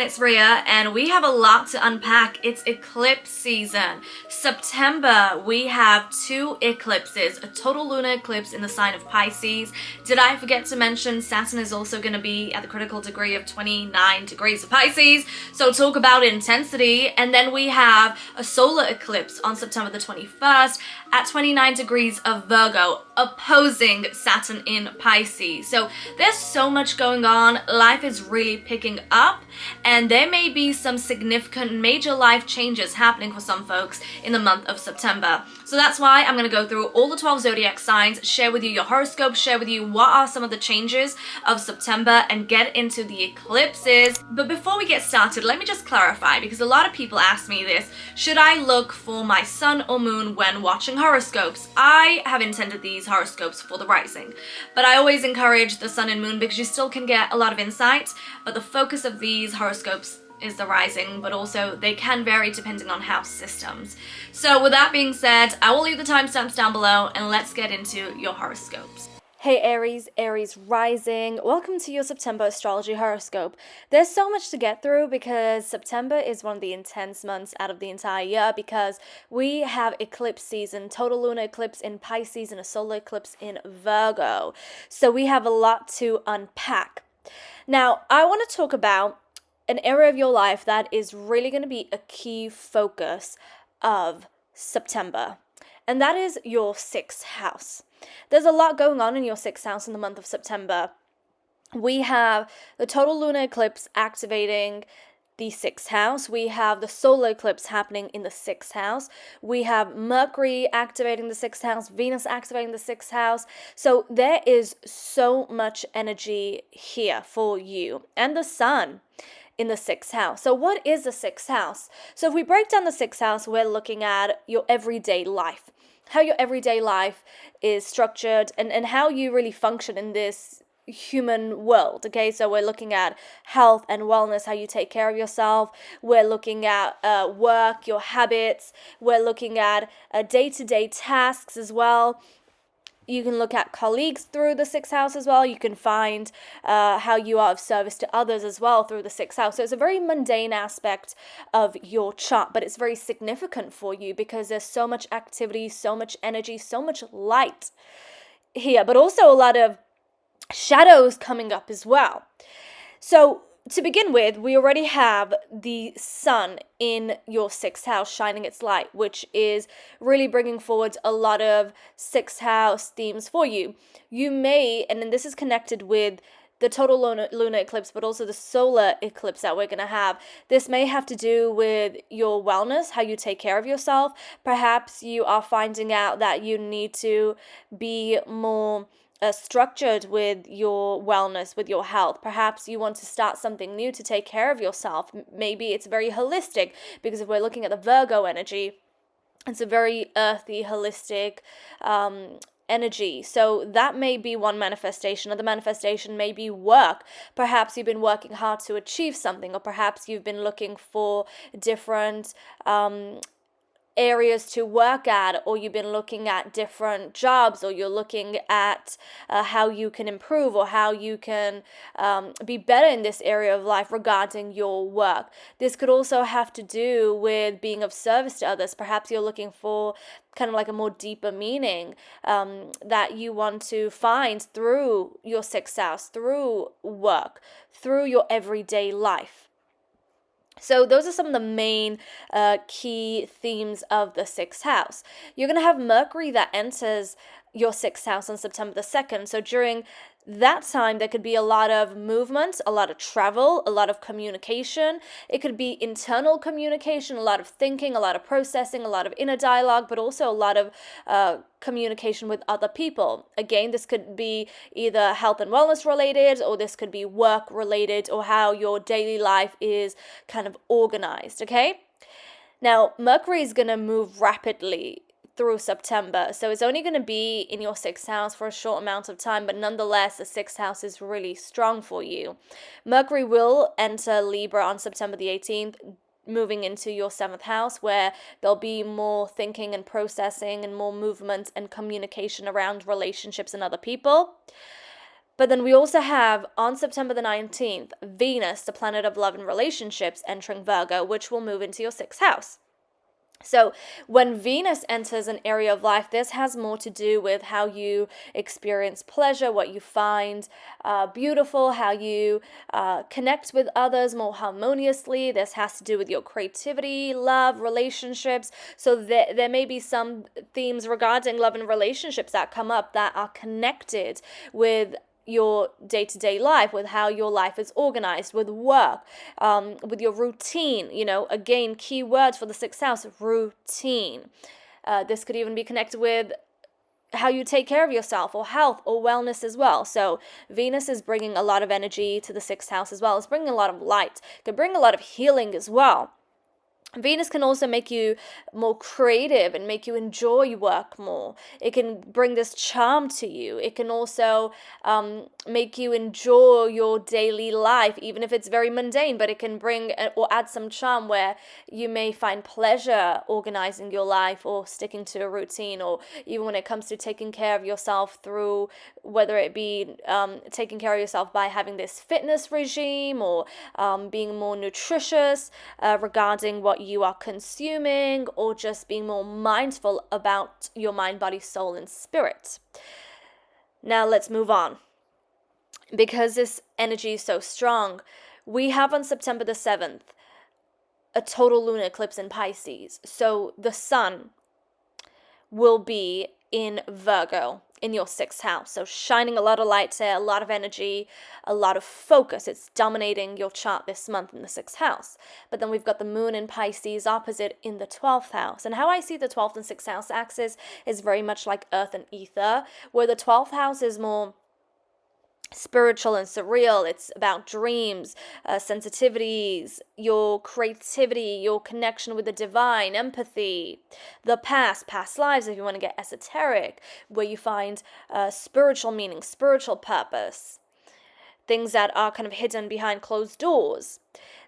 it's Ria, and we have a lot to unpack. It's eclipse season. September, we have 2 eclipses, a total lunar eclipse in the sign of Pisces. Did I forget to mention Saturn is also going to be at the critical degree of 29 degrees of Pisces, so talk about intensity. And then we have a solar eclipse on September the 21st at 29 degrees of Virgo, opposing Saturn in Pisces. So there's so much going on. Life is really picking up, and there may be some significant major life changes happening for some folks in the month of September. So that's why I'm going to go through all the 12 zodiac signs, share with you your horoscope, share with you what are some of the changes of September, and get into the eclipses. But before we get started, let me just clarify, because a lot of people ask me this: should I look for my sun or moon when watching horoscopes? I have intended these horoscopes for the rising, but I always encourage the sun and moon because you still can get a lot of insight, but the focus of these horoscopes is the rising, but also they can vary depending on house systems. So with that being said, I will leave the timestamps down below, and let's get into your horoscopes. Hey Aries, Aries rising, welcome to your September astrology horoscope. There's so much to get through because September is one of the intense months out of the entire year, because we have eclipse season, total lunar eclipse in Pisces and a solar eclipse in Virgo. So we have a lot to unpack. Now, I want to talk about an area of your life that is really going to be a key focus of September, and that is your 6th house. There's a lot going on in your 6th house in the month of September. We have the total lunar eclipse activating the 6th house. We have the solar eclipse happening in the 6th house. We have Mercury activating the 6th house, Venus activating the 6th house. So there is so much energy here for you, and the sun in the 6th house. So what is the 6th house? So if we break down the 6th house, we're looking at your everyday life, how your everyday life is structured, and how you really function in this human world. Okay, so we're looking at health and wellness, how you take care of yourself. We're looking at work, your habits. We're looking at day-to-day tasks as well. You can look at colleagues through the 6th house as well. You can find how you are of service to others as well through the 6th house. So it's a very mundane aspect of your chart, but it's very significant for you because there's so much activity, so much energy, so much light here, but also a lot of shadows coming up as well. So to begin with, we already have the sun in your 6th house shining its light, which is really bringing forward a lot of 6th house themes for you. You may, and then this is connected with the total lunar eclipse, but also the solar eclipse that we're going to have. This may have to do with your wellness, how you take care of yourself. Perhaps you are finding out that you need to be more structured with your wellness, with your health. Perhaps you want to start something new to take care of yourself. Maybe it's very holistic, because if we're looking at the Virgo energy, it's a very earthy, holistic energy. So that may be one manifestation. Another manifestation may be work. Perhaps you've been working hard to achieve something, or perhaps you've been looking for different areas to work at, or you've been looking at different jobs, or you're looking at how you can improve, or how you can be better in this area of life regarding your work. This could also have to do with being of service to others. Perhaps you're looking for kind of like a more deeper meaning that you want to find through your 6th house, through work, through your everyday life. So those are some of the main key themes of the 6th house. You're going to have Mercury that enters your 6th house on September the 2nd. So during that time, there could be a lot of movement, a lot of travel, a lot of communication. It could be internal communication, a lot of thinking, a lot of processing, a lot of inner dialogue, but also a lot of communication with other people. Again, this could be either health and wellness related, or this could be work related, or how your daily life is kind of organized, okay? Now, Mercury is going to move rapidly through September, so it's only going to be in your 6th house for a short amount of time, but nonetheless the 6th house is really strong for you. Mercury will enter Libra on September the 18th, moving into your 7th house, where there'll be more thinking and processing and more movement and communication around relationships and other people. But then we also have, on September the 19th, Venus, the planet of love and relationships, entering Virgo, which will move into your 6th house. So when Venus enters an area of life, this has more to do with how you experience pleasure, what you find beautiful, how you connect with others more harmoniously. This has to do with your creativity, love, relationships. So there may be some themes regarding love and relationships that come up that are connected with your day-to-day life, with how your life is organized, with work, with your routine. Again, key words for the 6th house: routine. This could even be connected with how you take care of yourself, or health, or wellness as well. So Venus is bringing a lot of energy to the 6th house as well. It's bringing a lot of light. It could bring a lot of healing as well. Venus can also make you more creative and make you enjoy work more. It can bring this charm to you. It can also make you enjoy your daily life, even if it's very mundane, but it can bring or add some charm where you may find pleasure organizing your life or sticking to a routine, or even when it comes to taking care of yourself through, whether it be taking care of yourself by having this fitness regime, or being more nutritious regarding what you are consuming, or just being more mindful about your mind, body, soul, and spirit. Now let's move on. Because this energy is so strong, we have on September the 7th a total lunar eclipse in Pisces. So the sun will be in Virgo, in your 6th house. So shining a lot of light there, a lot of energy, a lot of focus. It's dominating your chart this month in the 6th house. But then we've got the moon in Pisces opposite in the 12th house. And how I see the 12th and 6th house axis is very much like earth and ether, where the 12th house is more spiritual and surreal. It's about dreams, sensitivities, your creativity, your connection with the divine, empathy, the past lives, if you want to get esoteric, where you find spiritual meaning, spiritual purpose, things that are kind of hidden behind closed doors.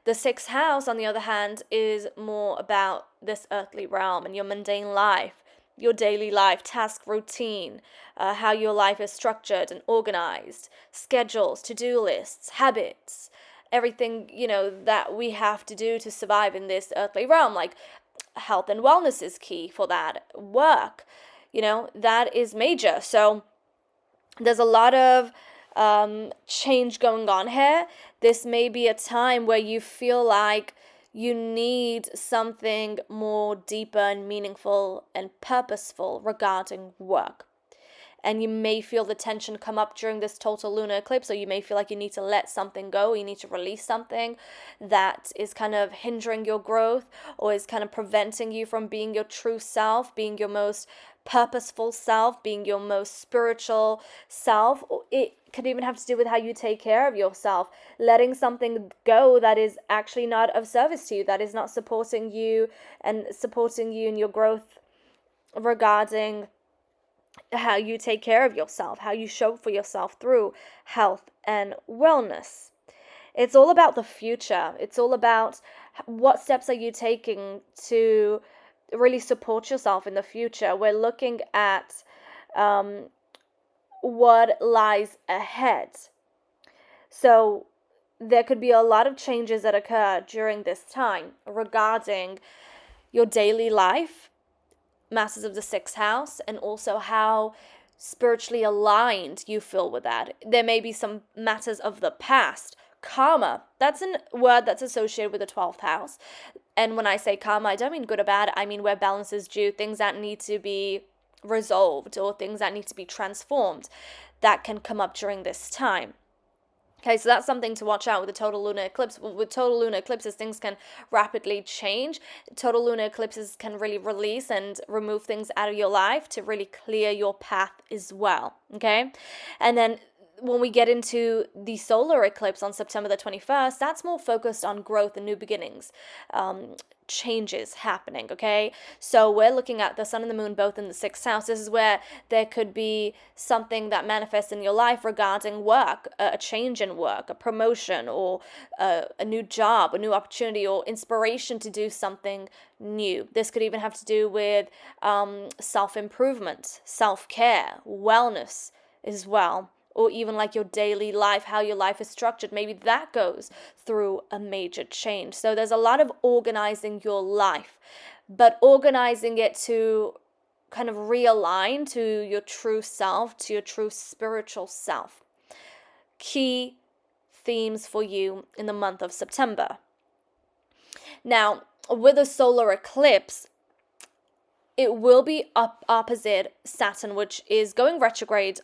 The 6th house, on the other hand, is more about this earthly realm and your mundane life, your daily life, task routine, how your life is structured and organized, schedules, to-do lists, habits, everything, that we have to do to survive in this earthly realm. Like health and wellness is key for that. Work, that is major. So there's a lot of change going on here. This may be a time where you feel like you need something more deeper and meaningful and purposeful regarding work. And you may feel the tension come up during this total lunar eclipse, or you may feel like you need to let something go, you need to release something that is kind of hindering your growth, or is kind of preventing you from being your true self, being your most purposeful self, being your most spiritual self. Or it could even have to do with how you take care of yourself, letting something go that is actually not of service to you, that is not supporting you in your growth regarding how you take care of yourself, how you show up for yourself through health and wellness. It's all about the future. It's all about what steps are you taking to really support yourself in the future. We're looking at what lies ahead. So there could be a lot of changes that occur during this time regarding your daily life, matters of the 6th house, and also how spiritually aligned you feel with that. There may be some matters of the past. Karma, that's a word that's associated with the 12th house. And when I say karma, I don't mean good or bad. I mean where balance is due, things that need to be resolved, or things that need to be transformed, that can come up during this time. Okay, so that's something to watch out with the total lunar eclipse. With total lunar eclipses, things can rapidly change. Total lunar eclipses can really release and remove things out of your life to really clear your path as well, okay? And then when we get into the solar eclipse on September the 21st, that's more focused on growth and new beginnings, changes happening, okay? So we're looking at the sun and the moon both in the 6th house. This is where there could be something that manifests in your life regarding work, a change in work, a promotion, or a new job, a new opportunity, or inspiration to do something new. This could even have to do with self-improvement, self-care, wellness as well, or even like your daily life, how your life is structured. Maybe that goes through a major change. So there's a lot of organizing your life, but organizing it to kind of realign to your true self, to your true spiritual self. Key themes for you in the month of September. Now, with a solar eclipse, it will be opposite Saturn, which is going retrograde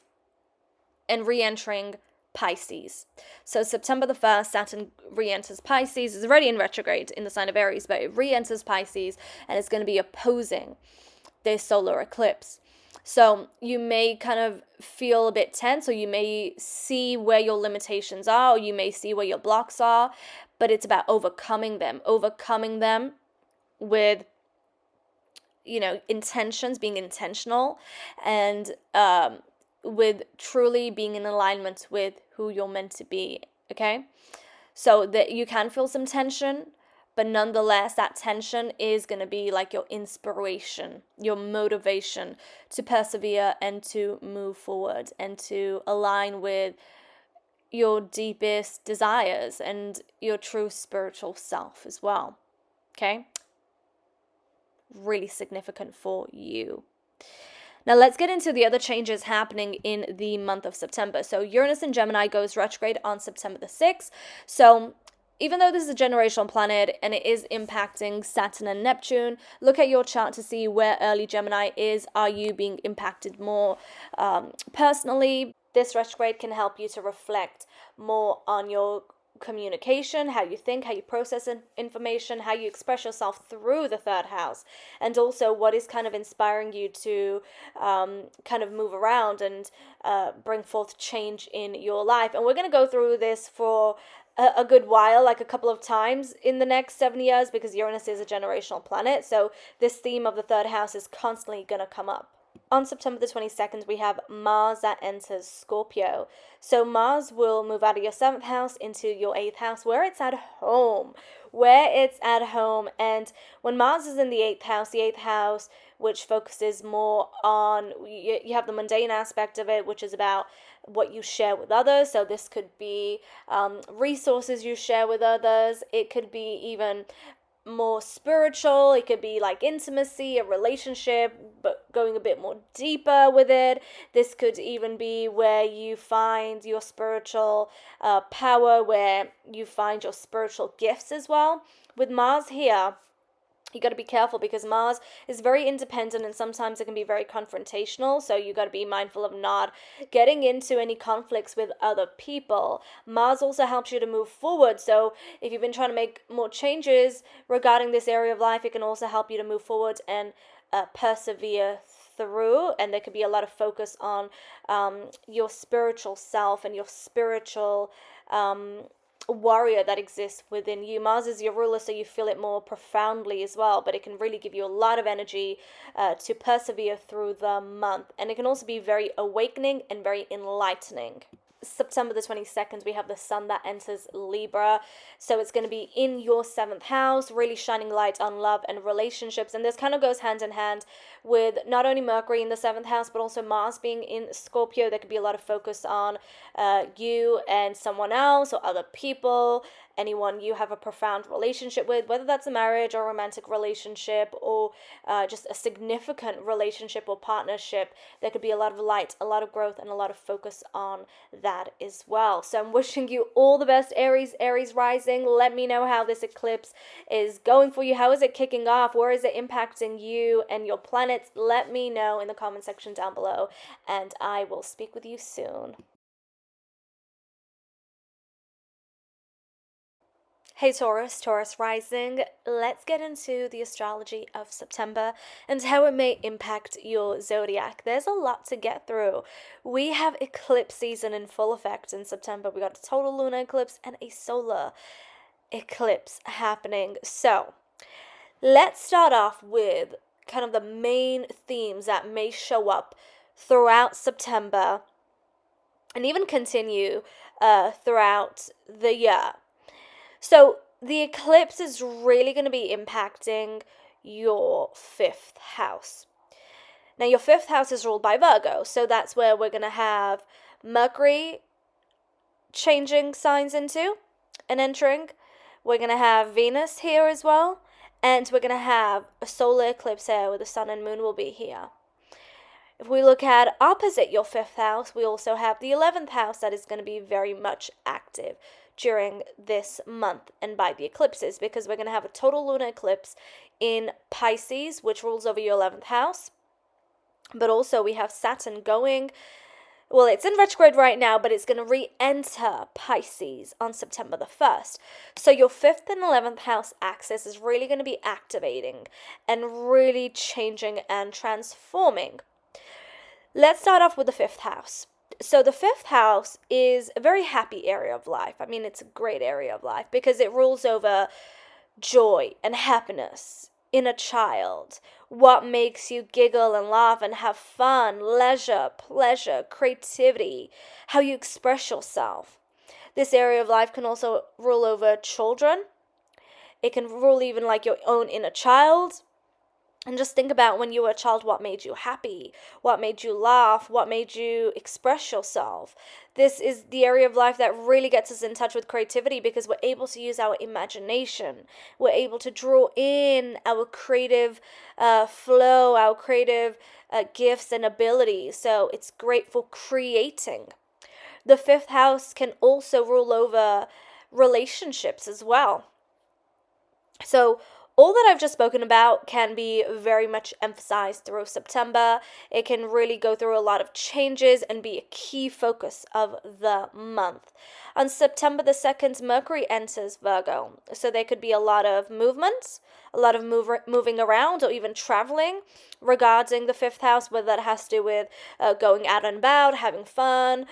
and re-entering Pisces. So September the 1st, Saturn re-enters Pisces. It's already in retrograde in the sign of Aries, but it re-enters Pisces, and it's going to be opposing this solar eclipse. So you may kind of feel a bit tense, or you may see where your limitations are, or you may see where your blocks are, but it's about overcoming them with, intentions, being intentional, and with truly being in alignment with who you're meant to be, okay? So that you can feel some tension, but nonetheless, that tension is going to be like your inspiration, your motivation to persevere and to move forward and to align with your deepest desires and your true spiritual self as well, okay? Really significant for you. Now let's get into the other changes happening in the month of September. So Uranus in Gemini goes retrograde on September the 6th. So even though this is a generational planet and it is impacting Saturn and Neptune, look at your chart to see where early Gemini is. Are you being impacted more personally? This retrograde can help you to reflect more on your communication, how you think, how you process information, how you express yourself through the third house, and also what is kind of inspiring you to kind of move around and bring forth change in your life. And we're going to go through this for a good while, like a couple of times in the next 7 years, because Uranus is a generational planet. So this theme of the third house is constantly going to come up. On September the 22nd, we have Mars that enters Scorpio. So Mars will move out of your 7th house into your 8th house, where it's at home. And when Mars is in the 8th house, which focuses more on, you have the mundane aspect of it, which is about what you share with others. So this could be resources you share with others. It could be even more spiritual. It could be like intimacy, a relationship, but going a bit more deeper with it. This could even be where you find your spiritual power, where you find your spiritual gifts as well. With Mars here, you got to be careful because Mars is very independent and sometimes it can be very confrontational. So you got to be mindful of not getting into any conflicts with other people. Mars also helps you to move forward. So if you've been trying to make more changes regarding this area of life, it can also help you to move forward and persevere through. And there could be a lot of focus on your spiritual self and your spiritual warrior that exists within you. Mars is your ruler, so you feel it more profoundly as well, but it can really give you a lot of energy to persevere through the month. And it can also be very awakening and very enlightening. September the 22nd, we have the sun that enters Libra. So it's going to be in your 7th house, really shining light on love and relationships. And this kind of goes hand in hand with not only Mercury in the 7th house, but also Mars being in Scorpio. There could be a lot of focus on you and someone else or other people, anyone you have a profound relationship with, whether that's a marriage or a romantic relationship or just a significant relationship or partnership. There could be a lot of light, a lot of growth, and a lot of focus on that as well. So I'm wishing you all the best, Aries rising. Let me know how this eclipse is going for you. How is it kicking off? Where is it impacting you and your planets? Let me know in the comment section down below, and I will speak with you soon. Hey Taurus rising, let's get into the astrology of September and how it may impact your zodiac. There's a lot to get through. We have eclipse season in full effect in September. We got a total lunar eclipse and a solar eclipse happening. So let's start off with kind of the main themes that may show up throughout September and even continue throughout the year. So the eclipse is really going to be impacting your 5th house. Now, your 5th house is ruled by Virgo, so that's where we're going to have Mercury changing signs into and entering. We're going to have Venus here as well. And we're going to have a solar eclipse here where the sun and moon will be here. If we look at opposite your 5th house, we also have the 11th house that is going to be very much active during this month and by the eclipses, because we're going to have a total lunar eclipse in Pisces, which rules over your 11th house. But also we have Saturn going, well, it's in retrograde right now, but it's going to re-enter Pisces on September the 1st. So your 5th and 11th house axis is really going to be activating and really changing and transforming. Let's start off with the 5th house. So the 5th house is a very happy area of life. I mean, it's a great area of life because it rules over joy and happiness in a child. What makes you giggle and laugh and have fun, leisure, pleasure, creativity, how you express yourself. This area of life can also rule over children. It can rule even like your own inner child. And just think about when you were a child, what made you happy, what made you laugh, what made you express yourself. This is the area of life that really gets us in touch with creativity because we're able to use our imagination. We're able to draw in our creative flow, our creative gifts and abilities. So it's great for creating. The 5th house can also rule over relationships as well. So all that I've just spoken about can be very much emphasized through September. It can really go through a lot of changes and be a key focus of the month. On September the 2nd, Mercury enters Virgo. So there could be a lot of movement, a lot of moving around or even traveling regarding the 5th house, whether that has to do with going out and about, having fun,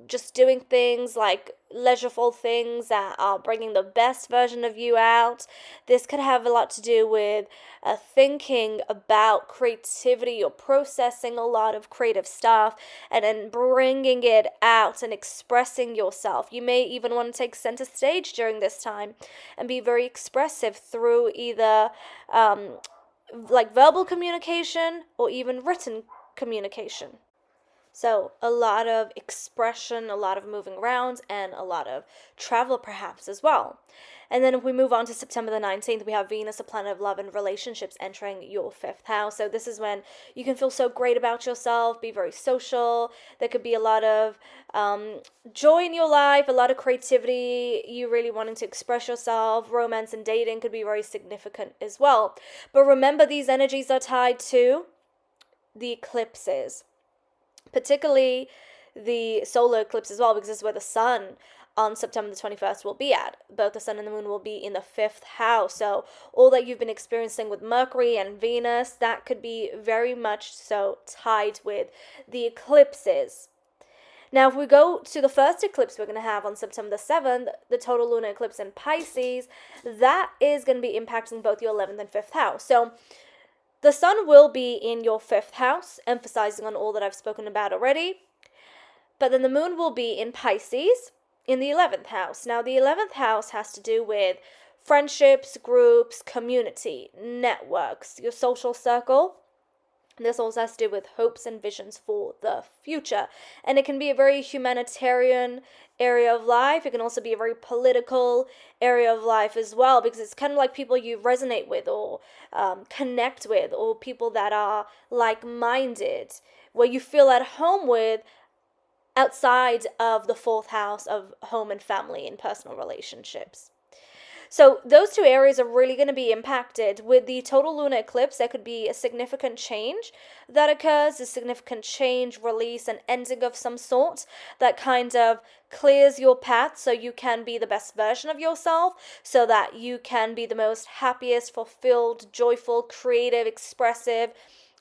just doing things like leisureful things that are bringing the best version of you out. This could have a lot to do with thinking about creativity or processing a lot of creative stuff and then bringing it out and expressing yourself. You may even want to take center stage during this time and be very expressive through either like verbal communication or even written communication. So a lot of expression, a lot of moving around, and a lot of travel perhaps as well. And then if we move on to September the 19th, we have Venus, a planet of love and relationships, entering your 5th house. So this is when you can feel so great about yourself, be very social. There could be a lot of joy in your life, a lot of creativity, you really wanting to express yourself. Romance and dating could be very significant as well. But remember, these energies are tied to the eclipses, particularly the solar eclipse as well, because this is where the sun on September the 21st will be at. Both the sun and the moon will be in the 5th house. So all that you've been experiencing with Mercury and Venus, that could be very much so tied with the eclipses. Now, if we go to the first eclipse we're going to have on September the 7th, the total lunar eclipse in Pisces, that is going to be impacting both your 11th and 5th house. So the sun will be in your 5th house, emphasizing on all that I've spoken about already. But then the moon will be in Pisces in the 11th house. Now, the 11th house has to do with friendships, groups, community, networks, your social circle. This also has to do with hopes and visions for the future. And it can be a very humanitarian area of life. It can also be a very political area of life as well, because it's kind of like people you resonate with or connect with, or people that are like-minded, where you feel at home with outside of the 4th house of home and family and personal relationships. So those two areas are really going to be impacted. With the total lunar eclipse, there could be a significant change that occurs, a significant change, release, and ending of some sort that kind of clears your path so you can be the best version of yourself, so that you can be the most happiest, fulfilled, joyful, creative, expressive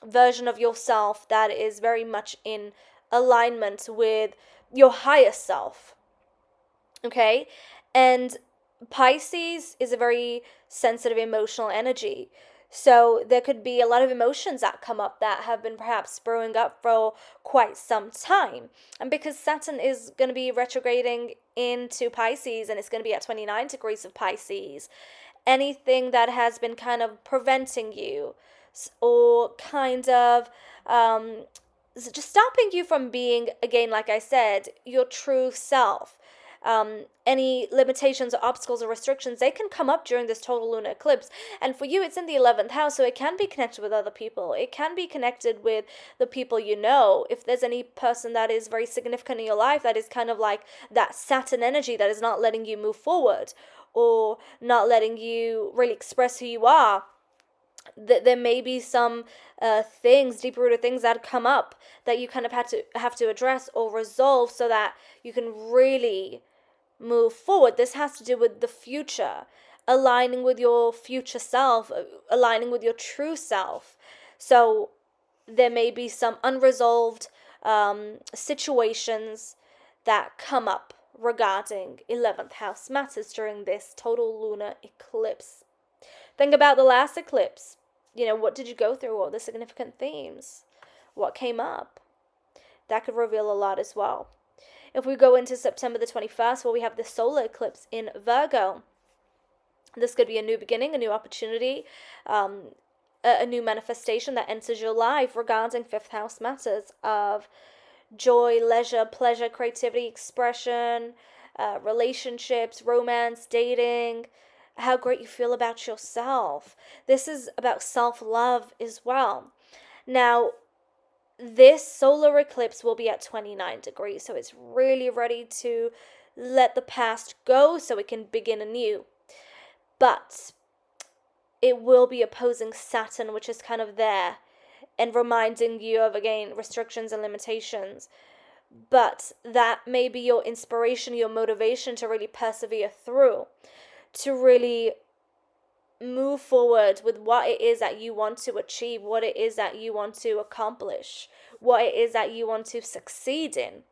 version of yourself that is very much in alignment with your higher self. Okay? And Pisces is a very sensitive emotional energy. So there could be a lot of emotions that come up that have been perhaps brewing up for quite some time. And because Saturn is going to be retrograding into Pisces and it's going to be at 29 degrees of Pisces, anything that has been kind of preventing you or kind of just stopping you from being, again, like I said, your true self. Any limitations or obstacles or restrictions, they can come up during this total lunar eclipse. And for you, it's in the 11th house, so it can be connected with other people. It can be connected with the people you know. If there's any person that is very significant in your life, that is kind of like that Saturn energy that is not letting you move forward or not letting you really express who you are, there may be some things, deeper rooted things that come up that you kind of have to address or resolve so that you can really move forward. This has to do with the future, aligning with your future self, aligning with your true self. So there may be some unresolved situations that come up regarding 11th house matters during this total lunar eclipse. Think about the last eclipse. What did you go through? What were the significant themes? What came up? That could reveal a lot as well. If we go into September the 21st, well, we have the solar eclipse in Virgo. This could be a new beginning, a new opportunity, a new manifestation that enters your life regarding 5th house matters of joy, leisure, pleasure, creativity, expression, relationships, romance, dating, how great you feel about yourself. This is about self-love as well. Now, this solar eclipse will be at 29 degrees, so it's really ready to let the past go so it can begin anew. But it will be opposing Saturn, which is kind of there and reminding you of, again, restrictions and limitations. But that may be your inspiration, your motivation to really persevere through, to really move forward with what it is that you want to achieve, what it is that you want to accomplish, what it is that you want to succeed in.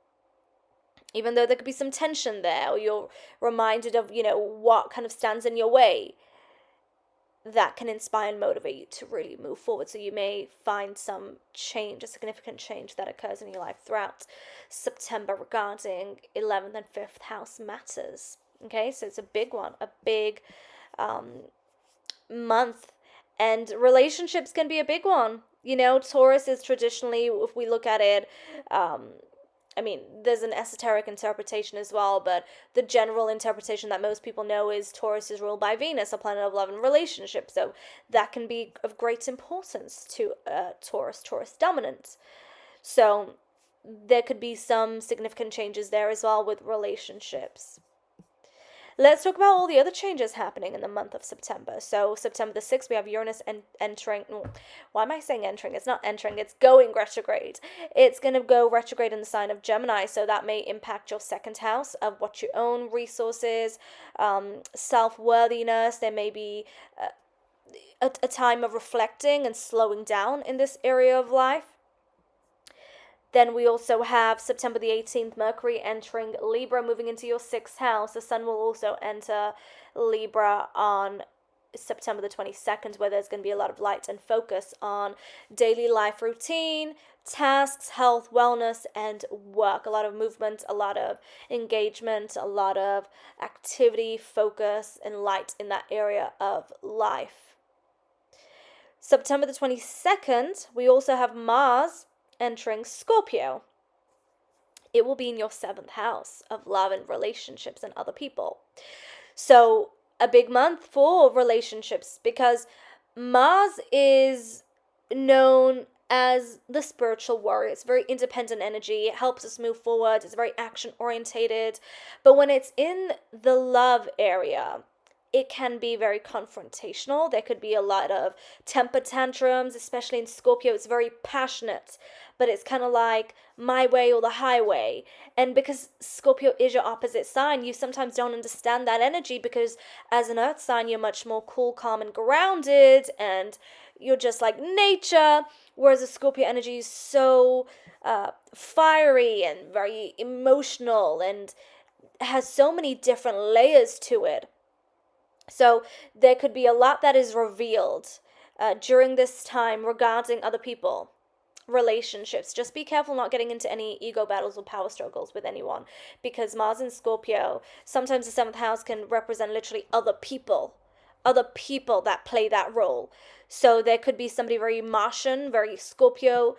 Even though there could be some tension there, or you're reminded of, what kind of stands in your way, that can inspire and motivate you to really move forward. So you may find some change, a significant change that occurs in your life throughout September regarding 11th and 5th house matters. Okay, so it's a big one, a big month, and relationships can be a big one. Taurus is traditionally, if we look at it, there's an esoteric interpretation as well, but the general interpretation that most people know is Taurus is ruled by Venus, a planet of love and relationships. So that can be of great importance to Taurus dominant. So there could be some significant changes there as well with relationships. Let's talk about all the other changes happening in the month of September. So September the 6th, we have Uranus entering. Why am I saying entering? It's not entering, it's going retrograde. It's going to go retrograde in the sign of Gemini, so that may impact your 2nd house of what you own, resources, self-worthiness. There may be a time of reflecting and slowing down in this area of life. Then we also have September the 18th, Mercury entering Libra, moving into your 6th house. The Sun will also enter Libra on September the 22nd, where there's going to be a lot of light and focus on daily life routine, tasks, health, wellness, and work. A lot of movement, a lot of engagement, a lot of activity, focus, and light in that area of life. September the 22nd, we also have Mars entering Scorpio. It will be in your 7th house of love and relationships and other people. So a big month for relationships, because Mars is known as the spiritual warrior. It's very independent energy. It helps us move forward. It's very action orientated. But when it's in the love area, it can be very confrontational. There could be a lot of temper tantrums, especially in Scorpio. It's very passionate, but it's kind of like my way or the highway. And because Scorpio is your opposite sign, you sometimes don't understand that energy, because as an earth sign, you're much more cool, calm, and grounded, and you're just like nature, whereas the Scorpio energy is so fiery and very emotional and has so many different layers to it. So there could be a lot that is revealed during this time regarding other people, relationships. Just be careful not getting into any ego battles or power struggles with anyone, because Mars in Scorpio, sometimes the 7th house can represent literally other people, other people that play that role. So there could be somebody very Martian, very Scorpio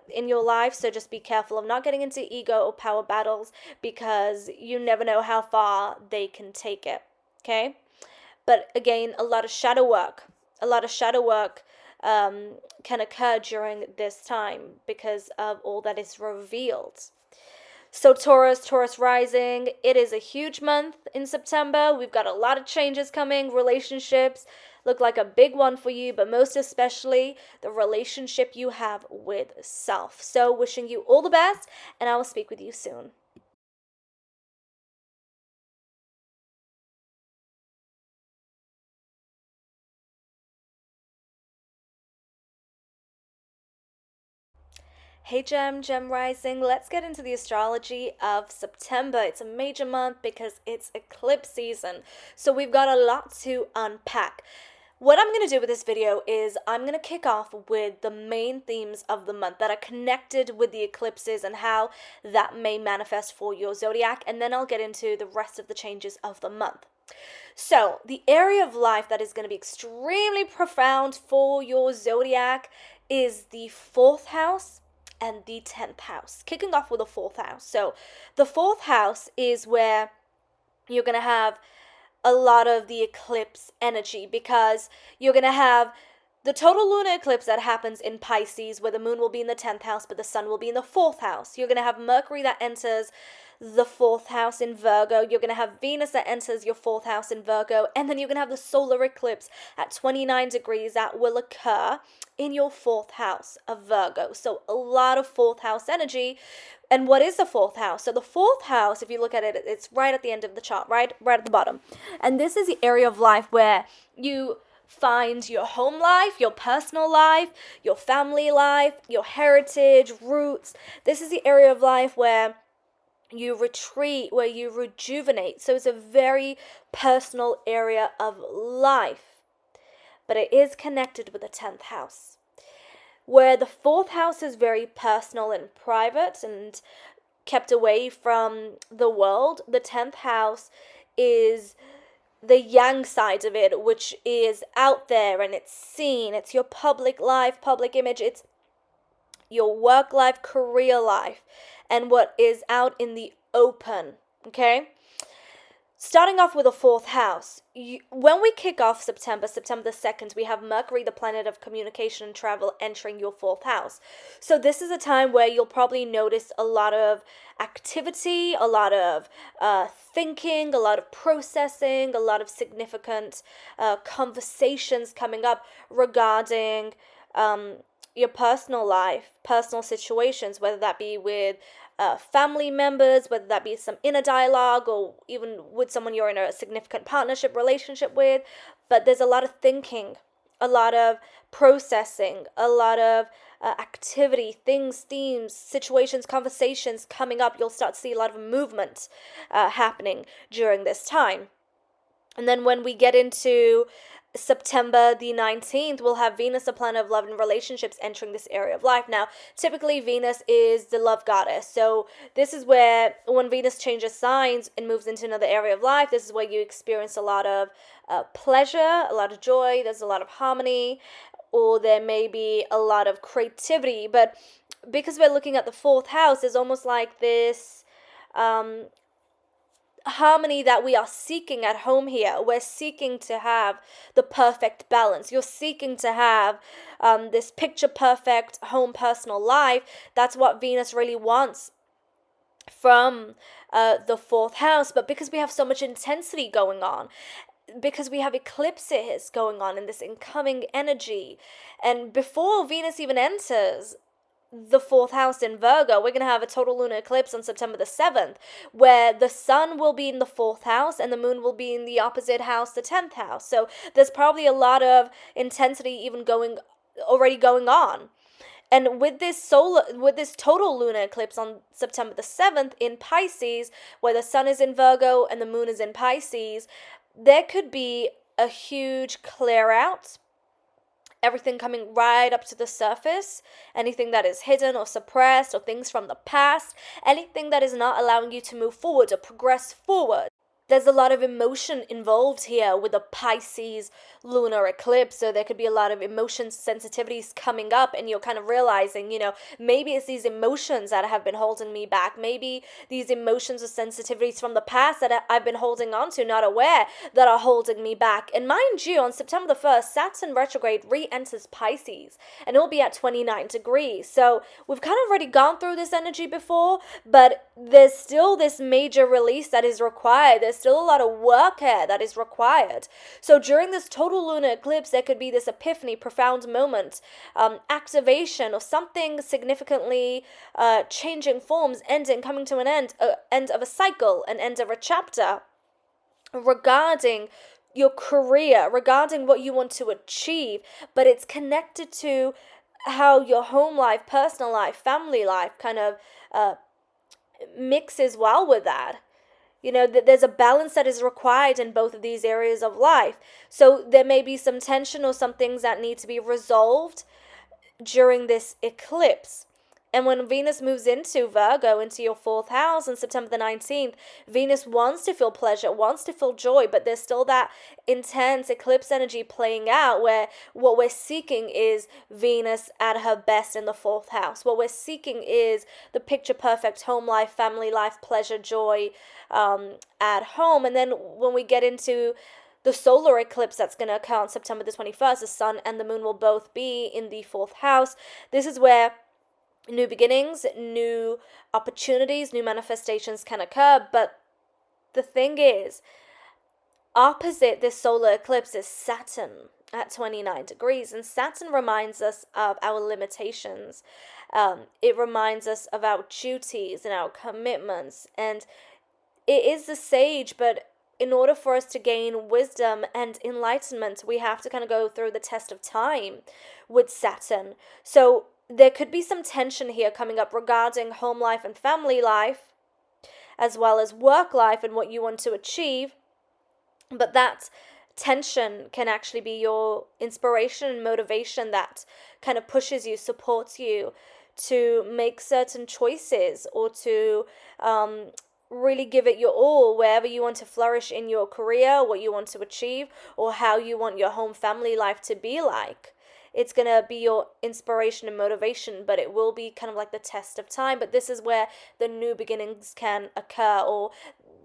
in your life. So just be careful of not getting into ego or power battles, because you never know how far they can take it. Okay? But again, a lot of shadow work can occur during this time because of all that is revealed. So Taurus rising, it is a huge month in September. We've got a lot of changes coming. Relationships look like a big one for you, but most especially the relationship you have with self. So wishing you all the best, and I will speak with you soon. Hey Gem Rising, let's get into the astrology of September. It's a major month because it's eclipse season, so we've got a lot to unpack. What I'm going to do with this video is I'm going to kick off with the main themes of the month that are connected with the eclipses and how that may manifest for your zodiac, and then I'll get into the rest of the changes of the month. So, the area of life that is going to be extremely profound for your zodiac is the 4th house and the 10th house. Kicking off with the 4th house. So the 4th house is where you're going to have a lot of the eclipse energy, because you're going to have the total lunar eclipse that happens in Pisces, where the moon will be in the 10th house, but the sun will be in the 4th house. You're going to have Mercury that enters the 4th house in Virgo. You're going to have Venus that enters your 4th house in Virgo. And then you're going to have the solar eclipse at 29 degrees that will occur in your 4th house of Virgo. So a lot of 4th house energy. And what is the 4th house? So the 4th house, if you look at it, it's right at the end of the chart, right at the bottom. And this is the area of life where you find your home life, your personal life, your family life, your heritage, roots. This is the area of life where you retreat, where you rejuvenate. So it's a very personal area of life. But it is connected with the 10th house, where the 4th house is very personal and private and kept away from the world. The 10th house is the yang side of it, which is out there and it's seen. It's your public life, public image. It's your work life, career life, and what is out in the open. Okay? Starting off with the 4th house, when we kick off September the 2nd, we have Mercury, the planet of communication and travel, entering your 4th house. So this is a time where you'll probably notice a lot of activity, a lot of thinking, a lot of processing, a lot of significant conversations coming up regarding your personal life, personal situations, whether that be with family members, whether that be some inner dialogue, or even with someone you're in a significant partnership relationship with. But there's a lot of thinking, a lot of processing, a lot of activity, things, themes, situations, conversations coming up. You'll start to see a lot of movement happening during this time. And then when we get into September the 19th, we'll have Venus, the planet of love and relationships, entering this area of life. Now, typically Venus is the love goddess. So this is where, when Venus changes signs and moves into another area of life, this is where you experience a lot of pleasure, a lot of joy, there's a lot of harmony, or there may be a lot of creativity. But because we're looking at the 4th house, there's almost like this harmony that we are seeking at home here. We're seeking to have the perfect balance. You're seeking to have this picture perfect home personal life. That's what Venus really wants from the 4th house. But because we have so much intensity going on, because we have eclipses going on in this incoming energy, and before Venus even enters the 4th house in Virgo, we're going to have a total lunar eclipse on September the 7th, where the sun will be in the 4th house and the moon will be in the opposite house, the 10th house. So there's probably a lot of intensity even already going on. And with this total lunar eclipse on September the 7th in Pisces, where the sun is in Virgo and the moon is in Pisces, there could be a huge clear out. Everything coming right up to the surface, anything that is hidden or suppressed, or things from the past, anything that is not allowing you to move forward or progress forward. there's a lot of emotion involved here with the Pisces lunar eclipse. So there could be a lot of emotion sensitivities coming up, and you're kind of realizing, maybe it's these emotions that have been holding me back. Maybe these emotions or sensitivities from the past that I've been holding on to, not aware, that are holding me back. And mind you, on September the 1st, Saturn retrograde re-enters Pisces, and it'll be at 29 degrees. So we've kind of already gone through this energy before, but there's still this major release that is required. There's still a lot of work here that is required. So during this total lunar eclipse, there could be this epiphany, profound moment, activation, or something significantly changing forms, ending, coming to an end of a cycle, an end of a chapter regarding your career, regarding what you want to achieve. But it's connected to how your home life, personal life, family life kind of mixes well with that. There's a balance that is required in both of these areas of life. So there may be some tension or some things that need to be resolved during this eclipse. And when Venus moves into Virgo, into your 4th house on September the 19th, Venus wants to feel pleasure, wants to feel joy, but there's still that intense eclipse energy playing out where what we're seeking is Venus at her best in the 4th house. What we're seeking is the picture perfect home life, family life, pleasure, joy at home. And then when we get into the solar eclipse that's going to occur on September the 21st, the sun and the moon will both be in the 4th house. This is where new beginnings, new opportunities, new manifestations can occur. But the thing is, opposite this solar eclipse is Saturn at 29 degrees. And Saturn reminds us of our limitations. It reminds us of our duties and our commitments. And it is the sage, but in order for us to gain wisdom and enlightenment, we have to kind of go through the test of time with Saturn. So there could be some tension here coming up regarding home life and family life, as well as work life and what you want to achieve. But that tension can actually be your inspiration and motivation that kind of pushes you, supports you to make certain choices, or to really give it your all wherever you want to flourish in your career, what you want to achieve, or how you want your home family life to be like. It's going to be your inspiration and motivation, but it will be kind of like the test of time. But this is where the new beginnings can occur, or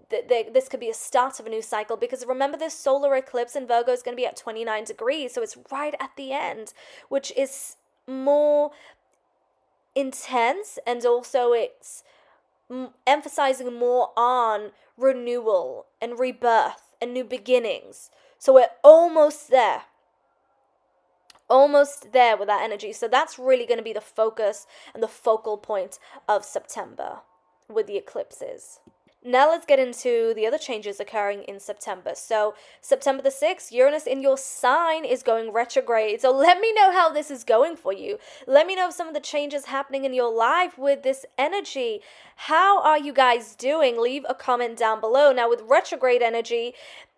this could be a start of a new cycle. Because remember, this solar eclipse in Virgo is going to be at 29 degrees. So it's right at the end, which is more intense. And also it's emphasizing more on renewal and rebirth and new beginnings. So we're almost there with that energy. So that's really going to be the focus and the focal point of September with the eclipses. Now let's get into the other changes occurring in September. So September the 6th, Uranus in your sign is going retrograde. So let me know how this is going for you. Let me know some of the changes happening in your life with this energy. How are you guys doing? Leave a comment down below. Now with retrograde energy,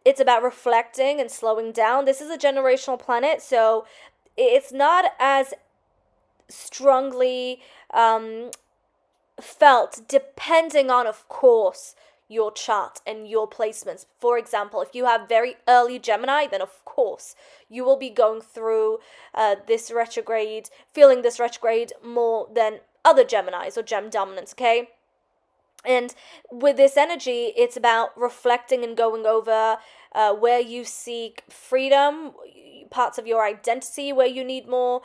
it's about reflecting and slowing down. This is a generational planet, so it's not as strongly felt, depending on, of course, your chart and your placements. For example, if you have very early Gemini, then of course you will be going through this retrograde, feeling this retrograde more than other Geminis or Gem dominants, okay? And with this energy, it's about reflecting and going over where you seek freedom, parts of your identity where you need more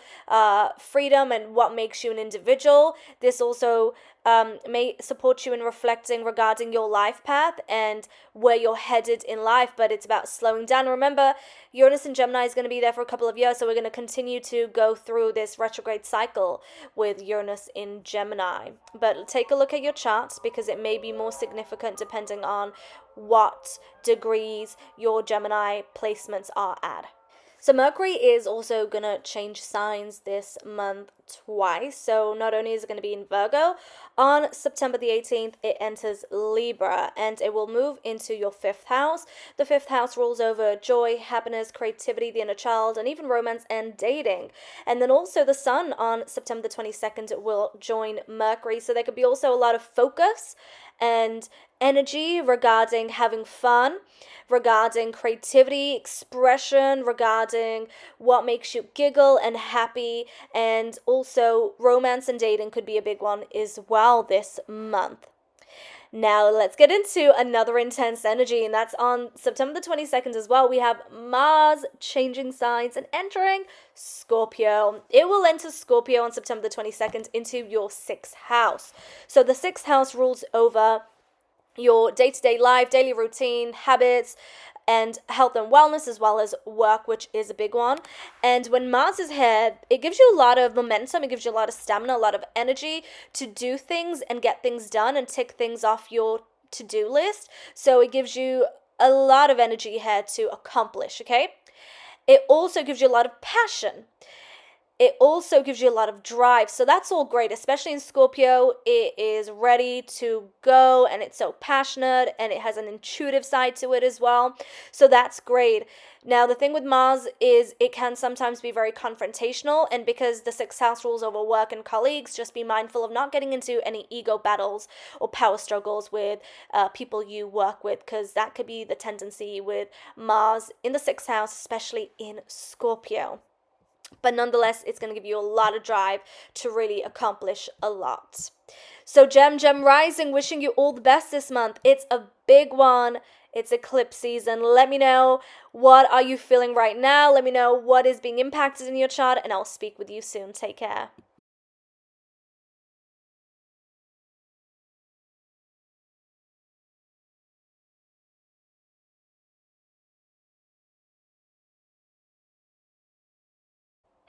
freedom, and what makes you an individual. This also may support you in reflecting regarding your life path and where you're headed in life, but it's about slowing down. Remember, Uranus in Gemini is going to be there for a couple of years, so we're going to continue to go through this retrograde cycle with Uranus in Gemini. But take a look at your charts, because it may be more significant depending on what degrees your Gemini placements are at. So Mercury is also going to change signs this month twice. So not only is it going to be in Virgo, on September the 18th, it enters Libra, and it will move into your 5th house. The 5th house rules over joy, happiness, creativity, the inner child, and even romance and dating. And then also the sun on September the 22nd will join Mercury. So there could be also a lot of focus and energy regarding having fun, regarding creativity, expression, regarding what makes you giggle and happy, and also romance and dating could be a big one as well this month. Now, let's get into another intense energy, and that's on September the 22nd as well. We have Mars changing signs and entering Scorpio. It will enter Scorpio on September the 22nd into your 6th house. So the 6th house rules over your day-to-day life, daily routine, habits, and health and wellness, as well as work, which is a big one. And when Mars is here, it gives you a lot of momentum, it gives you a lot of stamina, a lot of energy to do things and get things done and tick things off your to-do list. So it gives you a lot of energy here to accomplish, okay? It also gives you a lot of passion. It also gives you a lot of drive. So that's all great, especially in Scorpio. It is ready to go and it's so passionate and it has an intuitive side to it as well. So that's great. Now, the thing with Mars is it can sometimes be very confrontational, and because the 6th house rules over work and colleagues, just be mindful of not getting into any ego battles or power struggles with people you work with, because that could be the tendency with Mars in the 6th house, especially in Scorpio. But nonetheless, it's going to give you a lot of drive to really accomplish a lot. So Gem Rising, wishing you all the best this month. It's a big one. It's eclipse season. Let me know, what are you feeling right now? Let me know what is being impacted in your chart, and I'll speak with you soon. Take care.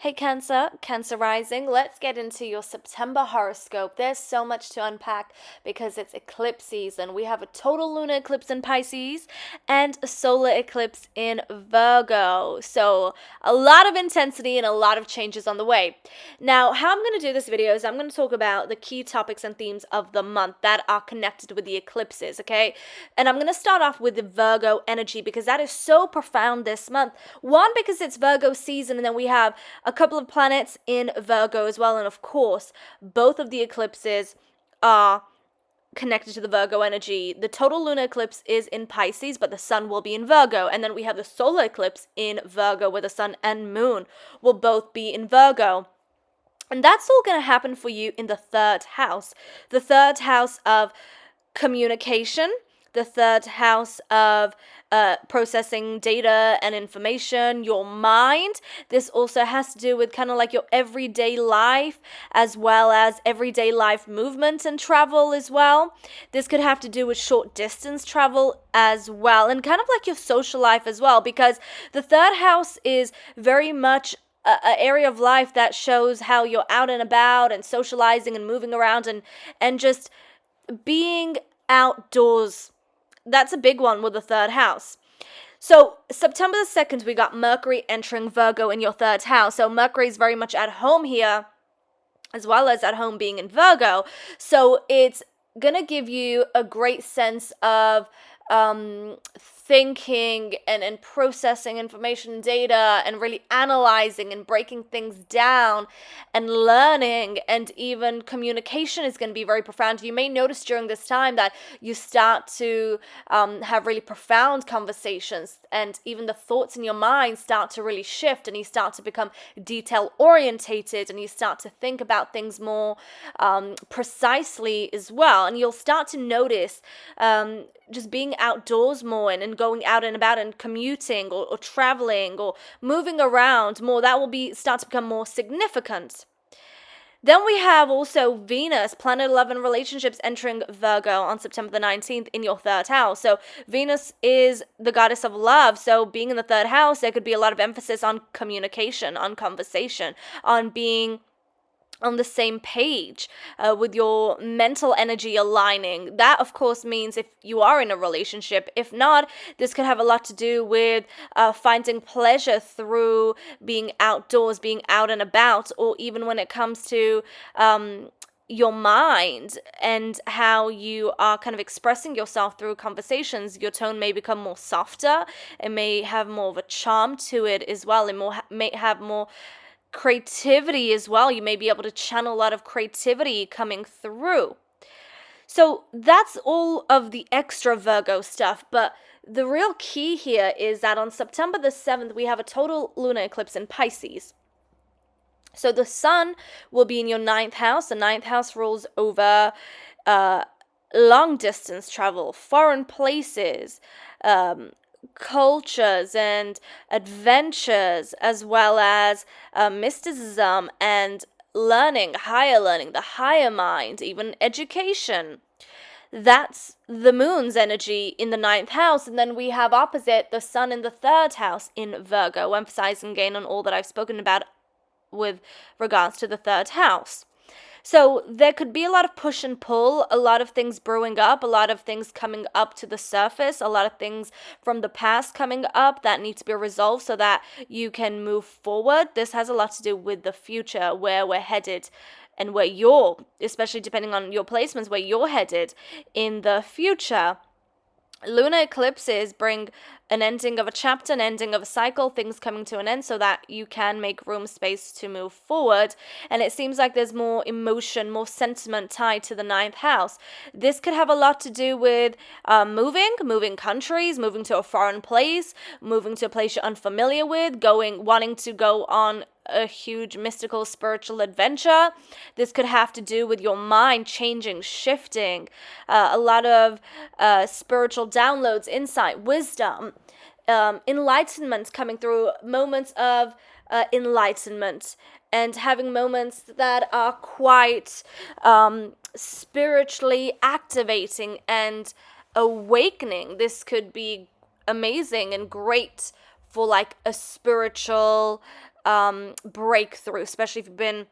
Hey Cancer Rising, let's get into your September horoscope. There's so much to unpack because it's eclipse season. We have a total lunar eclipse in Pisces and a solar eclipse in Virgo. So a lot of intensity and a lot of changes on the way. Now, how I'm going to do this video is I'm going to talk about the key topics and themes of the month that are connected with the eclipses, okay? And I'm going to start off with the Virgo energy because that is so profound this month. One, because it's Virgo season, and then we have a couple of planets in Virgo as well, and of course, both of the eclipses are connected to the Virgo energy. The total lunar eclipse is in Pisces, but the sun will be in Virgo, and then we have the solar eclipse in Virgo, where the sun and moon will both be in Virgo. And that's all going to happen for you in the 3rd house. The 3rd house of communication, the 3rd house of processing data and information, your mind. This also has to do with kind of like your everyday life, as well as everyday life movement and travel as well. This could have to do with short distance travel as well, and kind of like your social life as well, because the 3rd house is very much an area of life that shows how you're out and about and socializing and moving around and just being outdoors. That's a big one with the 3rd house. So September the 2nd, we got Mercury entering Virgo in your 3rd house. So Mercury is very much at home here, as well as at home being in Virgo. So it's going to give you a great sense of thinking and processing information and data and really analyzing and breaking things down and learning, and even communication is going to be very profound. You may notice during this time that you start to have really profound conversations, and even the thoughts in your mind start to really shift, and you start to become detail orientated, and you start to think about things more precisely as well. And you'll start to notice just being outdoors more and going out and about and commuting or traveling or moving around more. That will start to become more significant. Then we have also Venus, planet 11 relationships, entering Virgo on September the 19th in your 3rd house. So Venus is the goddess of love. So being in the 3rd house, there could be a lot of emphasis on communication, on conversation, on being on the same page, with your mental energy aligning. That, of course, means if you are in a relationship. If not, this could have a lot to do with finding pleasure through being outdoors, being out and about, or even when it comes to your mind and how you are kind of expressing yourself through conversations. Your tone may become more softer. It may have more of a charm to it as well. It may have more creativity as well. You may be able to channel a lot of creativity coming through. So that's all of the extra Virgo stuff, but the real key here is that on September the 7th, we have a total lunar eclipse in Pisces. So the sun will be in your 9th house. The 9th house rules over long distance travel, foreign places, cultures and adventures, as well as mysticism and learning, the higher mind, even education. That's the moon's energy in the 9th house. And then we have opposite the sun in the 3rd house in Virgo, emphasizing again on all that I've spoken about with regards to the 3rd house. So there could be a lot of push and pull, a lot of things brewing up, a lot of things coming up to the surface, a lot of things from the past coming up that need to be resolved so that you can move forward. This has a lot to do with the future, where we're headed and where you're, especially depending on your placements, where you're headed in the future. Lunar eclipses bring an ending of a chapter, an ending of a cycle, things coming to an end so that you can make room, space to move forward. And it seems like there's more emotion, more sentiment tied to the 9th house. This could have a lot to do with moving countries, moving to a foreign place, moving to a place you're unfamiliar with, wanting to go on a huge mystical spiritual adventure. This could have to do with your mind changing, shifting, a lot of spiritual downloads, insight, wisdom, enlightenment coming through, moments of enlightenment, and having moments that are quite spiritually activating and awakening. This could be amazing and great for like a spiritual breakthrough, especially if you've been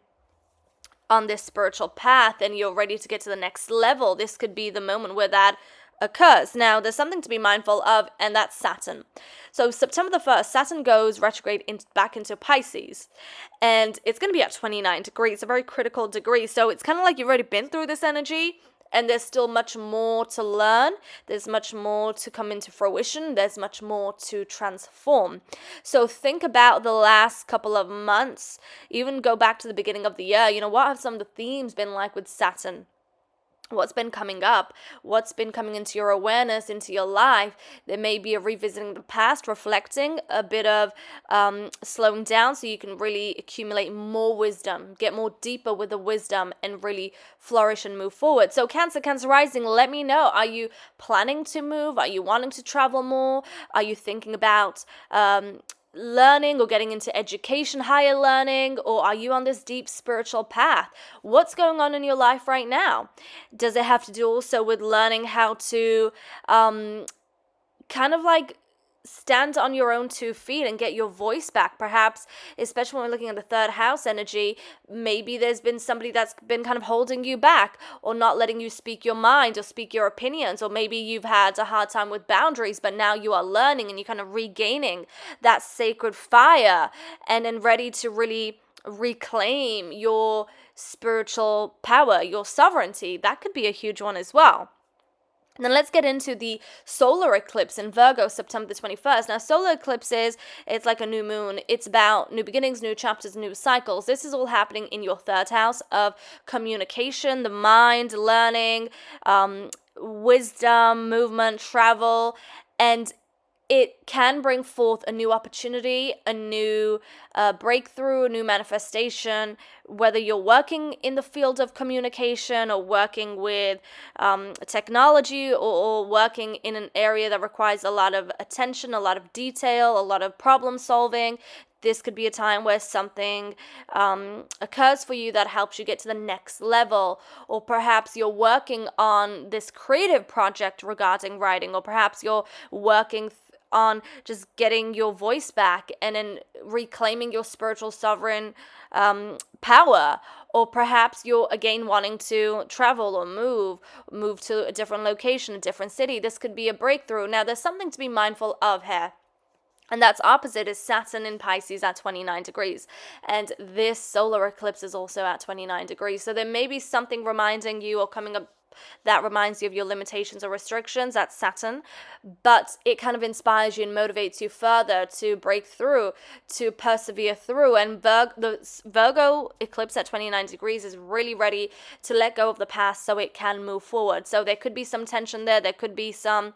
on this spiritual path and you're ready to get to the next level. This could be the moment where that occurs. Now, there's something to be mindful of, and that's Saturn. So September the 1st, Saturn goes retrograde back into Pisces, and it's going to be at 29 degrees, a very critical degree. So it's kind of like you've already been through this energy, and there's still much more to learn. There's much more to come into fruition. There's much more to transform. So think about the last couple of months. Even go back to the beginning of the year. You know, what have some of the themes been like with Saturn? What's been coming up? What's been coming into your awareness, into your life? There may be a revisiting the past, reflecting, a bit of slowing down so you can really accumulate more wisdom, get more deeper with the wisdom and really flourish and move forward. So Cancer rising, let me know. Are you planning to move? Are you wanting to travel more? Are you thinking about learning or getting into education, higher learning, or are you on this deep spiritual path? What's going on in your life right now? Does it have to do also with learning how to kind of like stand on your own 2 feet and get your voice back? Perhaps, especially when we're looking at the 3rd house energy, maybe there's been somebody that's been kind of holding you back or not letting you speak your mind or speak your opinions, or maybe you've had a hard time with boundaries, but now you are learning and you're kind of regaining that sacred fire and then ready to really reclaim your spiritual power, your sovereignty. That could be a huge one as well. And then let's get into the solar eclipse in Virgo, September the 21st. Now, solar eclipses, it's like a new moon. It's about new beginnings, new chapters, new cycles. This is all happening in your 3rd house of communication, the mind, learning, wisdom, movement, travel, and it can bring forth a new opportunity, a new breakthrough, a new manifestation, whether you're working in the field of communication or working with technology or working in an area that requires a lot of attention, a lot of detail, a lot of problem solving. This could be a time where something occurs for you that helps you get to the next level, or perhaps you're working on this creative project regarding writing, or perhaps you're working on just getting your voice back and then reclaiming your spiritual sovereign power, or perhaps you're again wanting to travel or move to a different location, a different city. This could be a breakthrough. Now, there's something to be mindful of here. And that's opposite is Saturn in Pisces at 29 degrees. And this solar eclipse is also at 29 degrees. So there may be something reminding you or coming up that reminds you of your limitations or restrictions. That's Saturn. But it kind of inspires you and motivates you further to break through, to persevere through. And the Virgo eclipse at 29 degrees is really ready to let go of the past so it can move forward. So there could be some tension there. There could be some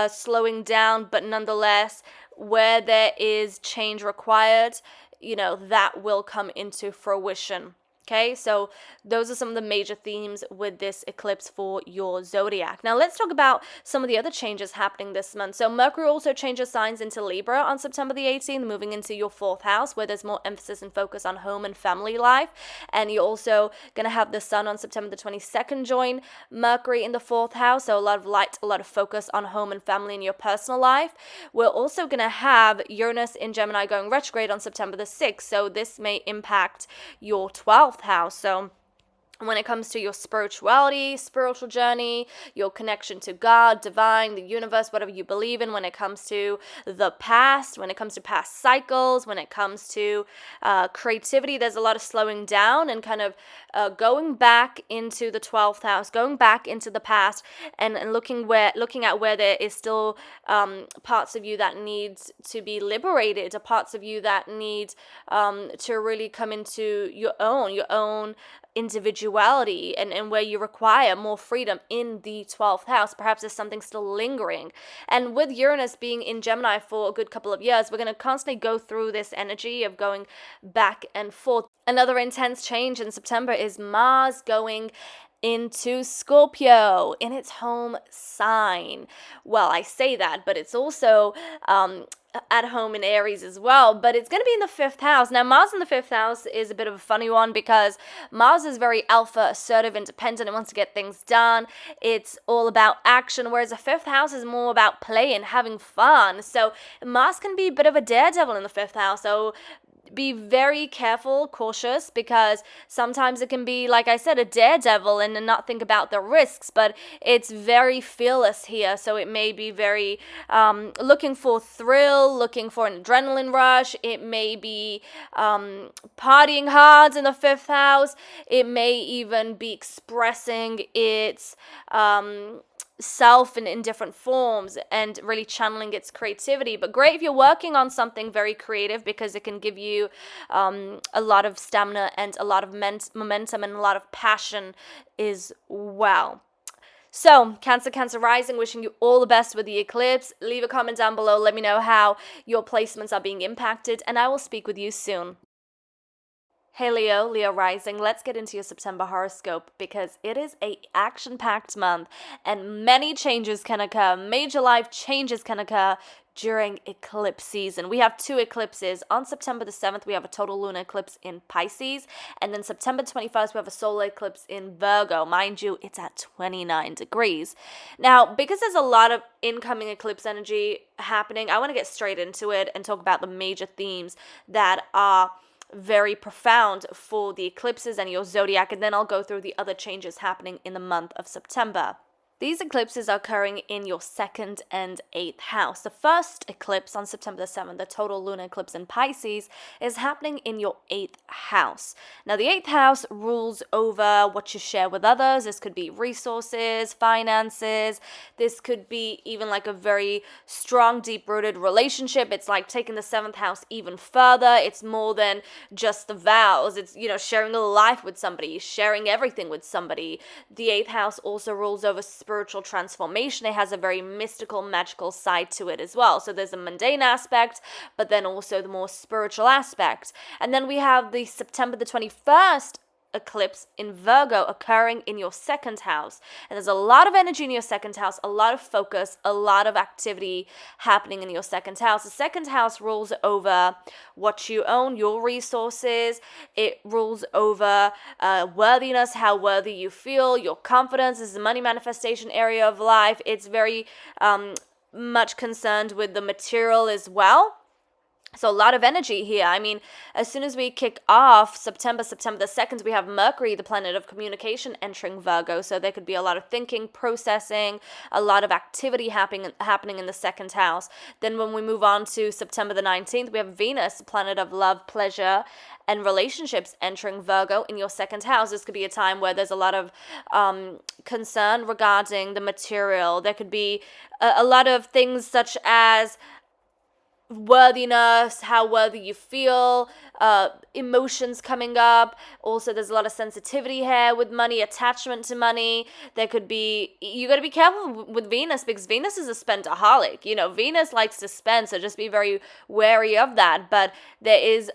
slowing down, but nonetheless, where there is change required, that will come into fruition. Okay, so those are some of the major themes with this eclipse for your zodiac. Now let's talk about some of the other changes happening this month. So Mercury also changes signs into Libra on September the 18th, moving into your 4th house, where there's more emphasis and focus on home and family life. And you're also going to have the Sun on September the 22nd join Mercury in the 4th house, so a lot of light, a lot of focus on home and family in your personal life. We're also going to have Uranus in Gemini going retrograde on September the 6th, so this may impact your 12th house. So when it comes to your spirituality, spiritual journey, your connection to God, divine, the universe, whatever you believe in, when it comes to the past, when it comes to past cycles, when it comes to creativity, there's a lot of slowing down and kind of going back into the 12th house, going back into the past and looking at where there is still parts of you that needs to be liberated, or parts of you that need to really come into your own individuality and where you require more freedom in the 12th house. Perhaps there's something still lingering. And with Uranus being in Gemini for a good couple of years, we're going to constantly go through this energy of going back and forth. Another intense change in September is Mars going into Scorpio in its home sign. Well, I say that, but it's also at home in Aries as well, but it's going to be in the 5th house. Now, Mars in the 5th house is a bit of a funny one because Mars is very alpha, assertive, independent. It wants to get things done. It's all about action, whereas the 5th house is more about play and having fun. So Mars can be a bit of a daredevil in the 5th house. So be very careful, cautious, because sometimes it can be, like I said, a daredevil and not think about the risks, but it's very fearless here. So it may be very looking for thrill, looking for an adrenaline rush. It may be partying hard in the 5th house. It may even be expressing its self in different forms and really channeling its creativity. But great if you're working on something very creative, because it can give you a lot of stamina and a lot of momentum and a lot of passion as well. So, Cancer rising, wishing you all the best with the eclipse. Leave a comment down below. Let me know how your placements are being impacted, and I will speak with you soon. Hey Leo rising, let's get into your September horoscope because it is a action-packed month and many changes can occur, major life changes can occur during eclipse season. We have 2 eclipses. On September the 7th, we have a total lunar eclipse in Pisces, and then September 21st, we have a solar eclipse in Virgo. Mind you, it's at 29 degrees. Now, because there's a lot of incoming eclipse energy happening, I want to get straight into it and talk about the major themes that are very profound for the eclipses and your zodiac, and then I'll go through the other changes happening in the month of September. These eclipses are occurring in your 2nd and 8th house. The first eclipse on September the 7th, the total lunar eclipse in Pisces, is happening in your 8th house. Now, the 8th house rules over what you share with others. This could be resources, finances. This could be even like a very strong, deep-rooted relationship. It's like taking the 7th house even further. It's more than just the vows. It's, sharing a life with somebody, sharing everything with somebody. The 8th house also rules over spiritual transformation. It has a very mystical, magical side to it as well. So there's a mundane aspect, but then also the more spiritual aspect. And then we have the September the 21st eclipse in Virgo occurring in your 2nd house. And there's a lot of energy in your 2nd house, a lot of focus, a lot of activity happening in your 2nd house. The 2nd house rules over what you own, your resources. It rules over worthiness, how worthy you feel, your confidence. This is a money manifestation area of life. It's very much concerned with the material as well. So a lot of energy here. I mean, as soon as we kick off September the 2nd, we have Mercury, the planet of communication, entering Virgo. So there could be a lot of thinking, processing, a lot of activity happening in the second house. Then when we move on to September the 19th, we have Venus, the planet of love, pleasure, and relationships, entering Virgo in your second house. This could be a time where there's a lot of concern regarding the material. There could be a lot of things such as worthiness, how worthy you feel, emotions coming up. Also, there's a lot of sensitivity here with money, attachment to money. There could be, you got to be careful with Venus, because Venus is a spendaholic. You know, Venus likes to spend, so just be very wary of that. But there is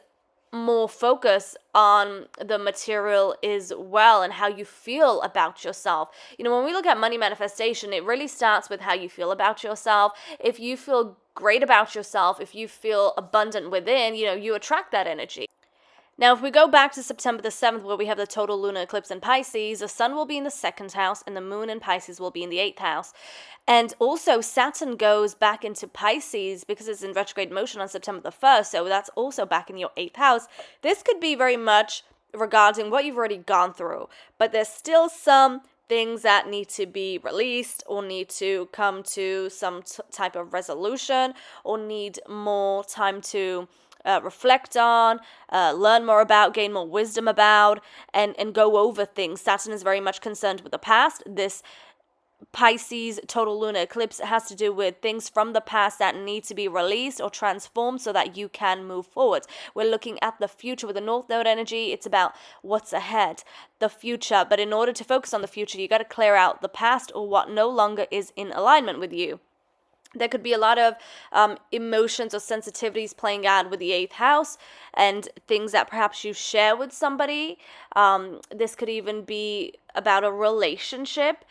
more focus on the material as well, and how you feel about yourself. You know, when we look at money manifestation, it really starts with how you feel about yourself. If you feel great about yourself, if you feel abundant within, you know, you attract that energy. Now, if we go back to September the 7th, where we have the total lunar eclipse in Pisces, the sun will be in the second house and the moon in Pisces will be in the 8th house. And also Saturn goes back into Pisces because it's in retrograde motion on September the 1st. So that's also back in your 8th house. This could be very much regarding what you've already gone through, but there's still some things that need to be released or need to come to some type of resolution, or need more time to reflect on, learn more about, gain more wisdom about, and go over things. Saturn is very much concerned with the past. This Pisces total lunar eclipse has to do with things from the past that need to be released or transformed so that you can move forward. We're looking at the future with the North Node energy. It's about what's ahead, the future. But in order to focus on the future, you got to clear out the past or what no longer is in alignment with you. There could be a lot of emotions or sensitivities playing out with the 8th house, and things that perhaps you share with somebody. This could even be about a relationship.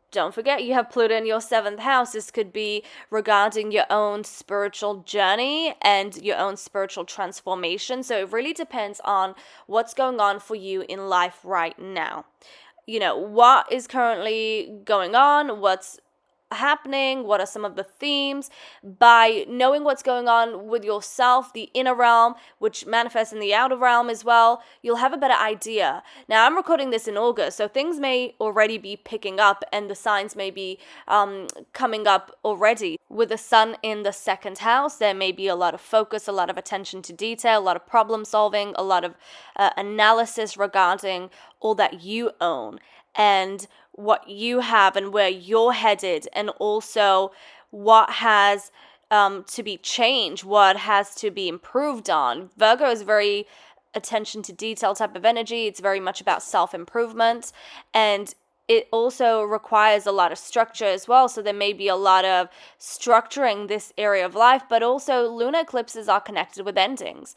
Don't forget, you have Pluto in your 7th house. This could be regarding your own spiritual journey and your own spiritual transformation. So it really depends on what's going on for you in life right now. You know, what is currently going on, what's happening, what are some of the themes. By knowing what's going on with yourself, the inner realm, which manifests in the outer realm as well, you'll have a better idea. Now, I'm recording this in August, so things may already be picking up and the signs may be coming up already. With the sun in the 2nd house, there may be a lot of focus, a lot of attention to detail, a lot of problem solving, a lot of analysis regarding all that you own and what you have and where you're headed, and also what has to be changed, what has to be improved on. Virgo is very attention to detail type of energy. It's very much about self-improvement, and it also requires a lot of structure as well. So there may be a lot of structuring this area of life, but also lunar eclipses are connected with endings,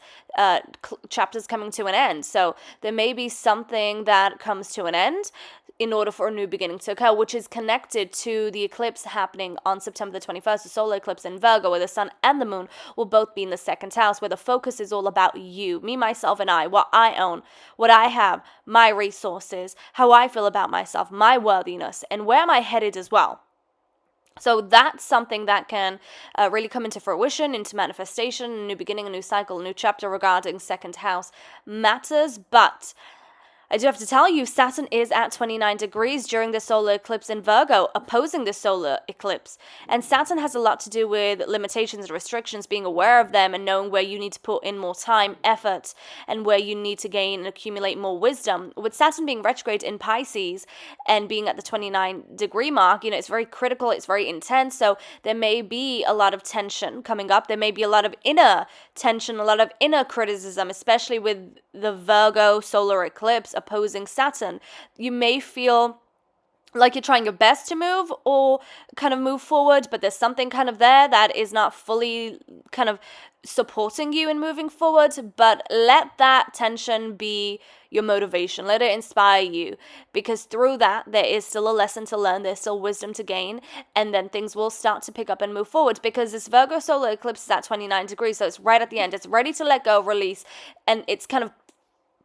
chapters coming to an end. So there may be something that comes to an end in order for a new beginning to occur, which is connected to the eclipse happening on September the 21st, the solar eclipse in Virgo, where the sun and the moon will both be in the 2nd house, where the focus is all about you, me, myself, and I, what I own, what I have, my resources, how I feel about myself, my worthiness, and where am I headed as well. So that's something that can really come into fruition, into manifestation, a new beginning, a new cycle, a new chapter regarding 2nd house matters. But I do have to tell you, Saturn is at 29 degrees during the solar eclipse in Virgo, opposing the solar eclipse. And Saturn has a lot to do with limitations and restrictions, being aware of them and knowing where you need to put in more time, effort, and where you need to gain and accumulate more wisdom. With Saturn being retrograde in Pisces and being at the 29 degree mark, you know, it's very critical, it's very intense. So there may be a lot of tension coming up. There may be a lot of inner tension, a lot of inner criticism, especially with the Virgo solar eclipse opposing Saturn. You may feel like you're trying your best to move or kind of move forward, but there's something kind of there that is not fully kind of supporting you in moving forward. But let that tension be your motivation. Let it inspire you, because through that, there is still a lesson to learn. There's still wisdom to gain, and then things will start to pick up and move forward, because this Virgo solar eclipse is at 29 degrees. So it's right at the end. It's ready to let go, release, and it's kind of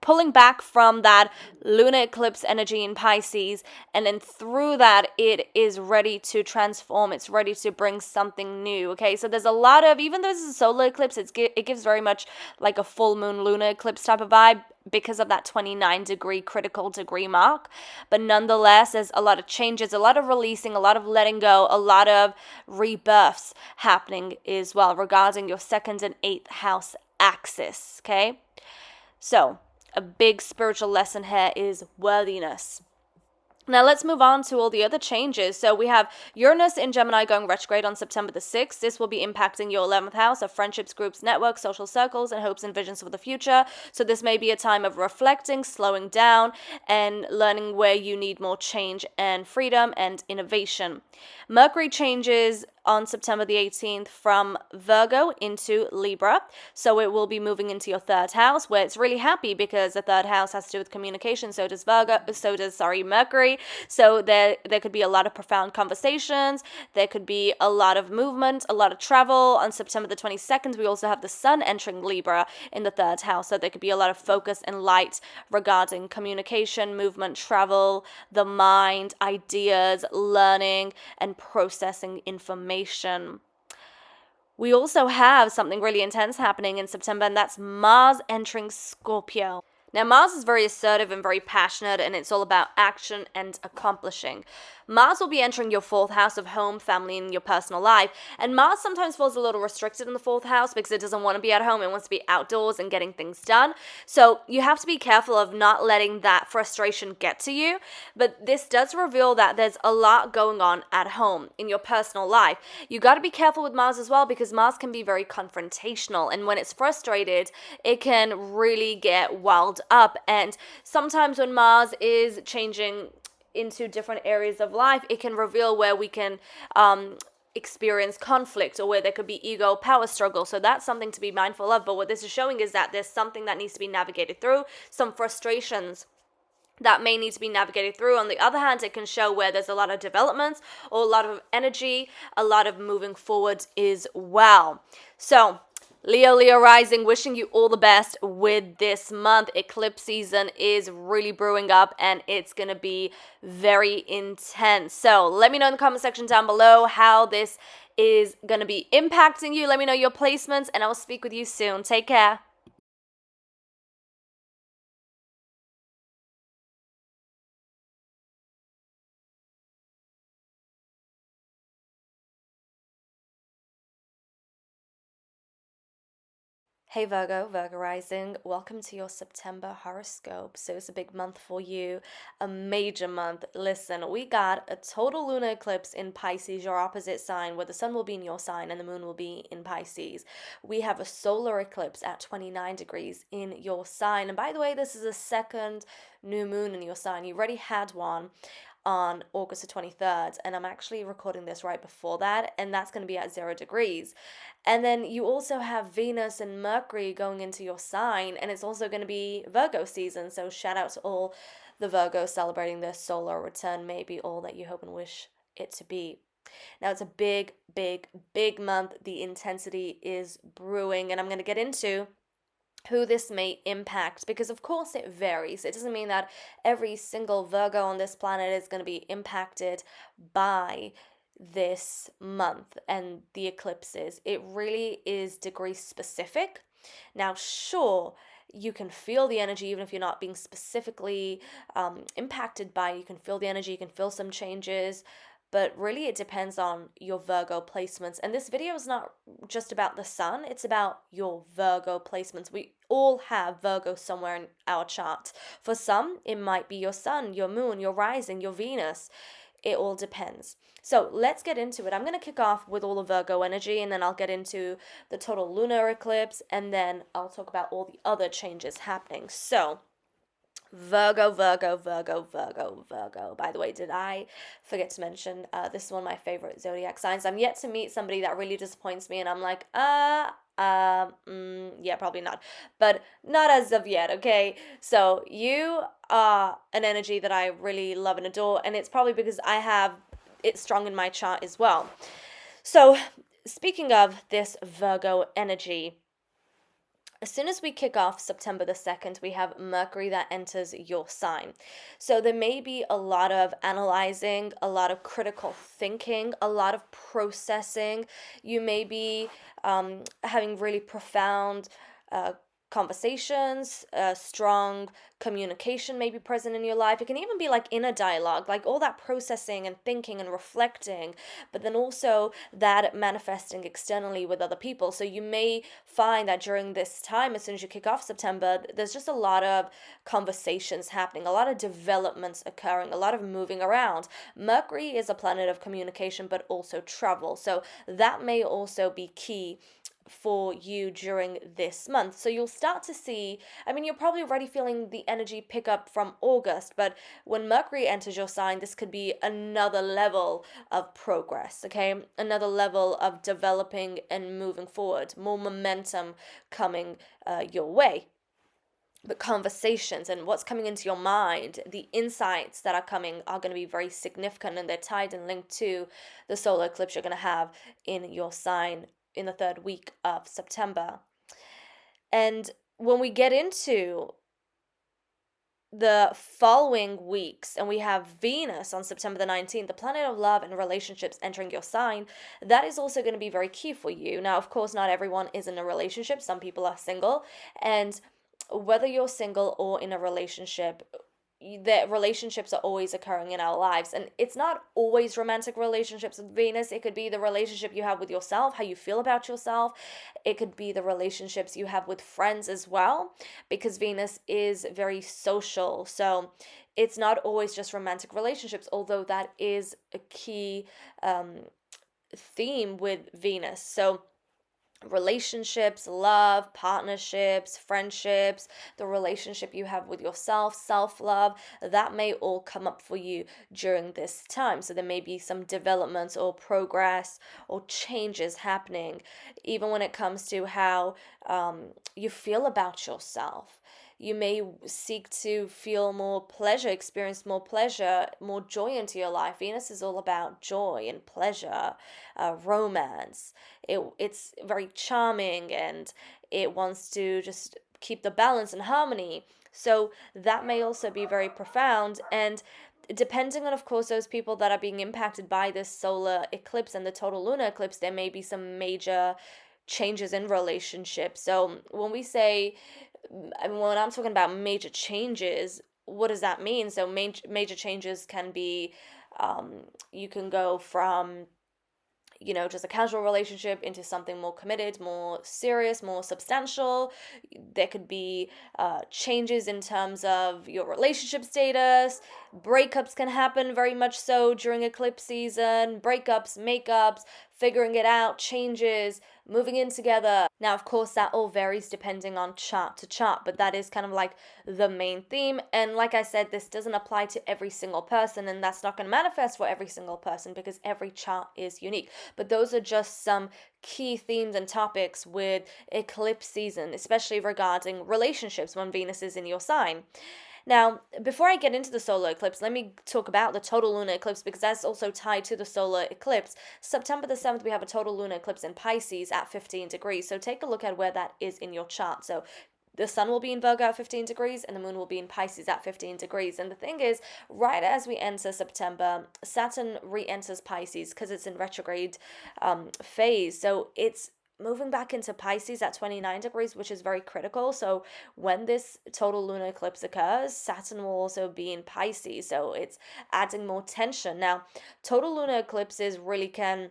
pulling back from that lunar eclipse energy in Pisces, and then through that it is ready to transform. It's ready to bring something new. Okay, so there's a lot of, even though this is a solar eclipse, it gives very much like a full moon lunar eclipse type of vibe because of that 29-degree critical degree mark. But nonetheless, there's a lot of changes, a lot of releasing, a lot of letting go, a lot of rebirths happening as well regarding your second and eighth house axis. Okay, so a big spiritual lesson here is worthiness. Now let's move on to all the other changes. So we have Uranus in Gemini going retrograde on September the 6th. This will be impacting your 11th house of friendships, groups, networks, social circles, and hopes and visions for the future. So this may be a time of reflecting, slowing down, and learning where you need more change and freedom and innovation. Mercury changes on September the 18th from Virgo into Libra. So it will be moving into your third house, where it's really happy because the third house has to do with communication. So does Mercury. So there could be a lot of profound conversations. There could be a lot of movement, a lot of travel. On September the 22nd, we also have the sun entering Libra in the third house. So there could be a lot of focus and light regarding communication, movement, travel, the mind, ideas, learning, and processing information. We also have something really intense happening in September, and that's Mars entering Scorpio. Now, Mars is very assertive and very passionate, and it's all about action and accomplishing. Mars will be entering your fourth house of home, family, and your personal life. And Mars sometimes feels a little restricted in the fourth house because it doesn't want to be at home. It wants to be outdoors and getting things done. So you have to be careful of not letting that frustration get to you. But this does reveal that there's a lot going on at home in your personal life. You got to be careful with Mars as well, because Mars can be very confrontational. And when it's frustrated, it can really get wild up. And sometimes when Mars is changing into different areas of life, it can reveal where we can experience conflict, or where there could be ego power struggle. So that's something to be mindful of. But what this is showing is that there's something that needs to be navigated through, some frustrations that may need to be navigated through. On the other hand, it can show where there's a lot of developments or a lot of energy, a lot of moving forward as well. So Leo rising, wishing you all the best with this month. Eclipse season is really brewing up, and it's going to be very intense. So let me know in the comment section down below how this is going to be impacting you. Let me know your placements, and I will speak with you soon. Take care. Hey Virgo rising, welcome to your September horoscope. So it's a big month for you, a major month. Listen, we got a total lunar eclipse in Pisces, your opposite sign, where the sun will be in your sign and the moon will be in Pisces. We have a solar eclipse at 29 degrees in your sign. And by the way, this is a second new moon in your sign. You already had one on August the 23rd, and I'm actually recording this right before that, and that's going to be at 0 degrees. And then you also have Venus and Mercury going into your sign, and it's also going to be Virgo season. So shout out to all the Virgos celebrating their solar return. May be all that you hope and wish it to be. Now, it's a big, big, big month. The intensity is brewing, and I'm going to get into who this may impact, because of course it varies. It doesn't mean that every single Virgo on this planet is going to be impacted by this month and the eclipses. It really is degree specific. Now, sure, you can feel the energy even if you're not being specifically impacted by it. You can feel the energy, you can feel some changes, but really it depends on your Virgo placements. And this video is not just about the sun, it's about your Virgo placements. We all have Virgo somewhere in our chart. For some, it might be your sun, your moon, your rising, your Venus. It all depends. So let's get into it. I'm going to kick off with all the Virgo energy, and then I'll get into the total lunar eclipse, and then I'll talk about all the other changes happening. So Virgo. By the way, did I forget to mention, this is one of my favorite zodiac signs. I'm yet to meet somebody that really disappoints me, and I'm like, yeah, probably not. But not as of yet, okay? So you are an energy that I really love and adore, and it's probably because I have it strong in my chart as well. So speaking of this Virgo energy, As soon as we kick off September the 2nd, we have Mercury that enters your sign. So there may be a lot of analyzing, a lot of critical thinking, a lot of processing. You may be having really profound conversations, strong communication may be present in your life. It can even be like inner dialogue, like all that processing and thinking and reflecting, but then also that manifesting externally with other people. So you may find that during this time, as soon as you kick off September, there's just a lot of conversations happening, a lot of developments occurring, a lot of moving around. Mercury is a planet of communication, but also travel. So that may also be key for you during this month. So you'll start to see, I mean, you're probably already feeling the energy pick up from August, but when Mercury enters your sign, this could be another level of progress, okay? Another level of developing and moving forward, more momentum coming your way. But conversations and what's coming into your mind, the insights that are coming are going to be very significant, and they're tied and linked to the solar eclipse you're going to have in your sign in the third week of September. And when we get into the following weeks and we have Venus on September the 19th, the planet of love and relationships entering your sign, that is also going to be very key for you. Now, of course, not everyone is in a relationship. Some people are single, and whether you're single or in a relationship, the relationships are always occurring in our lives, and it's not always romantic relationships with Venus. It could be the relationship you have with yourself, how you feel about yourself. It could be the relationships you have with friends as well, because Venus is very social. So it's not always just romantic relationships, although that is a key theme with Venus. So relationships, love, partnerships, friendships, the relationship you have with yourself, self-love, that may all come up for you during this time. So there may be some developments or progress or changes happening, even when it comes to how you feel about yourself. You may seek to feel more pleasure, experience more pleasure, more joy into your life. Venus is all about joy and pleasure, romance. It's very charming, and it wants to just keep the balance and harmony. So that may also be very profound. And depending on, of course, those people that are being impacted by this solar eclipse and the total lunar eclipse, there may be some major changes in relationships. So when we say, I mean, when I'm talking about major changes, what does that mean? So major changes can be, you can go from, just a casual relationship into something more committed, more serious, more substantial. There could be changes in terms of your relationship status. Breakups can happen very much so during eclipse season. Breakups, makeups, figuring it out, changes, moving in together. Now, of course, that all varies depending on chart to chart, but that is kind of like the main theme. And like I said, this doesn't apply to every single person, and that's not going to manifest for every single person because every chart is unique. But those are just some key themes and topics with eclipse season, especially regarding relationships when Venus is in your sign. Now, before I get into the solar eclipse, let me talk about the total lunar eclipse because that's also tied to the solar eclipse. September the 7th, we have a total lunar eclipse in Pisces at 15 degrees. So take a look at where that is in your chart. So the sun will be in Virgo at 15 degrees and the moon will be in Pisces at 15 degrees. And the thing is, right as we enter September, Saturn re-enters Pisces because it's in retrograde phase. So it's moving back into Pisces at 29 degrees, which is very critical. So when this total lunar eclipse occurs, Saturn will also be in Pisces. So it's adding more tension. Now, total lunar eclipses really can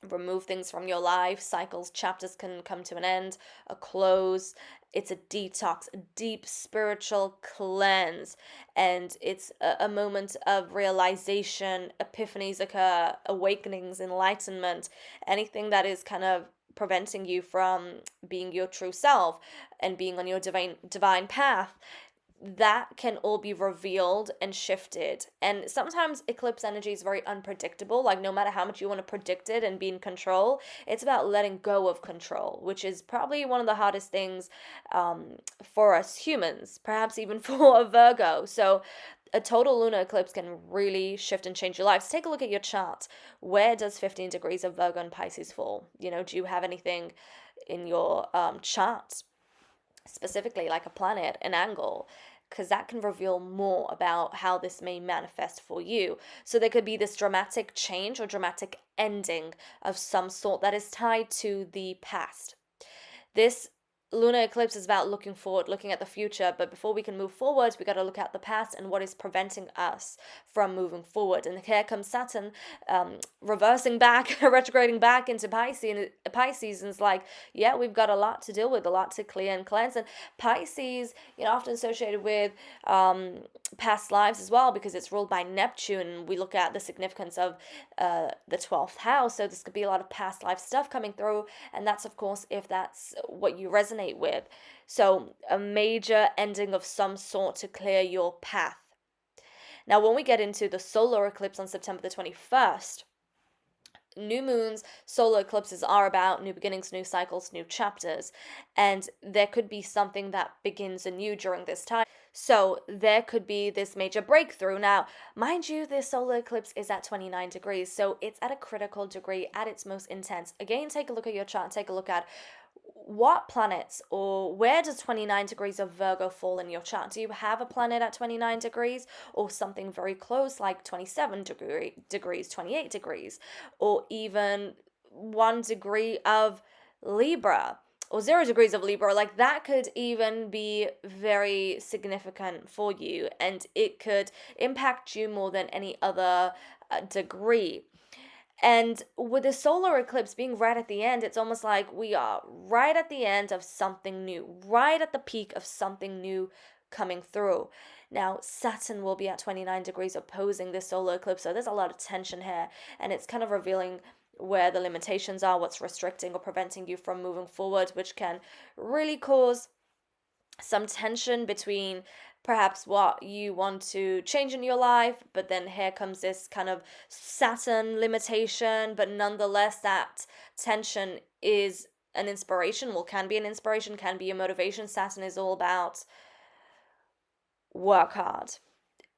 remove things from your life. Cycles, chapters can come to an end, a close. It's a detox, a deep spiritual cleanse, and it's a moment of realization. Epiphanies occur, awakenings, enlightenment, anything that is kind of preventing you from being your true self and being on your divine path, that can all be revealed and shifted. And sometimes eclipse energy is very unpredictable. Like, no matter how much you want to predict it and be in control, it's about letting go of control, which is probably one of the hardest things for us humans, perhaps even for a Virgo. So a total lunar eclipse can really shift and change your life. So take a look at your chart. Where does 15 degrees of Virgo and Pisces fall? Do you have anything in your chart? specifically like a planet, an angle, because that can reveal more about how this may manifest for you. So there could be this dramatic change or dramatic ending of some sort that is tied to the past. This lunar eclipse is about looking forward, looking at the future, but before we can move forward, we got to look at the past and what is preventing us from moving forward. And here comes Saturn reversing back, retrograding back into Pisces, and it's like, yeah, we've got a lot to deal with, a lot to clear and cleanse. And Pisces, often associated with past lives as well, because it's ruled by Neptune. We look at the significance of the 12th house, so this could be a lot of past life stuff coming through, and that's of course if that's what you resonate with. So a major ending of some sort to clear your path. Now when we get into the solar eclipse on September the 21st, new moons, solar eclipses are about new beginnings, new cycles, new chapters, and there could be something that begins anew during this time. So there could be this major breakthrough. Now, mind you, this solar eclipse is at 29 degrees, so it's at a critical degree, at its most intense. Again, take a look at your chart, take a look at what planets, or where does 29 degrees of Virgo fall in your chart? Do you have a planet at 29 degrees, or something very close like 27 degrees, 28 degrees, or even 1 degree of Libra, or 0 degrees of Libra? Like that could even be very significant for you, and it could impact you more than any other degree. And with the solar eclipse being right at the end, it's almost like we are right at the end of something new, right at the peak of something new coming through. Now, Saturn will be at 29 degrees opposing this solar eclipse, so there's a lot of tension here, and it's kind of revealing where the limitations are, what's restricting or preventing you from moving forward, which can really cause some tension between perhaps what you want to change in your life, but then here comes this kind of Saturn limitation, but nonetheless that tension is an inspiration, well, can be an inspiration, can be a motivation. Saturn is all about work hard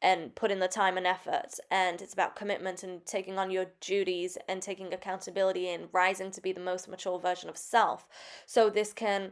and put in the time and effort, and it's about commitment and taking on your duties and taking accountability and rising to be the most mature version of self. So this can,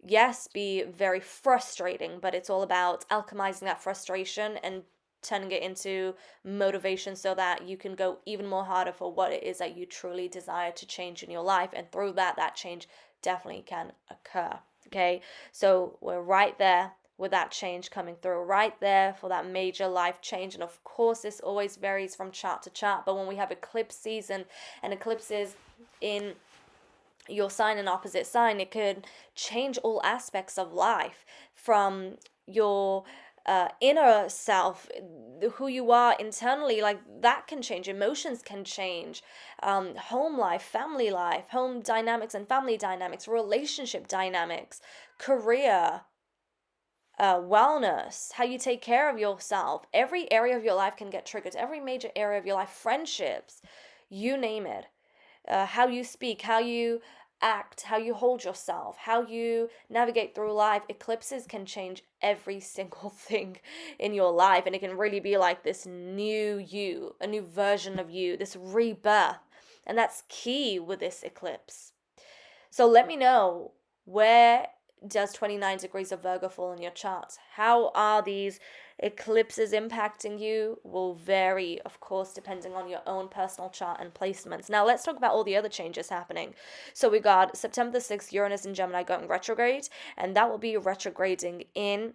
yes, be very frustrating, but it's all about alchemizing that frustration and turning it into motivation so that you can go even more harder for what it is that you truly desire to change in your life. And through that change definitely can occur. Okay, so we're right there with that change coming through, right there for that major life change. And of course, this always varies from chart to chart, but when we have eclipse season and eclipses in your sign and opposite sign, it could change all aspects of life, from your inner self, who you are internally. Like that can change, emotions can change, home life, family life, home dynamics and family dynamics, relationship dynamics, career, wellness, how you take care of yourself. Every area of your life can get triggered, every major area of your life, friendships, you name it. How you speak, how you act, how you hold yourself, how you navigate through life. Eclipses can change every single thing in your life, and it can really be like this new you, a new version of you, this rebirth. And that's key with this eclipse. So let me know, where does 29 degrees of Virgo fall in your chart? How are these eclipses impacting you? Will vary, of course, depending on your own personal chart and placements. Now let's talk about all the other changes happening. So we got September the 6th, Uranus in Gemini going retrograde, and that will be retrograding in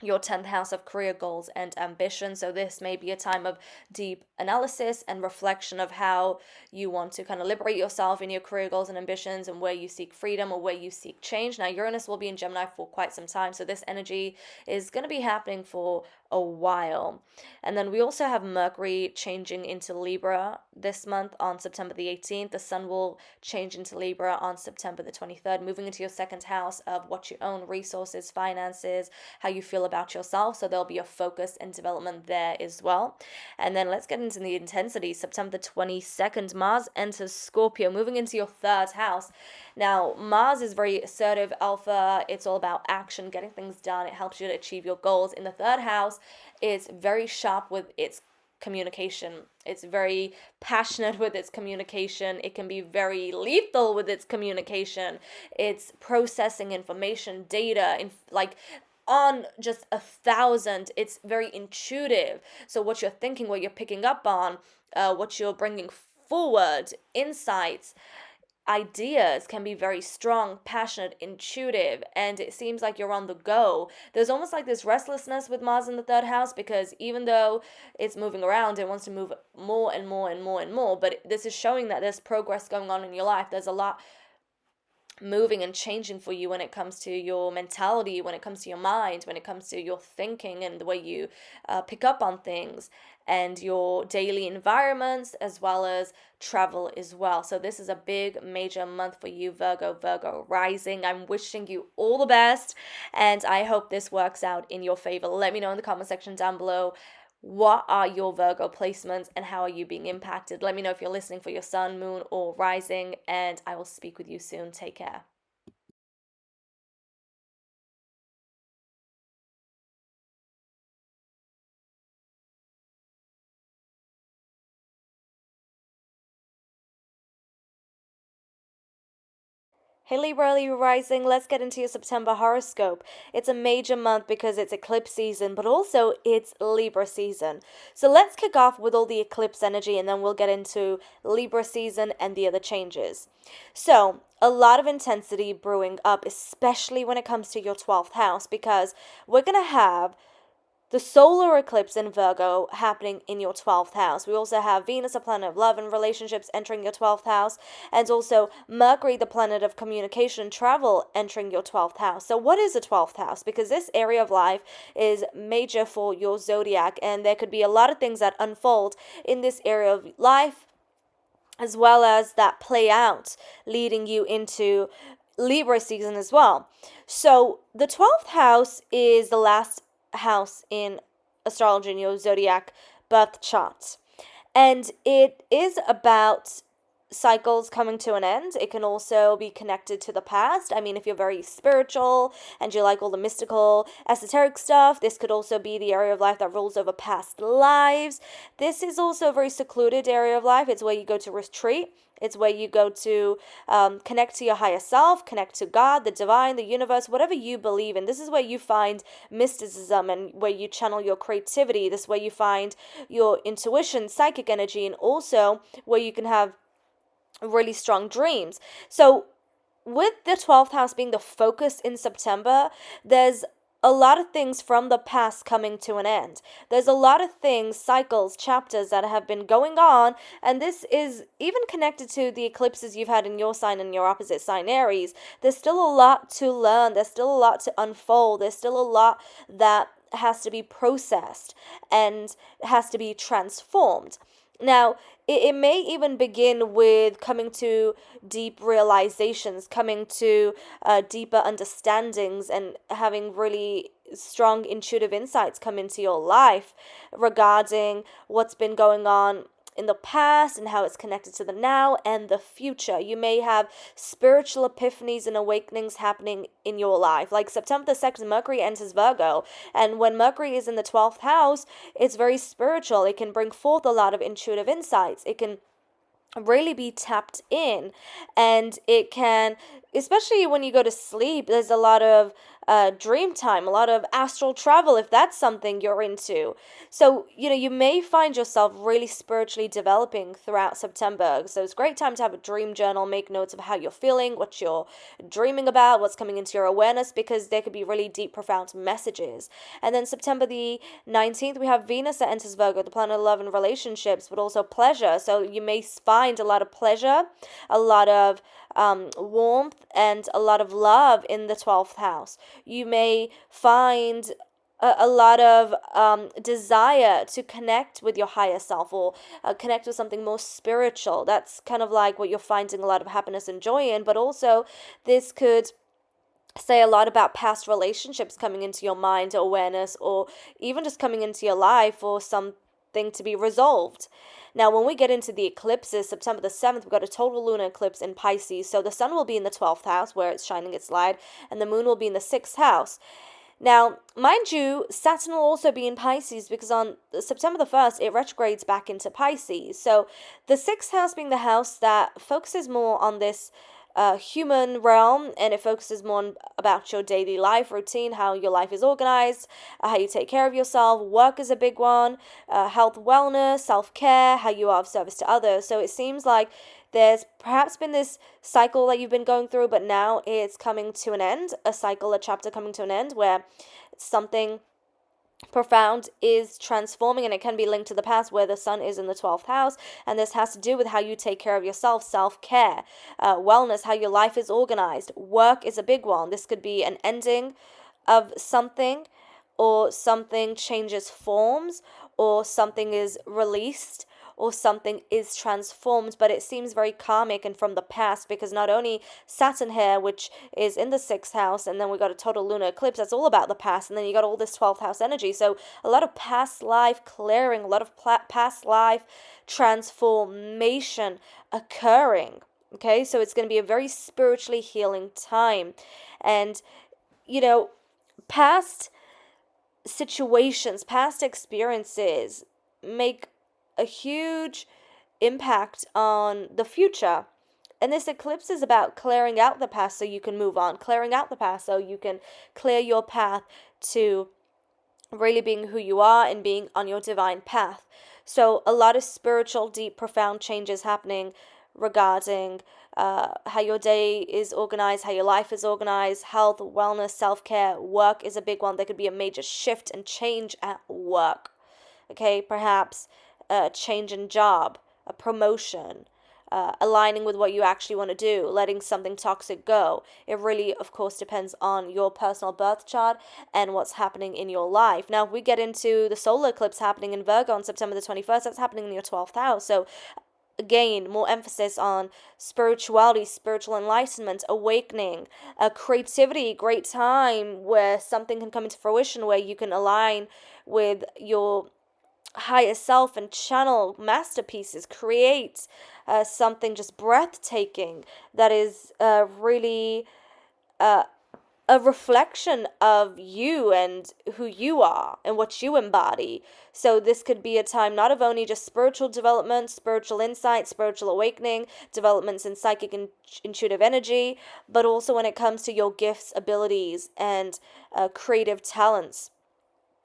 your 10th house of career goals and ambition. So this may be a time of deep analysis and reflection of how you want to kind of liberate yourself in your career goals and ambitions, and where you seek freedom or where you seek change. Now Uranus will be in Gemini for quite some time, so this energy is going to be happening for a while. And then we also have Mercury changing into Libra this month on September the 18th. The Sun will change into Libra on September the 23rd, moving into your 2nd house of what you own, resources, finances, how you feel about yourself. So there'll be a focus and development there as well. And then let's get into the intensity. September 22nd, Mars enters Scorpio, moving into your 3rd house. Now, Mars is very assertive, alpha. It's all about action, getting things done. It helps you to achieve your goals. In the 3rd house, it's very sharp with its communication. It's very passionate with its communication. It can be very lethal with its communication. It's processing information, data, on just 1,000. It's very intuitive. So what you're thinking, what you're picking up on, what you're bringing forward, insights, ideas can be very strong, passionate, intuitive, and it seems like you're on the go. There's almost like this restlessness with Mars in the third house, because even though it's moving around, it wants to move more and more and more and more. But this is showing that there's progress going on in your life. There's a lot moving and changing for you when it comes to your mentality, when it comes to your mind, when it comes to your thinking and the way you pick up on things, and your daily environments, as well as travel as well. So this is a big major month for you, Virgo rising. I'm wishing you all the best, and I hope this works out in your favor. Let me know in the comment section down below, what are your Virgo placements and how are you being impacted? Let me know if you're listening for your sun, moon, or rising, and I will speak with you soon. Take care. Hey Libra rising, let's get into your September horoscope. It's a major month because it's eclipse season, but also it's Libra season. So let's kick off with all the eclipse energy, and then we'll get into Libra season and the other changes. So a lot of intensity brewing up, especially when it comes to your 12th house, because we're going to have the solar eclipse in Virgo happening in your 12th house. We also have Venus, a planet of love and relationships, entering your 12th house, and also Mercury, the planet of communication and travel, entering your 12th house. So what is a 12th house? Because this area of life is major for your zodiac, and there could be a lot of things that unfold in this area of life, as well as that play out, leading you into Libra season as well. So the 12th house is the last house in astrology in your zodiac birth chart, and it is about cycles coming to an end. It can also be connected to the past. I mean, if you're very spiritual and you like all the mystical, esoteric stuff, this could also be the area of life that rolls over past lives. This is also a very secluded area of life. It's where you go to retreat. It's where you go to connect to your higher self, connect to God, the divine, the universe, whatever you believe in. This is where you find mysticism and where you channel your creativity. This is where you find your intuition, psychic energy, and also where you can have really strong dreams. So with the 12th house being the focus in September, there's a lot of things from the past coming to an end. There's a lot of things, cycles, chapters that have been going on, and this is even connected to the eclipses you've had in your sign and your opposite sign, Aries. There's still a lot to learn. There's still a lot to unfold. There's still a lot that has to be processed and has to be transformed. Now, it may even begin with coming to deep realizations, coming to deeper understandings, and having really strong intuitive insights come into your life regarding what's been going on in the past and how it's connected to the now and the future. You may have spiritual epiphanies and awakenings happening in your life. Like September the 2nd, Mercury enters Virgo, and when Mercury is in the 12th house, it's very spiritual. It can bring forth a lot of intuitive insights. It can really be tapped in, and it can, especially when you go to sleep, there's a lot of dream time, a lot of astral travel, if that's something you're into. So, you may find yourself really spiritually developing throughout September. So it's a great time to have a dream journal, make notes of how you're feeling, what you're dreaming about, what's coming into your awareness, because there could be really deep, profound messages. And then September the 19th, we have Venus that enters Virgo, the planet of love and relationships, but also pleasure. So you may find a lot of pleasure, a lot of warmth, and a lot of love in the 12th house. You may find a lot of desire to connect with your higher self, or connect with something more spiritual. That's kind of like what you're finding a lot of happiness and joy in, but also this could say a lot about past relationships coming into your mind, awareness, or even just coming into your life, or something to be resolved. Now, when we get into the eclipses, September the 7th, we've got a total lunar eclipse in Pisces. So the sun will be in the 12th house where it's shining its light, and the moon will be in the 6th house. Now, mind you, Saturn will also be in Pisces because on September the 1st, it retrogrades back into Pisces. So the sixth house being the house that focuses more on this human realm, and it focuses more about your daily life routine, how your life is organized, how you take care of yourself. Work is a big one, health, wellness, self-care, how you are of service to others. So it seems like there's perhaps been this cycle that you've been going through, but now it's coming to an end, a cycle, a chapter coming to an end where something profound is transforming, and it can be linked to the past where the sun is in the 12th house, and this has to do with how you take care of yourself, self-care, wellness, how your life is organized. Work is a big one. This could be an ending of something, or something changes forms, or something is released, or something is transformed, but it seems very karmic and from the past, because not only Saturn here, which is in the 6th house, and then we got a total lunar eclipse, that's all about the past, and then you got all this 12th house energy, so a lot of past life clearing, a lot of past life transformation occurring. Okay, so it's going to be a very spiritually healing time. And past situations, past experiences make a huge impact on the future. And this eclipse is about clearing out the past so you can move on, clearing out the past so you can clear your path to really being who you are and being on your divine path. So a lot of spiritual, deep, profound changes happening regarding how your day is organized, how your life is organized, health, wellness, self-care. Work is a big one. There could be a major shift and change at work. Okay, perhaps a change in job, a promotion, aligning with what you actually want to do, letting something toxic go. It really, of course, depends on your personal birth chart and what's happening in your life. Now, if we get into the solar eclipse happening in Virgo on September the 21st, that's happening in your 12th house. So again, more emphasis on spirituality, spiritual enlightenment, awakening, creativity, great time where something can come into fruition, where you can align with your higher self and channel masterpieces, create something just breathtaking that is really a reflection of you and who you are and what you embody. So this could be a time not of only just spiritual development, spiritual insight, spiritual awakening, developments in psychic and intuitive energy, but also when it comes to your gifts, abilities, and creative talents.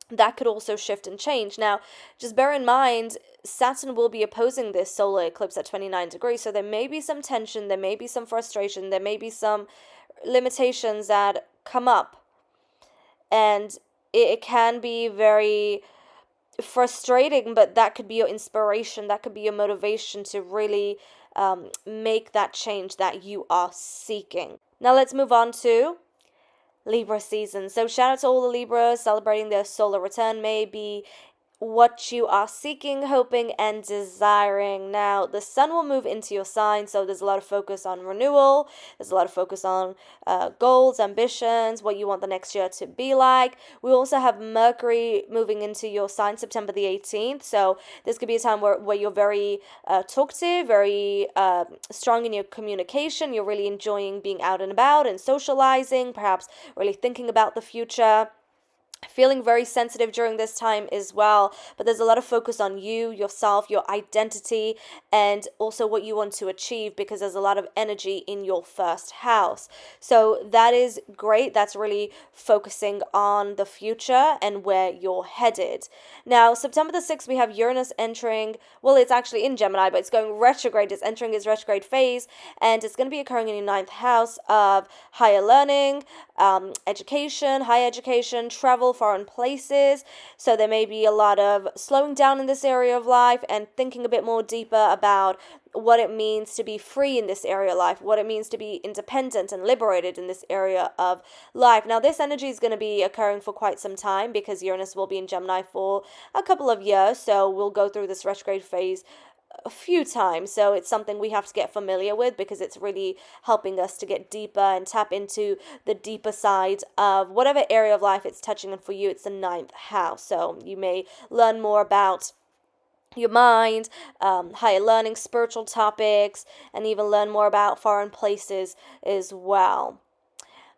That could also shift and change. Now, just bear in mind, Saturn will be opposing this solar eclipse at 29 degrees, so there may be some tension, there may be some frustration, there may be some limitations that come up, and it can be very frustrating, but that could be your inspiration, that could be your motivation to really make that change that you are seeking. Now let's move on to Libra season. So shout out to all the Libras celebrating their solar return. May be what you are seeking, hoping, and desiring. Now, the sun will move into your sign, so there's a lot of focus on renewal. There's a lot of focus on goals, ambitions, what you want the next year to be like. We also have Mercury moving into your sign September the 18th, so this could be a time where you're very talkative, very strong in your communication. You're really enjoying being out and about and socializing, perhaps really thinking about the future. Feeling very sensitive during this time as well, but there's a lot of focus on you, yourself, your identity, and also what you want to achieve, because there's a lot of energy in your first house. So that is great. That's really focusing on the future and where you're headed. Now, September the 6th, we have Uranus entering, well, it's actually in Gemini, but it's going retrograde. It's entering its retrograde phase, and it's going to be occurring in your 9th house of higher learning, education, higher education, travel, foreign places. So there may be a lot of slowing down in this area of life and thinking a bit more deeper about what it means to be free in this area of life, what it means to be independent and liberated in this area of life. Now, this energy is going to be occurring for quite some time because Uranus will be in Gemini for a couple of years. So we'll go through this retrograde phase a few times, so it's something we have to get familiar with because it's really helping us to get deeper and tap into the deeper side of whatever area of life it's touching. And for you, it's the 9th house, so you may learn more about your mind, higher learning, spiritual topics, and even learn more about foreign places as well.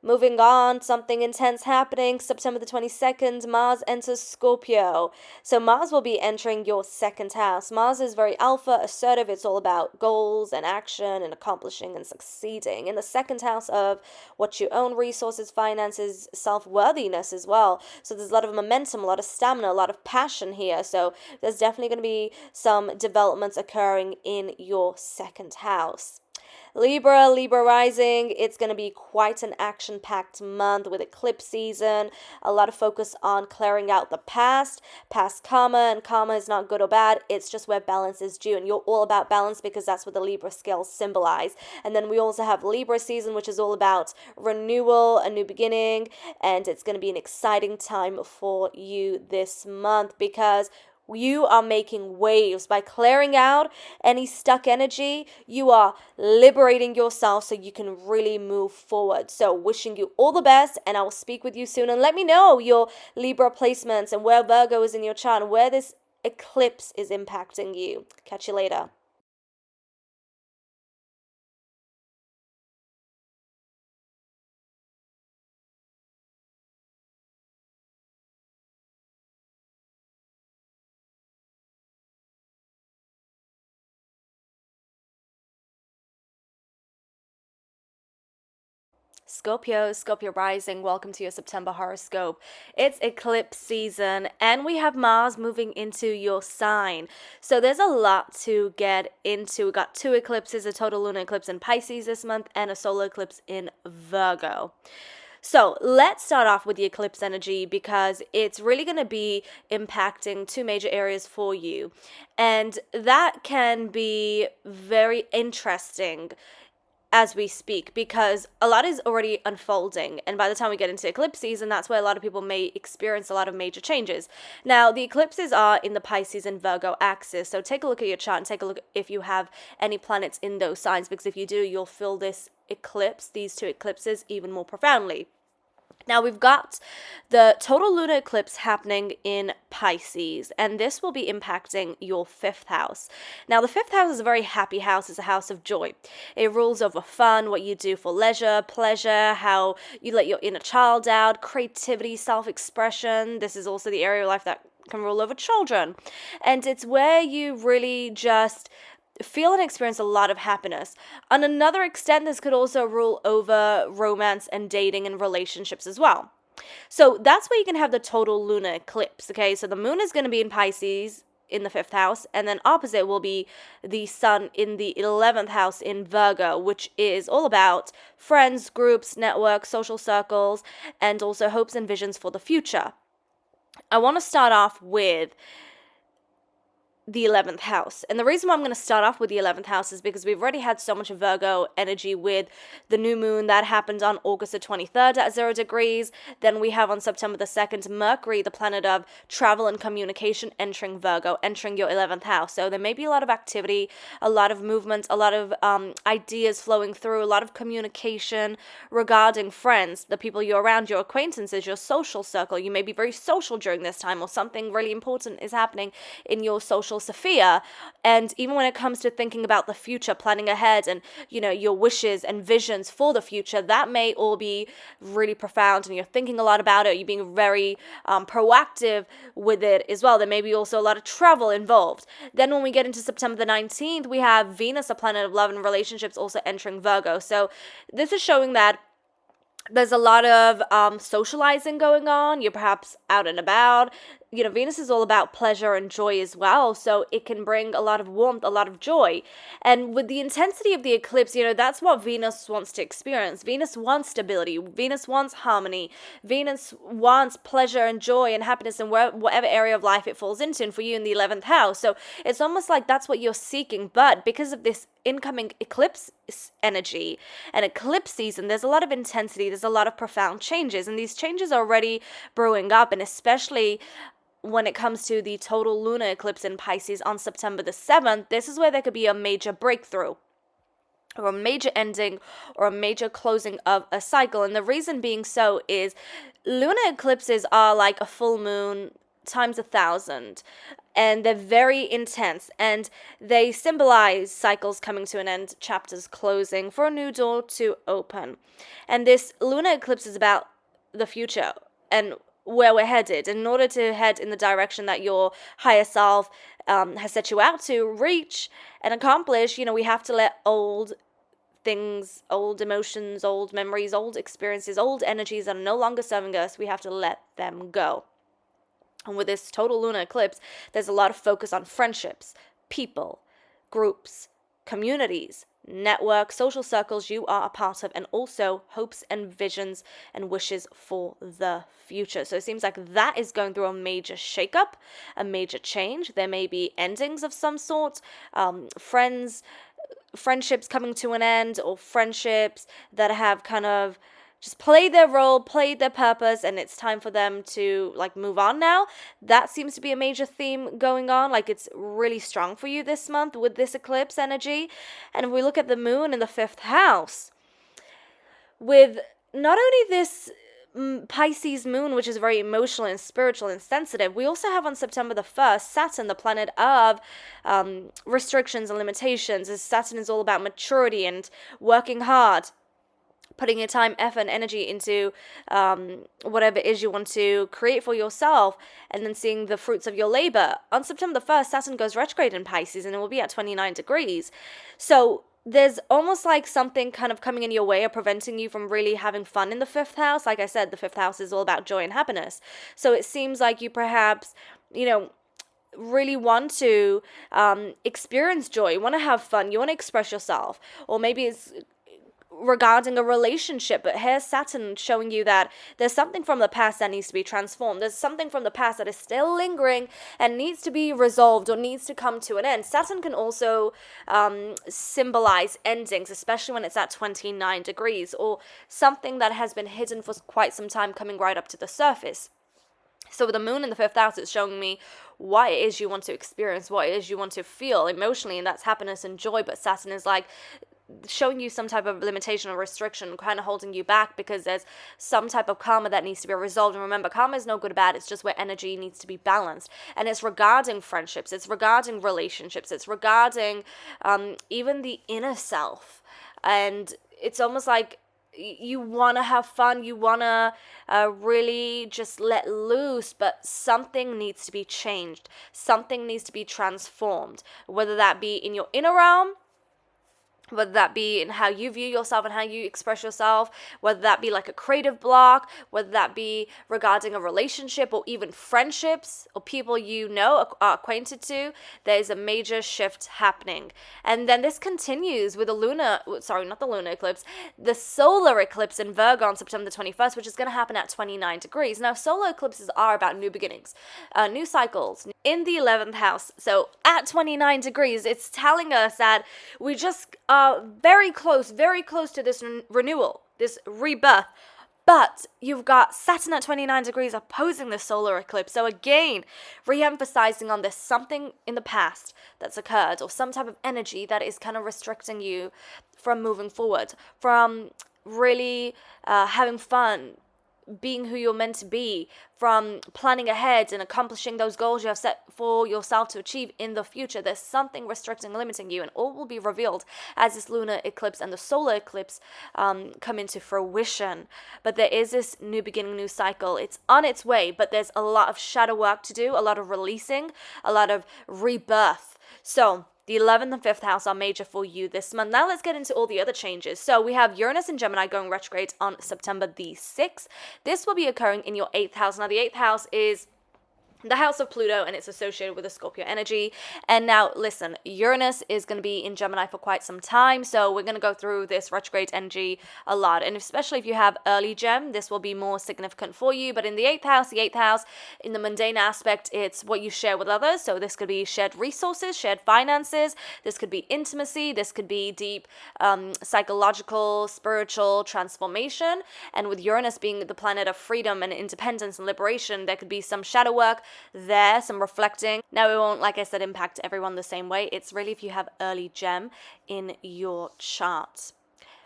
Moving on, something intense happening. September the 22nd, Mars enters Scorpio. So Mars will be entering your second house. Mars is very alpha, assertive. It's all about goals and action and accomplishing and succeeding. In the second house of what you own, resources, finances, self-worthiness as well. So there's a lot of momentum, a lot of stamina, a lot of passion here. So there's definitely going to be some developments occurring in your second house. Libra rising, it's going to be quite an action-packed month with eclipse season, a lot of focus on clearing out the past karma, and karma is not good or bad, it's just where balance is due, and you're all about balance because that's what the Libra scales symbolize. And then we also have Libra season, which is all about renewal, a new beginning, and it's going to be an exciting time for you this month because you are making waves by clearing out any stuck energy. You are liberating yourself so you can really move forward. So wishing you all the best, and I will speak with you soon. And let me know your Libra placements and where Virgo is in your chart and where this eclipse is impacting you. Catch you later. Scorpio rising, welcome to your September horoscope. It's eclipse season and we have Mars moving into your sign. So there's a lot to get into. We got 2 eclipses, a total lunar eclipse in Pisces this month and a solar eclipse in Virgo. So let's start off with the eclipse energy because it's really going to be impacting 2 major areas for you. And that can be very interesting as we speak because a lot is already unfolding, and by the time we get into eclipse season, that's where a lot of people may experience a lot of major changes. Now the eclipses are in the Pisces and Virgo axis, so take a look at your chart and take a look if you have any planets in those signs, because if you do, you'll feel this eclipse, these 2 eclipses, even more profoundly. Now we've got the total lunar eclipse happening in Pisces, and this will be impacting your 5th house. Now the 5th house is a very happy house, it's a house of joy. It rules over fun, what you do for leisure, pleasure, how you let your inner child out, creativity, self-expression. This is also the area of life that can rule over children. And it's where you really just feel and experience a lot of happiness. On another extent, this could also rule over romance and dating and relationships as well. So that's where you can have the total lunar eclipse, okay? So the moon is going to be in Pisces in the 5th house, and then opposite will be the sun in the 11th house in Virgo, which is all about friends, groups, networks, social circles, and also hopes and visions for the future. I want to start off with the 11th house. And the reason why I'm going to start off with the 11th house is because we've already had so much Virgo energy with the new moon that happened on August the 23rd at 0 degrees. Then we have on September the 2nd, Mercury, the planet of travel and communication, entering Virgo, entering your 11th house. So there may be a lot of activity, a lot of movement, a lot of ideas flowing through, a lot of communication regarding friends, the people you're around, your acquaintances, your social circle. You may be very social during this time, or something really important is happening in your social sphere. And even when it comes to thinking about the future, planning ahead, and your wishes and visions for the future, that may all be really profound, and you're thinking a lot about it. You're being very proactive with it as well. There may be also a lot of travel involved. Then when we get into September the 19th, we have Venus, a planet of love and relationships, also entering Virgo. So this is showing that there's a lot of socializing going on. You're perhaps out and about. Venus is all about pleasure and joy as well, so it can bring a lot of warmth, a lot of joy. And with the intensity of the eclipse, that's what Venus wants to experience. Venus wants stability. Venus wants harmony. Venus wants pleasure and joy and happiness in whatever area of life it falls into, and for you in the 11th house. So it's almost like that's what you're seeking, but because of this incoming eclipse energy and eclipse season, there's a lot of intensity, there's a lot of profound changes, and these changes are already brewing up, and especially when it comes to the total lunar eclipse in Pisces on September the 7th, this is where there could be a major breakthrough, or a major ending, or a major closing of a cycle. And the reason being so is lunar eclipses are like a full moon times 1,000, and they're very intense, and they symbolize cycles coming to an end, chapters closing, for a new door to open. And this lunar eclipse is about the future and where we're headed. In order to head in the direction that your higher self has set you out to reach and accomplish, we have to let old things, old emotions, old memories, old experiences, old energies that are no longer serving us, we have to let them go. And with this total lunar eclipse, there's a lot of focus on friendships, people, groups, communities, networks, social circles you are a part of, and also hopes and visions and wishes for the future. So it seems like that is going through a major shakeup, a major change. There may be endings of some sort, friendships coming to an end, or friendships that have kind of just played their role, played their purpose, and it's time for them to move on now. That seems to be a major theme going on. It's really strong for you this month with this eclipse energy. And if we look at the moon in the 5th house, with not only this Pisces moon, which is very emotional and spiritual and sensitive, we also have on September the 1st, Saturn, the planet of restrictions and limitations. As Saturn is all about maturity and working hard, putting your time, effort, and energy into whatever it is you want to create for yourself, and then seeing the fruits of your labor. On September the 1st, Saturn goes retrograde in Pisces, and it will be at 29 degrees. So there's almost something kind of coming in your way or preventing you from really having fun in the 5th house. Like I said, the 5th house is all about joy and happiness. So it seems like you perhaps, really want to experience joy, you want to have fun, you want to express yourself, or maybe it's regarding a relationship, but here's Saturn showing you that there's something from the past that needs to be transformed. There's something from the past that is still lingering and needs to be resolved or needs to come to an end. Saturn can also symbolize endings, especially when it's at 29 degrees, or something that has been hidden for quite some time coming right up to the surface. So with the moon in the 5th house, it's showing me what it is you want to experience, what it is you want to feel emotionally, and that's happiness and joy. But Saturn is showing you some type of limitation or restriction, kind of holding you back, because there's some type of karma that needs to be resolved. And remember, karma is no good or bad, it's just where energy needs to be balanced. And it's regarding friendships, it's regarding relationships, it's regarding even the inner self. And it's almost like you want to have fun, you want to really just let loose, but something needs to be changed, something needs to be transformed, whether that be in your inner realm, whether that be in how you view yourself and how you express yourself, whether that be a creative block, whether that be regarding a relationship or even friendships or people are acquainted to. There's a major shift happening. And then this continues with the solar eclipse in Virgo on September the 21st, which is going to happen at 29 degrees. Now, solar eclipses are about new beginnings, new cycles in the 11th house. So at 29 degrees, it's telling us that we just very close to this renewal, this rebirth. But you've got Saturn at 29 degrees opposing the solar eclipse. So again, re-emphasizing on this something in the past that's occurred, or some type of energy that is kind of restricting you from moving forward, from really having fun, being who you're meant to be, from planning ahead and accomplishing those goals you have set for yourself to achieve in the future. There's something restricting, limiting you, and all will be revealed as this lunar eclipse and the solar eclipse come into fruition. But there is this new beginning, new cycle. It's on its way, but there's a lot of shadow work to do, a lot of releasing, a lot of rebirth. So the 11th and 5th house are major for you this month. Now let's get into all the other changes. So we have Uranus and Gemini going retrograde on September the 6th. This will be occurring in your 8th house. Now the 8th house is the house of Pluto, and it's associated with the Scorpio energy. And now, listen, Uranus is going to be in Gemini for quite some time, so we're going to go through this retrograde energy a lot. And especially if you have early Gem, this will be more significant for you. But in the 8th house, in the mundane aspect, it's what you share with others. So this could be shared resources, shared finances. This could be intimacy. This could be deep psychological, spiritual transformation. And with Uranus being the planet of freedom and independence and liberation, there could be some shadow work there, some reflecting. Now, it won't, like I said, impact everyone the same way. It's really if you have early Gem in your chart.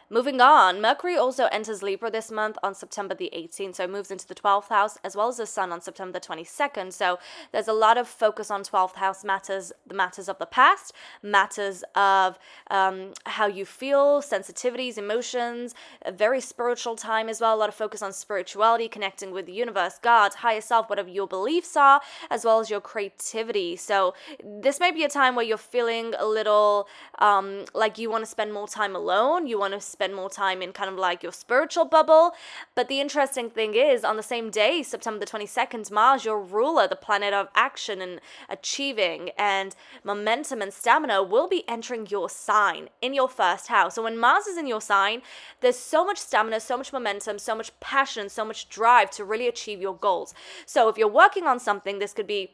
Moving on, Mercury also enters Libra this month on September the 18th, so it moves into the 12th house, as well as the Sun on September the 22nd. So there's a lot of focus on 12th house matters, the matters of the past, matters of how you feel, sensitivities, emotions, a very spiritual time as well, a lot of focus on spirituality, connecting with the universe, God, higher self, whatever your beliefs are, as well as your creativity. So this may be a time where you're feeling a little like you want to spend more time alone, you want to spend more time in kind of like your spiritual bubble. But the interesting thing is, on the same day, September the 22nd, Mars, your ruler, the planet of action and achieving and momentum and stamina, will be entering your sign in your first house. So when Mars is in your sign, there's so much stamina, so much momentum, so much passion, so much drive to really achieve your goals. So if you're working on something, this could be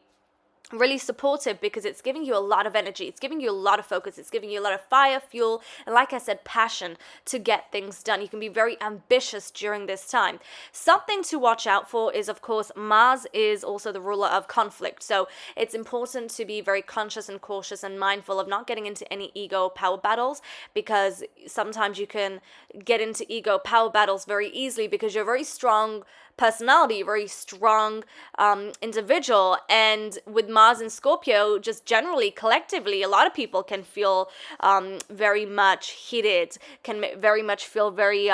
really supportive because it's giving you a lot of energy, it's giving you a lot of focus, it's giving you a lot of fire, fuel, and like I said, passion to get things done. You can be very ambitious during this time. Something to watch out for is, of course, Mars is also the ruler of conflict, so it's important to be very conscious and cautious and mindful of not getting into any ego power battles, because sometimes you can get into ego power battles very easily because you're very strong personality, very strong individual, and with Mars and Scorpio, just generally collectively, a lot of people can feel very much heated, can very much feel very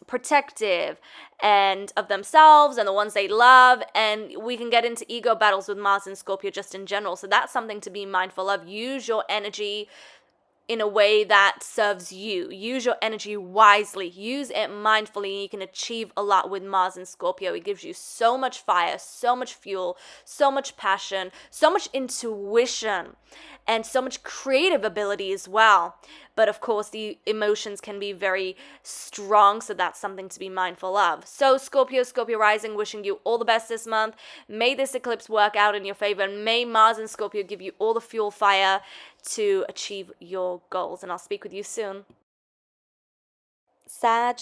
protective and of themselves and the ones they love, and we can get into ego battles with Mars and Scorpio just in general. So that's something to be mindful of. Use your energy in a way that serves you. Use your energy wisely. Use it mindfully. You can achieve a lot with Mars and Scorpio. It gives you so much fire, so much fuel, so much passion, so much intuition, and so much creative ability as well. But of course, the emotions can be very strong, so that's something to be mindful of. So Scorpio, Scorpio rising, wishing you all the best this month. May this eclipse work out in your favor, and may Mars and Scorpio give you all the fuel, fire to achieve your goals. And I'll speak with you soon. Sag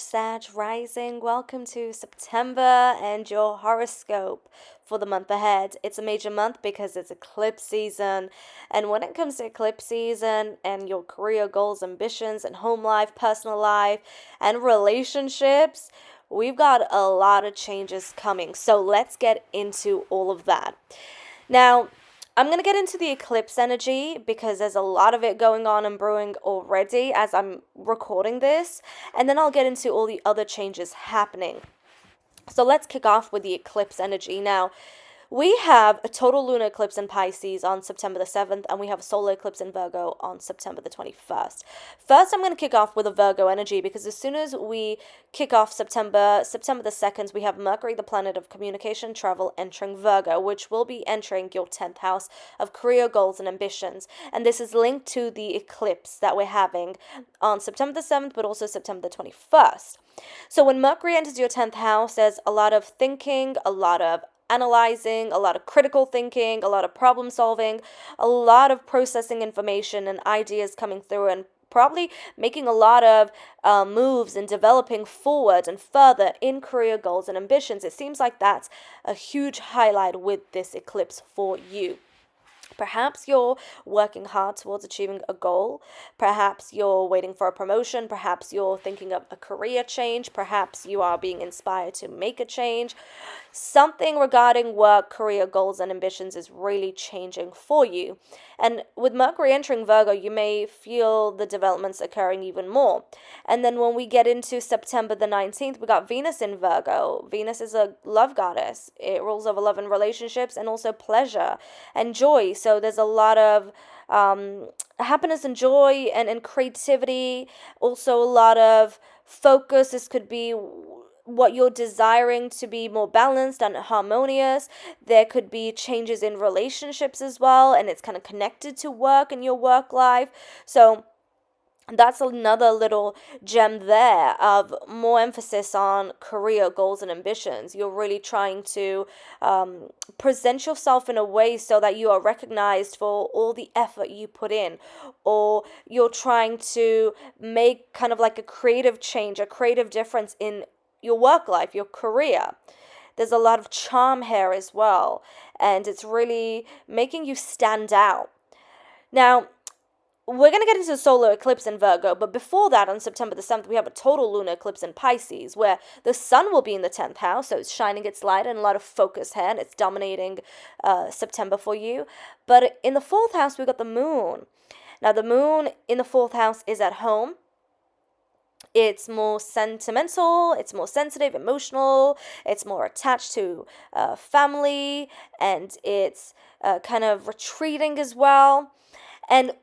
rising, welcome to September and your horoscope for the month ahead. It's a major month because it's eclipse season, and when it comes to eclipse season and your career goals, ambitions, and home life, personal life, and relationships, we've got a lot of changes coming. So let's get into all of that. Now, I'm going to get into the eclipse energy because there's a lot of it going on and brewing already as I'm recording this. And then I'll get into all the other changes happening. So let's kick off with the eclipse energy. Now, we have a total lunar eclipse in Pisces on September the 7th, and we have a solar eclipse in Virgo on September the 21st. First, I'm going to kick off with a Virgo energy because as soon as we kick off September the 2nd, we have Mercury, the planet of communication, travel, entering Virgo, which will be entering your 10th house of career goals and ambitions. And this is linked to the eclipse that we're having on September the 7th, but also September the 21st. So when Mercury enters your 10th house, there's a lot of thinking, a lot of analyzing, a lot of critical thinking, a lot of problem solving, a lot of processing information and ideas coming through, and probably making a lot of moves and developing forward and further in career goals and ambitions. It seems like that's a huge highlight with this eclipse for you. Perhaps you're working hard towards achieving a goal. Perhaps you're waiting for a promotion. Perhaps you're thinking of a career change. Perhaps you are being inspired to make a change. Something regarding work, career goals, and ambitions is really changing for you. And with Mercury entering Virgo, you may feel the developments occurring even more. And then when we get into September the 19th, we got Venus in Virgo. Venus is a love goddess. It rules over love and relationships and also pleasure and joy. So there's a lot of happiness and joy and creativity. Also a lot of focus. This could be what you're desiring to be more balanced and harmonious. There could be changes in relationships as well, and it's kind of connected to work and your work life. So that's another little gem there of more emphasis on career goals and ambitions. You're really trying to present yourself in a way so that you are recognized for all the effort you put in, or you're trying to make kind of like a creative change, a creative difference in your work life, your career. There's a lot of charm here as well, and it's really making you stand out. Now, we're going to get into the solar eclipse in Virgo, but before that, on September the 7th, we have a total lunar eclipse in Pisces, where the sun will be in the 10th house, so it's shining its light and a lot of focus here, and it's dominating September for you. But in the 4th house, we've got the moon. Now, the moon in the 4th house is at home. It's more sentimental, it's more sensitive, emotional, it's more attached to family, and it's kind of retreating as well. And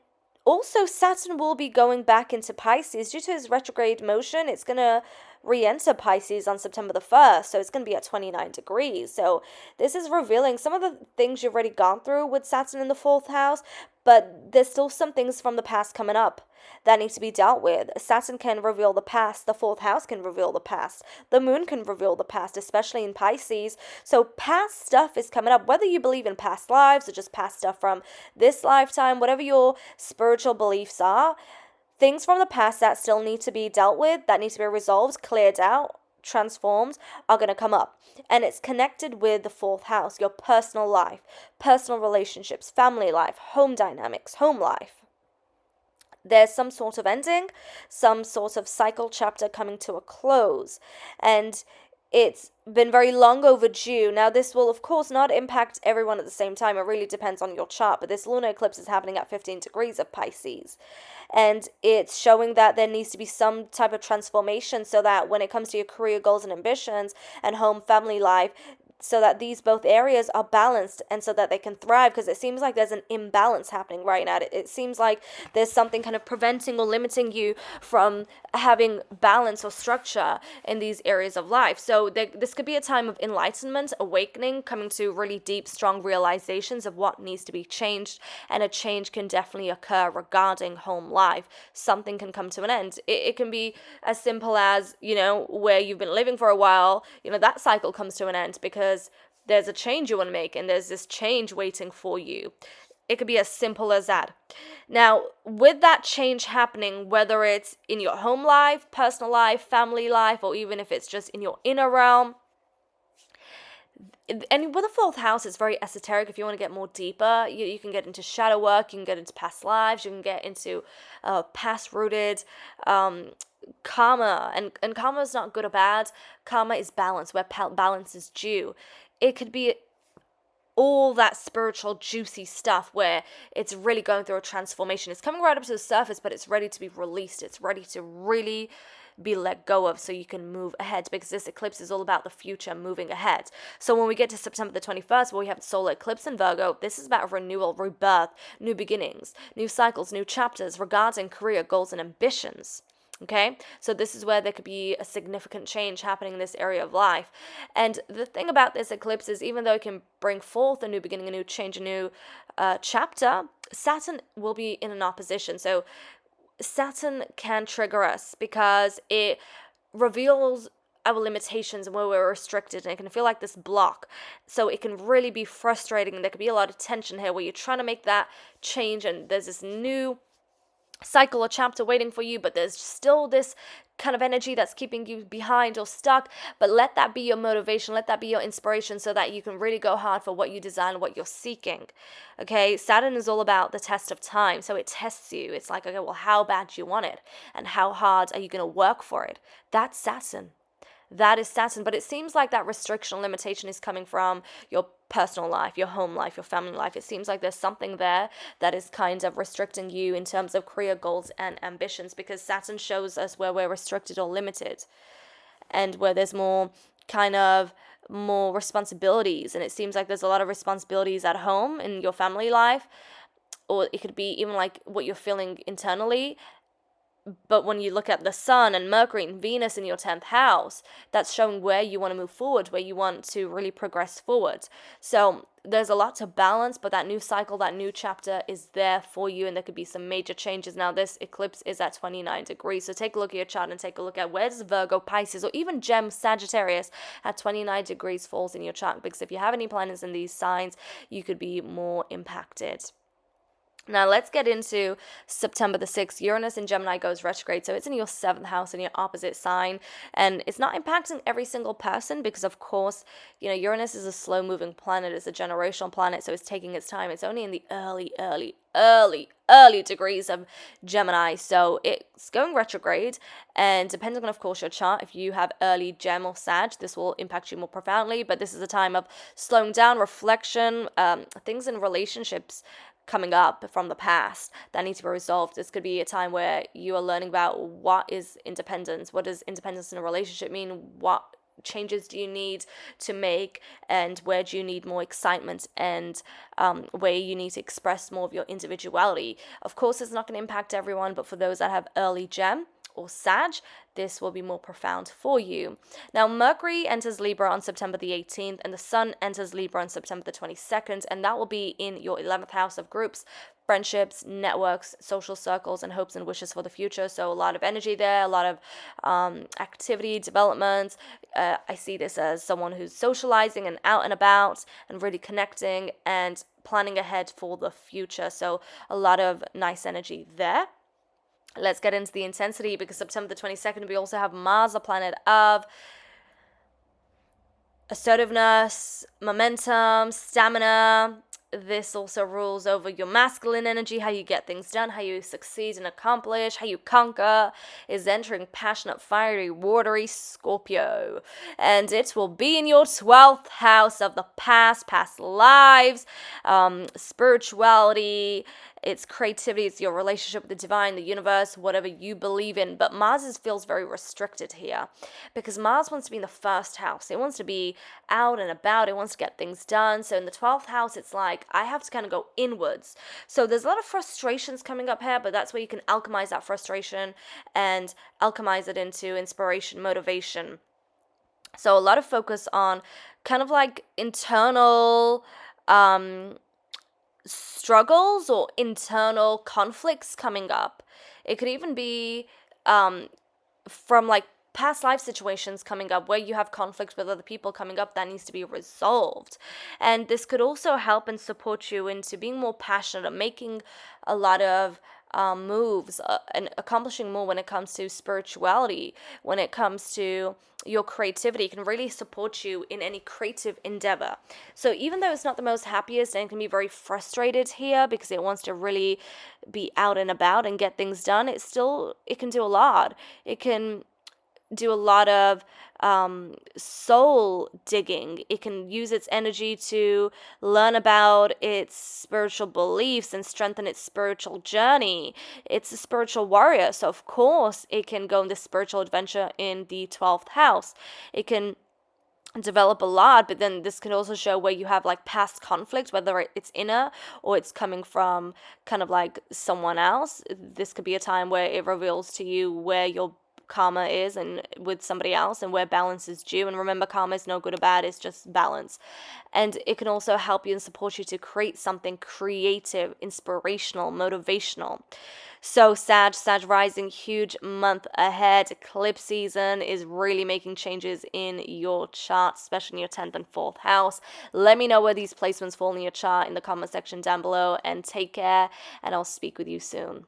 also, Saturn will be going back into Pisces. Due to his retrograde motion, it's going to re-enter Pisces on September the 1st, so it's going to be at 29 degrees. So this is revealing some of the things you've already gone through with Saturn in the 4th house, but there's still some things from the past coming up that need to be dealt with. Saturn can reveal the past. The 4th house can reveal the past. The moon can reveal the past, especially in Pisces. So past stuff is coming up, whether you believe in past lives or just past stuff from this lifetime, whatever your spiritual beliefs are, things from the past that still need to be dealt with, that need to be resolved, cleared out, transformed, are going to come up. And it's connected with the 4th house, your personal life, personal relationships, family life, home dynamics, home life. There's some sort of ending, some sort of cycle chapter coming to a close. And it's been very long overdue. Now, this will, of course, not impact everyone at the same time. It really depends on your chart. But this lunar eclipse is happening at 15 degrees of Pisces. And it's showing that there needs to be some type of transformation so that when it comes to your career goals and ambitions and home family life, so that these both areas are balanced and so that they can thrive, because it seems like there's an imbalance happening right now. It seems like there's something kind of preventing or limiting you from having balance or structure in these areas of life. So this could be a time of enlightenment, awakening, coming to really deep, strong realizations of what needs to be changed, and a change can definitely occur regarding home life. Something can come to an end. It can be as simple as, where you've been living for a while, that cycle comes to an end because there's a change you want to make, and there's this change waiting for you. It could be as simple as that. Now, with that change happening, whether it's in your home life, personal life, family life, or even if it's just in your inner realm, and with the 4th house, it's very esoteric. If you want to get more deeper, you can get into shadow work, you can get into past lives, you can get into past-rooted karma. And karma is not good or bad. Karma is balance, where balance is due. It could be all that spiritual juicy stuff where it's really going through a transformation. It's coming right up to the surface, but it's ready to be released. It's ready to really be let go of so you can move ahead, because this eclipse is all about the future, moving ahead. So when we get to September the 21st, where we have the solar eclipse in Virgo, this is about renewal, rebirth, new beginnings, new cycles, new chapters regarding career goals and ambitions. Okay, so this is where there could be a significant change happening in this area of life. And the thing about this eclipse is, even though it can bring forth a new beginning, a new change, a new chapter, Saturn will be in an opposition. So Saturn can trigger us because it reveals our limitations and where we're restricted, and it can feel like this block. So it can really be frustrating, and there could be a lot of tension here where you're trying to make that change, and there's this new cycle or chapter waiting for you, but there's still this kind of energy that's keeping you behind or stuck. But let that be your motivation, let that be your inspiration, so that you can really go hard for what you desire, what you're seeking. Okay, Saturn is all about the test of time, so it tests you. It's like, okay, well, how bad do you want it, and how hard are you going to work for it? That's Saturn. That is Saturn. But it seems like that restriction, limitation is coming from your personal life, your home life, your family life. It seems like there's something there that is kind of restricting you in terms of career goals and ambitions, because Saturn shows us where we're restricted or limited, and where there's more responsibilities. And it seems like there's a lot of responsibilities at home in your family life, or it could be even like what you're feeling internally. But when you look at the Sun and Mercury and Venus in your 10th house, that's showing where you want to move forward, where you want to really progress forward. So there's a lot to balance, but that new cycle, that new chapter is there for you, and there could be some major changes. Now, this eclipse is at 29 degrees, so take a look at your chart and take a look at where does Virgo, Pisces, or even Sagittarius at 29 degrees falls in your chart, because if you have any planets in these signs, you could be more impacted. Now let's get into September the 6th. Uranus in Gemini goes retrograde, so it's in your 7th house in your opposite sign, and it's not impacting every single person because, of course, Uranus is a slow-moving planet, it's a generational planet, so it's taking its time. It's only in the early degrees of Gemini, so it's going retrograde, and depending on, of course, your chart, if you have early Gem or Sag, this will impact you more profoundly, but this is a time of slowing down, reflection, things in relationships coming up from the past that need to be resolved. This could be a time where you are learning about what is independence, what does independence in a relationship mean, what changes do you need to make, and where do you need more excitement, and where you need to express more of your individuality. Of course, it's not going to impact everyone, but for those that have early Gem or Sag, this will be more profound for you. Now, Mercury enters Libra on September the 18th, and the Sun enters Libra on September the 22nd, and that will be in your 11th house of groups, friendships, networks, social circles, and hopes and wishes for the future. So a lot of energy there, a lot of activity, development. I see this as someone who's socializing and out and about and really connecting and planning ahead for the future. So a lot of nice energy there. Let's get into the intensity, because September the 22nd, we also have Mars, a planet of assertiveness, momentum, stamina. This also rules over your masculine energy, how you get things done, how you succeed and accomplish, how you conquer. Is entering passionate, fiery, watery Scorpio. And it will be in your 12th house of the past lives, spirituality, it's creativity, it's your relationship with the divine, the universe, whatever you believe in. But Mars feels very restricted here because Mars wants to be in the first house. It wants to be out and about. It wants to get things done. So in the 12th house, it's like I have to kind of go inwards. So there's a lot of frustrations coming up here, but that's where you can alchemize that frustration and alchemize it into inspiration, motivation. So a lot of focus on kind of like internal struggles or internal conflicts coming up. It could even be from like past life situations coming up where you have conflict with other people coming up that needs to be resolved. And this could also help and support you into being more passionate and making a lot of moves and accomplishing more when it comes to spirituality, when it comes to your creativity. It can really support you in any creative endeavor. So even though it's not the most happiest and it can be very frustrated here because it wants to really be out and about and get things done, it can do a lot. It can do a lot of soul digging. It can use its energy to learn about its spiritual beliefs and strengthen its spiritual journey. It's a spiritual warrior, so of course it can go on this spiritual adventure in the 12th house. It can develop a lot, but then this can also show where you have like past conflict, whether it's inner or it's coming from kind of like someone else. This could be a time where it reveals to you where your karma is and with somebody else and where balance is due. And remember, karma is no good or bad, it's just balance. And it can also help you and support you to create something creative, inspirational, motivational. So Sag rising, huge month ahead. Eclipse season is really making changes in your chart, especially in your 10th and 4th house. Let me know where these placements fall in your chart in the comment section down below, and take care, and I'll speak with you soon.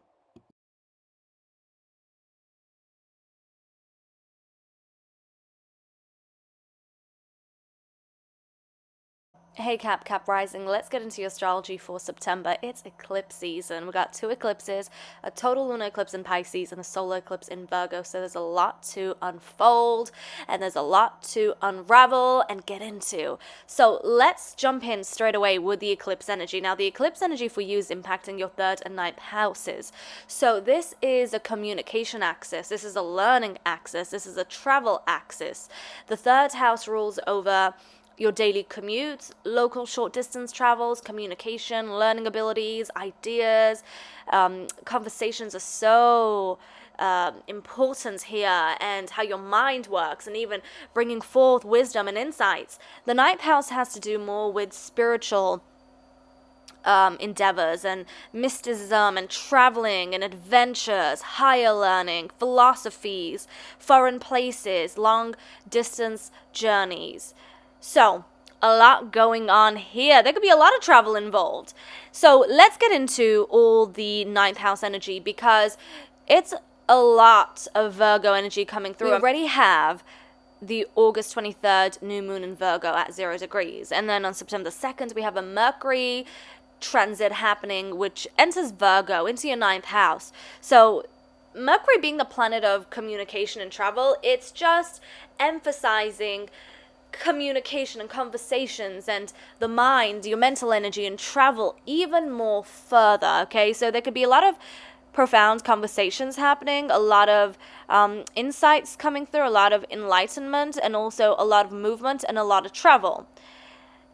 Hey Cap Rising, let's get into your astrology for September. It's eclipse season. We got 2 eclipses, a total lunar eclipse in Pisces and a solar eclipse in Virgo. So there's a lot to unfold and there's a lot to unravel and get into. So let's jump in straight away with the eclipse energy. Now the eclipse energy for you is impacting your 3rd and 9th houses. So this is a communication axis. This is a learning axis. This is a travel axis. The 3rd house rules over your daily commutes, local short distance travels, communication, learning abilities, ideas. Conversations are so important here, and how your mind works, and even bringing forth wisdom and insights. The 9th house has to do more with spiritual endeavors and mysticism and traveling and adventures, higher learning, philosophies, foreign places, long distance journeys. So a lot going on here. There could be a lot of travel involved. So let's get into all the ninth house energy, because it's a lot of Virgo energy coming through. We already have the August 23rd new moon in Virgo at 0 degrees. And then on September 2nd, we have a Mercury transit happening, which enters Virgo into your ninth house. So Mercury being the planet of communication and travel, it's just emphasizing communication and conversations and the mind, your mental energy, and travel even more further, okay? So there could be a lot of profound conversations happening, a lot of insights coming through, a lot of enlightenment, and also a lot of movement and a lot of travel.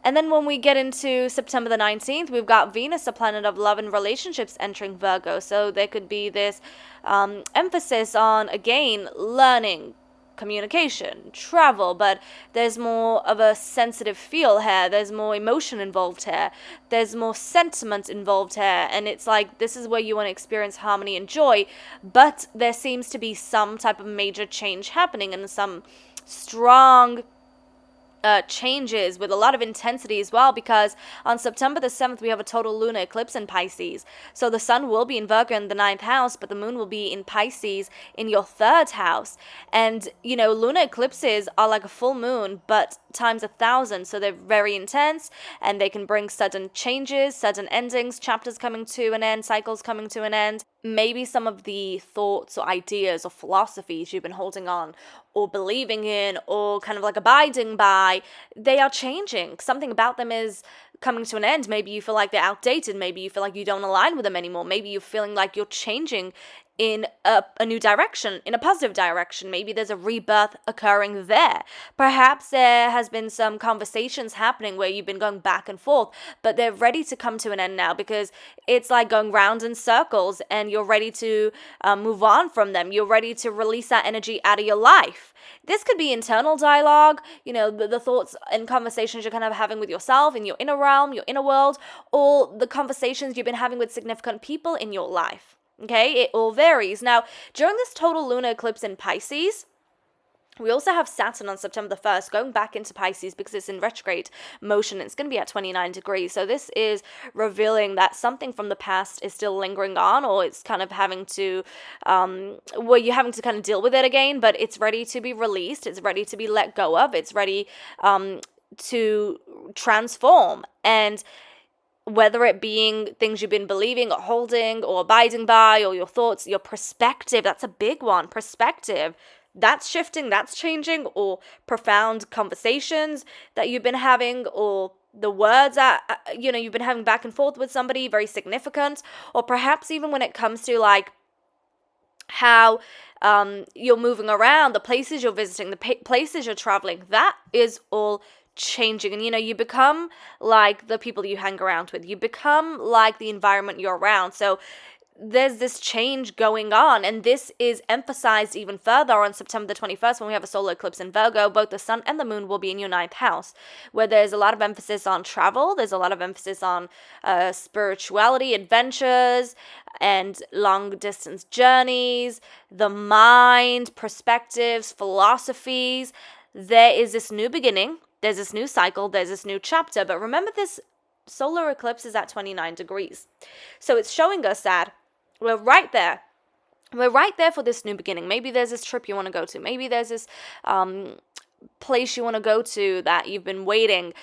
And then when we get into September the 19th, we've got Venus, a planet of love and relationships, entering Virgo. So there could be this emphasis on, again, learning, communication, travel, but there's more of a sensitive feel here. There's more emotion involved here. There's more sentiment involved here. And it's like, this is where you want to experience harmony and joy, but there seems to be some type of major change happening and some strong changes with a lot of intensity as well, because on September the 7th we have a total lunar eclipse in Pisces. So the sun will be in Virgo in the ninth house, but the moon will be in Pisces in your third house. And you know, lunar eclipses are like a full moon but times 1,000, so they're very intense, and they can bring sudden changes, sudden endings, chapters coming to an end, cycles coming to an end. Maybe some of the thoughts or ideas or philosophies you've been holding on or believing in or kind of like abiding by, they are changing. Something about them is coming to an end. Maybe you feel like they're outdated. Maybe you feel like you don't align with them anymore. Maybe you're feeling like you're changing in a new direction, in a positive direction. Maybe there's a rebirth occurring there. Perhaps there has been some conversations happening where you've been going back and forth, but they're ready to come to an end now, because it's like going round in circles and you're ready to move on from them. You're ready to release that energy out of your life. This could be internal dialogue, you know, the thoughts and conversations you're kind of having with yourself in your inner realm, your inner world, or the conversations you've been having with significant people in your life. Okay, it all varies. Now, during this total lunar eclipse in Pisces, we also have Saturn on September the 1st going back into Pisces because it's in retrograde motion. It's going to be at 29 degrees. So this is revealing that something from the past is still lingering on, or it's kind of having to, well, you're having to kind of deal with it again, but it's ready to be released. It's ready to be let go of. It's ready to transform. And whether it being things you've been believing or holding or abiding by, or your thoughts, your perspective, that's a big one. Perspective, that's shifting, that's changing, or profound conversations that you've been having, or the words that, you know, you've been having back and forth with somebody, very significant, or perhaps even when it comes to like how you're moving around, the places you're visiting, the places you're traveling, that is all changing. And you know, you become like the people you hang around with, you become like the environment you're around. So there's this change going on, and this is emphasized even further on September the 21st when we have a solar eclipse in Virgo. Both the sun and the moon will be in your ninth house, where there's a lot of emphasis on travel, there's a lot of emphasis on spirituality, adventures, and long distance journeys, the mind, perspectives, philosophies. There is this new beginning. There's this new cycle, there's this new chapter, but remember, this solar eclipse is at 29 degrees. So it's showing us that we're right there. We're right there for this new beginning. Maybe there's this trip you want to go to. Maybe there's this place you want to go to that you've been waiting,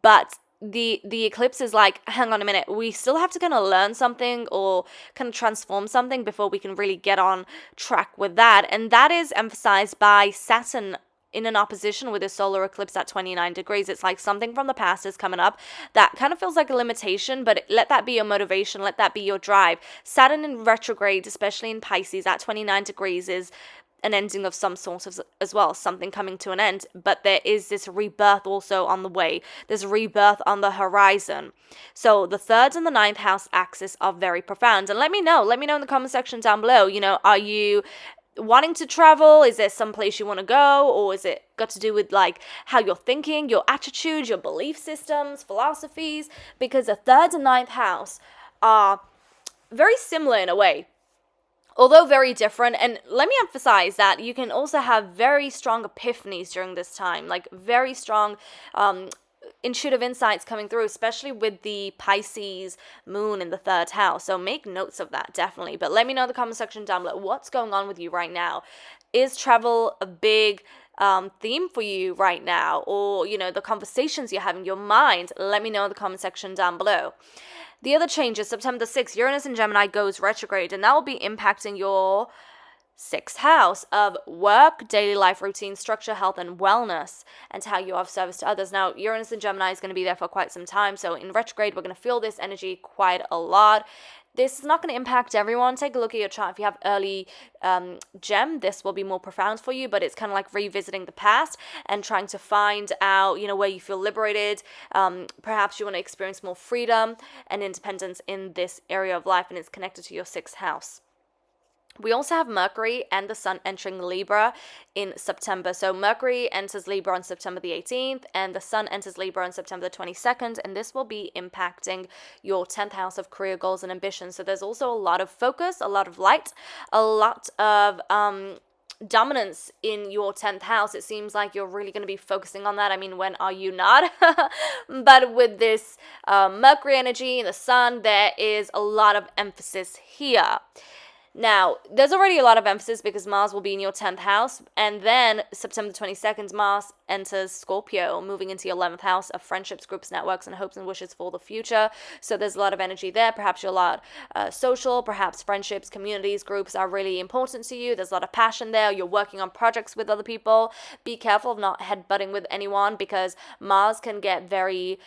but the eclipse is like, hang on a minute, we still have to kind of learn something or kind of transform something before we can really get on track with that. And that is emphasized by Saturn in an opposition with a solar eclipse at 29 degrees. It's like something from the past is coming up that kind of feels like a limitation, but let that be your motivation, let that be your drive. Saturn in retrograde, especially in Pisces at 29 degrees, is an ending of some sort of, as well, something coming to an end, but there is this rebirth also on the way. There's rebirth on the horizon. So the third and the ninth house axis are very profound. And let me know in the comment section down below, you know, are you wanting to travel? Is there some place you want to go? Or is it got to do with like how you're thinking, your attitude, your belief systems, philosophies? Because the third and ninth house are very similar in a way, although very different. And let me emphasize that you can also have very strong epiphanies during this time, like very strong intuitive insights coming through, especially with the Pisces moon in the 3rd house. So make notes of that, definitely. But let me know in the comment section down below what's going on with you right now. Is travel a big theme for you right now? Or, you know, the conversations you're having, your mind? Let me know in the comment section down below. The other changes, September 6th, Uranus in Gemini goes retrograde, and that will be impacting your 6th house of work, daily life routine, structure, health, and wellness, and how you have service to others. Now, Uranus in Gemini is going to be there for quite some time, so in retrograde, we're going to feel this energy quite a lot. This is not going to impact everyone. Take a look at your chart. If you have early gem, this will be more profound for you, but it's kind of like revisiting the past and trying to find out, you know, where you feel liberated. Perhaps you want to experience more freedom and independence in this area of life, and it's connected to your 6th house. We also have Mercury and the Sun entering Libra in September. So Mercury enters Libra on September the 18th and the Sun enters Libra on September the 22nd. And this will be impacting your 10th house of career goals and ambitions. So there's also a lot of focus, a lot of light, a lot of dominance in your 10th house. It seems like you're really going to be focusing on that. I mean, when are you not? But with this Mercury energy and the Sun, there is a lot of emphasis here. Now, there's already a lot of emphasis because Mars will be in your 10th house, and then September 22nd, Mars enters Scorpio, moving into your 11th house of friendships, groups, networks, and hopes and wishes for the future. So there's a lot of energy there. Perhaps you're a lot social, perhaps friendships, communities, groups are really important to you. There's a lot of passion there. You're working on projects with other people. Be careful of not headbutting with anyone because Mars can get very,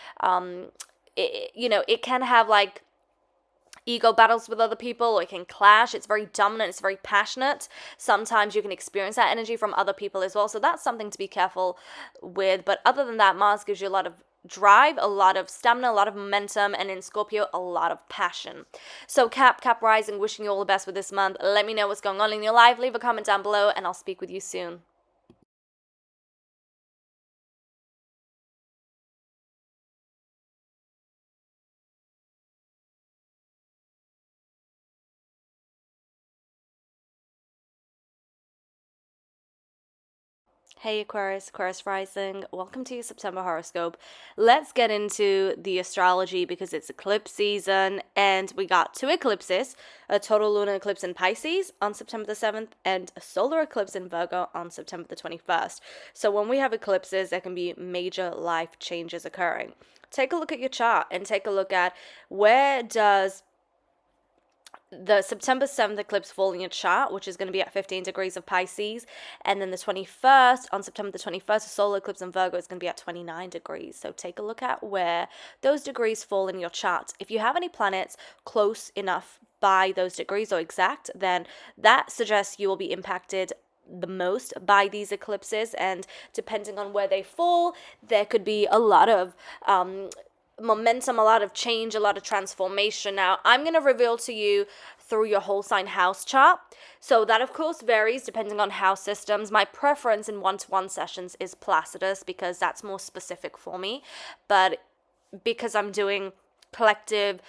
it can have like ego battles with other people, or it can clash. It's very dominant, it's very passionate. Sometimes you can experience that energy from other people as well, so that's something to be careful with. But other than that, Mars gives you a lot of drive, a lot of stamina, a lot of momentum, and in Scorpio, a lot of passion. So Cap Rising, wishing you all the best with this month. Let me know what's going on in your life. Leave a comment down below, and I'll speak with you soon. Hey Aquarius Rising, welcome to your September horoscope. Let's get into the astrology because it's eclipse season and we got 2 eclipses, a total lunar eclipse in Pisces on September the 7th and a solar eclipse in Virgo on September the 21st. So when we have eclipses, there can be major life changes occurring. Take a look at your chart and take a look at where does the September 7th eclipse fall in your chart, which is going to be at 15 degrees of Pisces, and then the 21st, on September the 21st, a solar eclipse in Virgo is going to be at 29 degrees. So take a look at where those degrees fall in your chart. If you have any planets close enough by those degrees or exact, then that suggests you will be impacted the most by these eclipses, and depending on where they fall, there could be a lot of momentum, a lot of change, a lot of transformation. Now, I'm going to reveal to you through your whole sign house chart. So that, of course, varies depending on house systems. My preference in one-to-one sessions is Placidus because that's more specific for me. But because I'm doing collective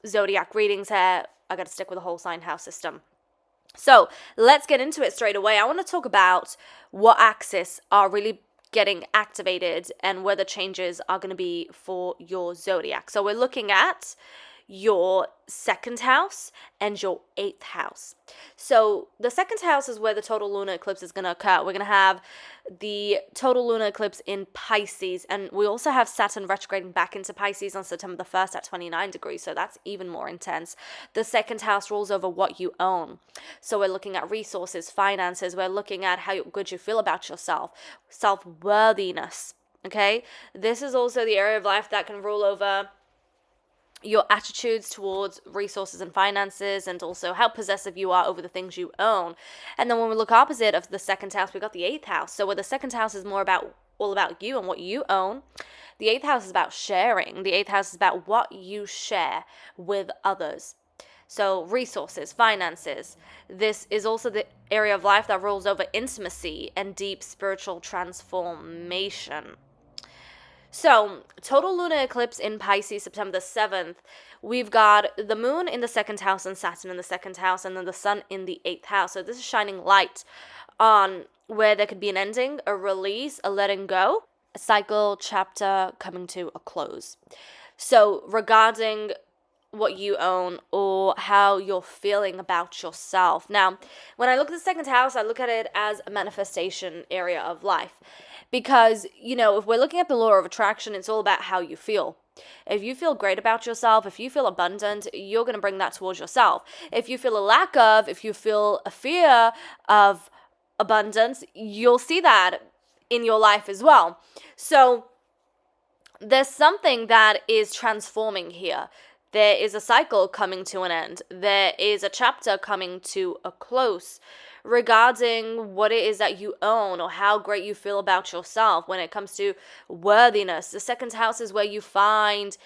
zodiac readings here, I got to stick with the whole sign house system. So let's get into it straight away. I want to talk about what axes are really getting activated and where the changes are going to be for your zodiac. So we're looking at your 2nd house and your 8th house. So the 2nd house is where the total lunar eclipse is going to occur. We're going to have the total lunar eclipse in Pisces, and we also have Saturn retrograding back into Pisces on September the 1st at 29 degrees, so that's even more intense. The 2nd house rules over what you own. So we're looking at resources, finances, we're looking at how good you feel about yourself, self-worthiness, okay? This is also the area of life that can rule over your attitudes towards resources and finances, and also how possessive you are over the things you own. And then when we look opposite of the 2nd house, we got the 8th house. So where the 2nd house is more about all about you and what you own, the 8th house is about sharing. The 8th house is about what you share with others. So resources, finances. This is also the area of life that rules over intimacy and deep spiritual transformation. So, total lunar eclipse in Pisces, September the 7th. We've got the moon in the 2nd house and Saturn in the 2nd house, and then the sun in the 8th house. So this is shining light on where there could be an ending, a release, a letting go, cycle chapter coming to a close. So regarding what you own or how you're feeling about yourself. Now, when I look at the second house, I look at it as a manifestation area of life. Because, if we're looking at the law of attraction, it's all about how you feel. If you feel great about yourself, if you feel abundant, you're going to bring that towards yourself. If you feel if you feel a fear of abundance, you'll see that in your life as well. So there's something that is transforming here. There is a cycle coming to an end. There is a chapter coming to a close regarding what it is that you own or how great you feel about yourself when it comes to worthiness. The second house is where you find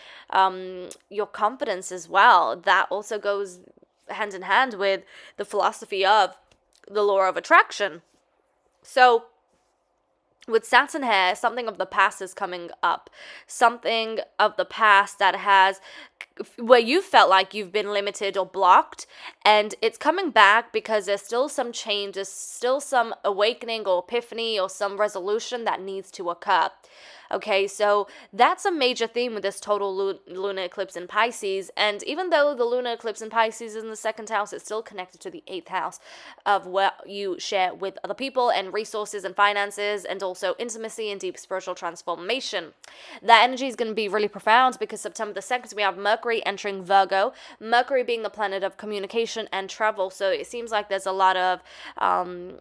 your confidence as well. That also goes hand in hand with the philosophy of the law of attraction. So with Saturn here, something of the past is coming up. Something of the past that where you felt like you've been limited or blocked, and it's coming back because there's still some change, there's still some awakening or epiphany or some resolution that needs to occur. Okay, so that's a major theme with this total lunar eclipse in Pisces. And even though the lunar eclipse in Pisces is in the second house, it's still connected to the 8th house of what you share with other people and resources and finances, and also intimacy and deep spiritual transformation. That energy is going to be really profound because September the 2nd, we have Mercury entering Virgo, Mercury being the planet of communication and travel. So it seems like there's a lot of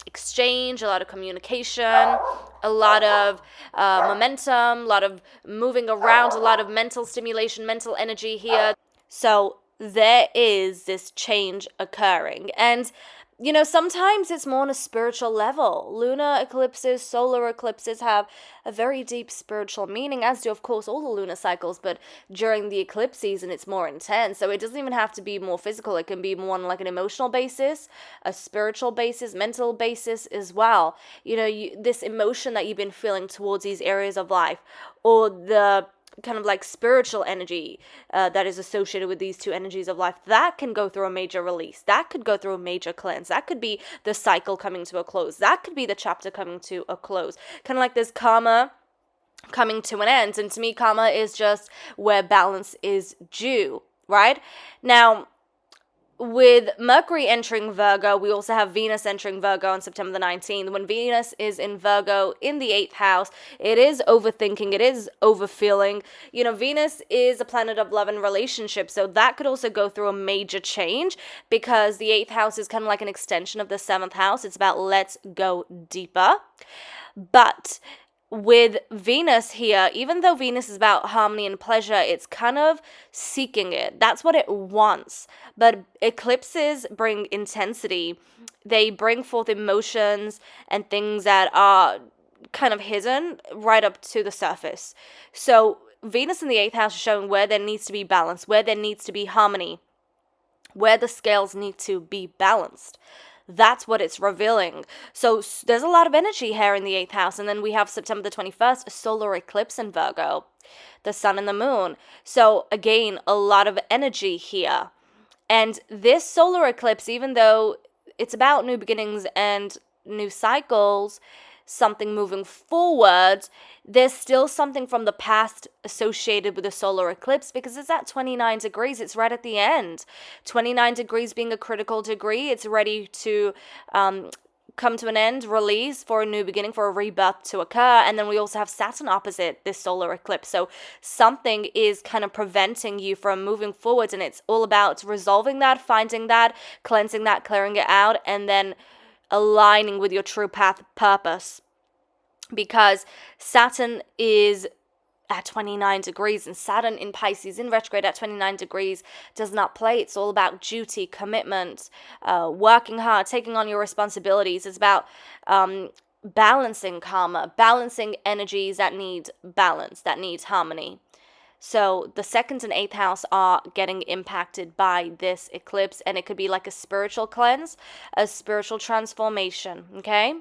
exchange, a lot of communication, a lot of momentum, a lot of moving around, a lot of mental stimulation, mental energy here. So there is this change occurring. And, sometimes it's more on a spiritual level. Lunar eclipses, solar eclipses have a very deep spiritual meaning, as do, of course, all the lunar cycles. But during the eclipse season, it's more intense. So it doesn't even have to be more physical. It can be more on like an emotional basis, a spiritual basis, mental basis as well. This emotion that you've been feeling towards these areas of life, or the kind of like spiritual energy that is associated with these two energies of life, that can go through a major release. That could go through a major cleanse. That could be the cycle coming to a close. That could be the chapter coming to a close. Kind of like this karma coming to an end. And to me, karma is just where balance is due, right? Now, with Mercury entering Virgo, we also have Venus entering Virgo on September the 19th. When Venus is in Virgo in the 8th house, it is overthinking, it is overfeeling. Venus is a planet of love and relationships, so that could also go through a major change because the 8th house is kind of like an extension of the 7th house. It's about let's go deeper. But with Venus here, even though Venus is about harmony and pleasure, it's kind of seeking it. That's what it wants. But eclipses bring intensity. They bring forth emotions and things that are kind of hidden right up to the surface. So Venus in the 8th house is showing where there needs to be balance, where there needs to be harmony, where the scales need to be balanced. That's what it's revealing. So there's a lot of energy here in the 8th house. And then we have September the 21st, a solar eclipse in Virgo, the sun and the moon. So again, a lot of energy here. And this solar eclipse, even though it's about new beginnings and new cycles, something moving forward, there's still something from the past associated with the solar eclipse because it's at 29 degrees. It's right at the end. 29 degrees being a critical degree. It's ready to come to an end, release, for a new beginning, for a rebirth to occur. And then we also have Saturn opposite this solar eclipse. So something is kind of preventing you from moving forward, and it's all about resolving that, finding that, cleansing that, clearing it out, and then aligning with your true path purpose. Because Saturn is at 29 degrees, and Saturn in Pisces in retrograde at 29 degrees does not play. It's all about duty, commitment, working hard, taking on your responsibilities. It's about balancing karma, balancing energies that need balance, that needs harmony. So the 2nd and 8th house are getting impacted by this eclipse, and it could be like a spiritual cleanse, a spiritual transformation, okay?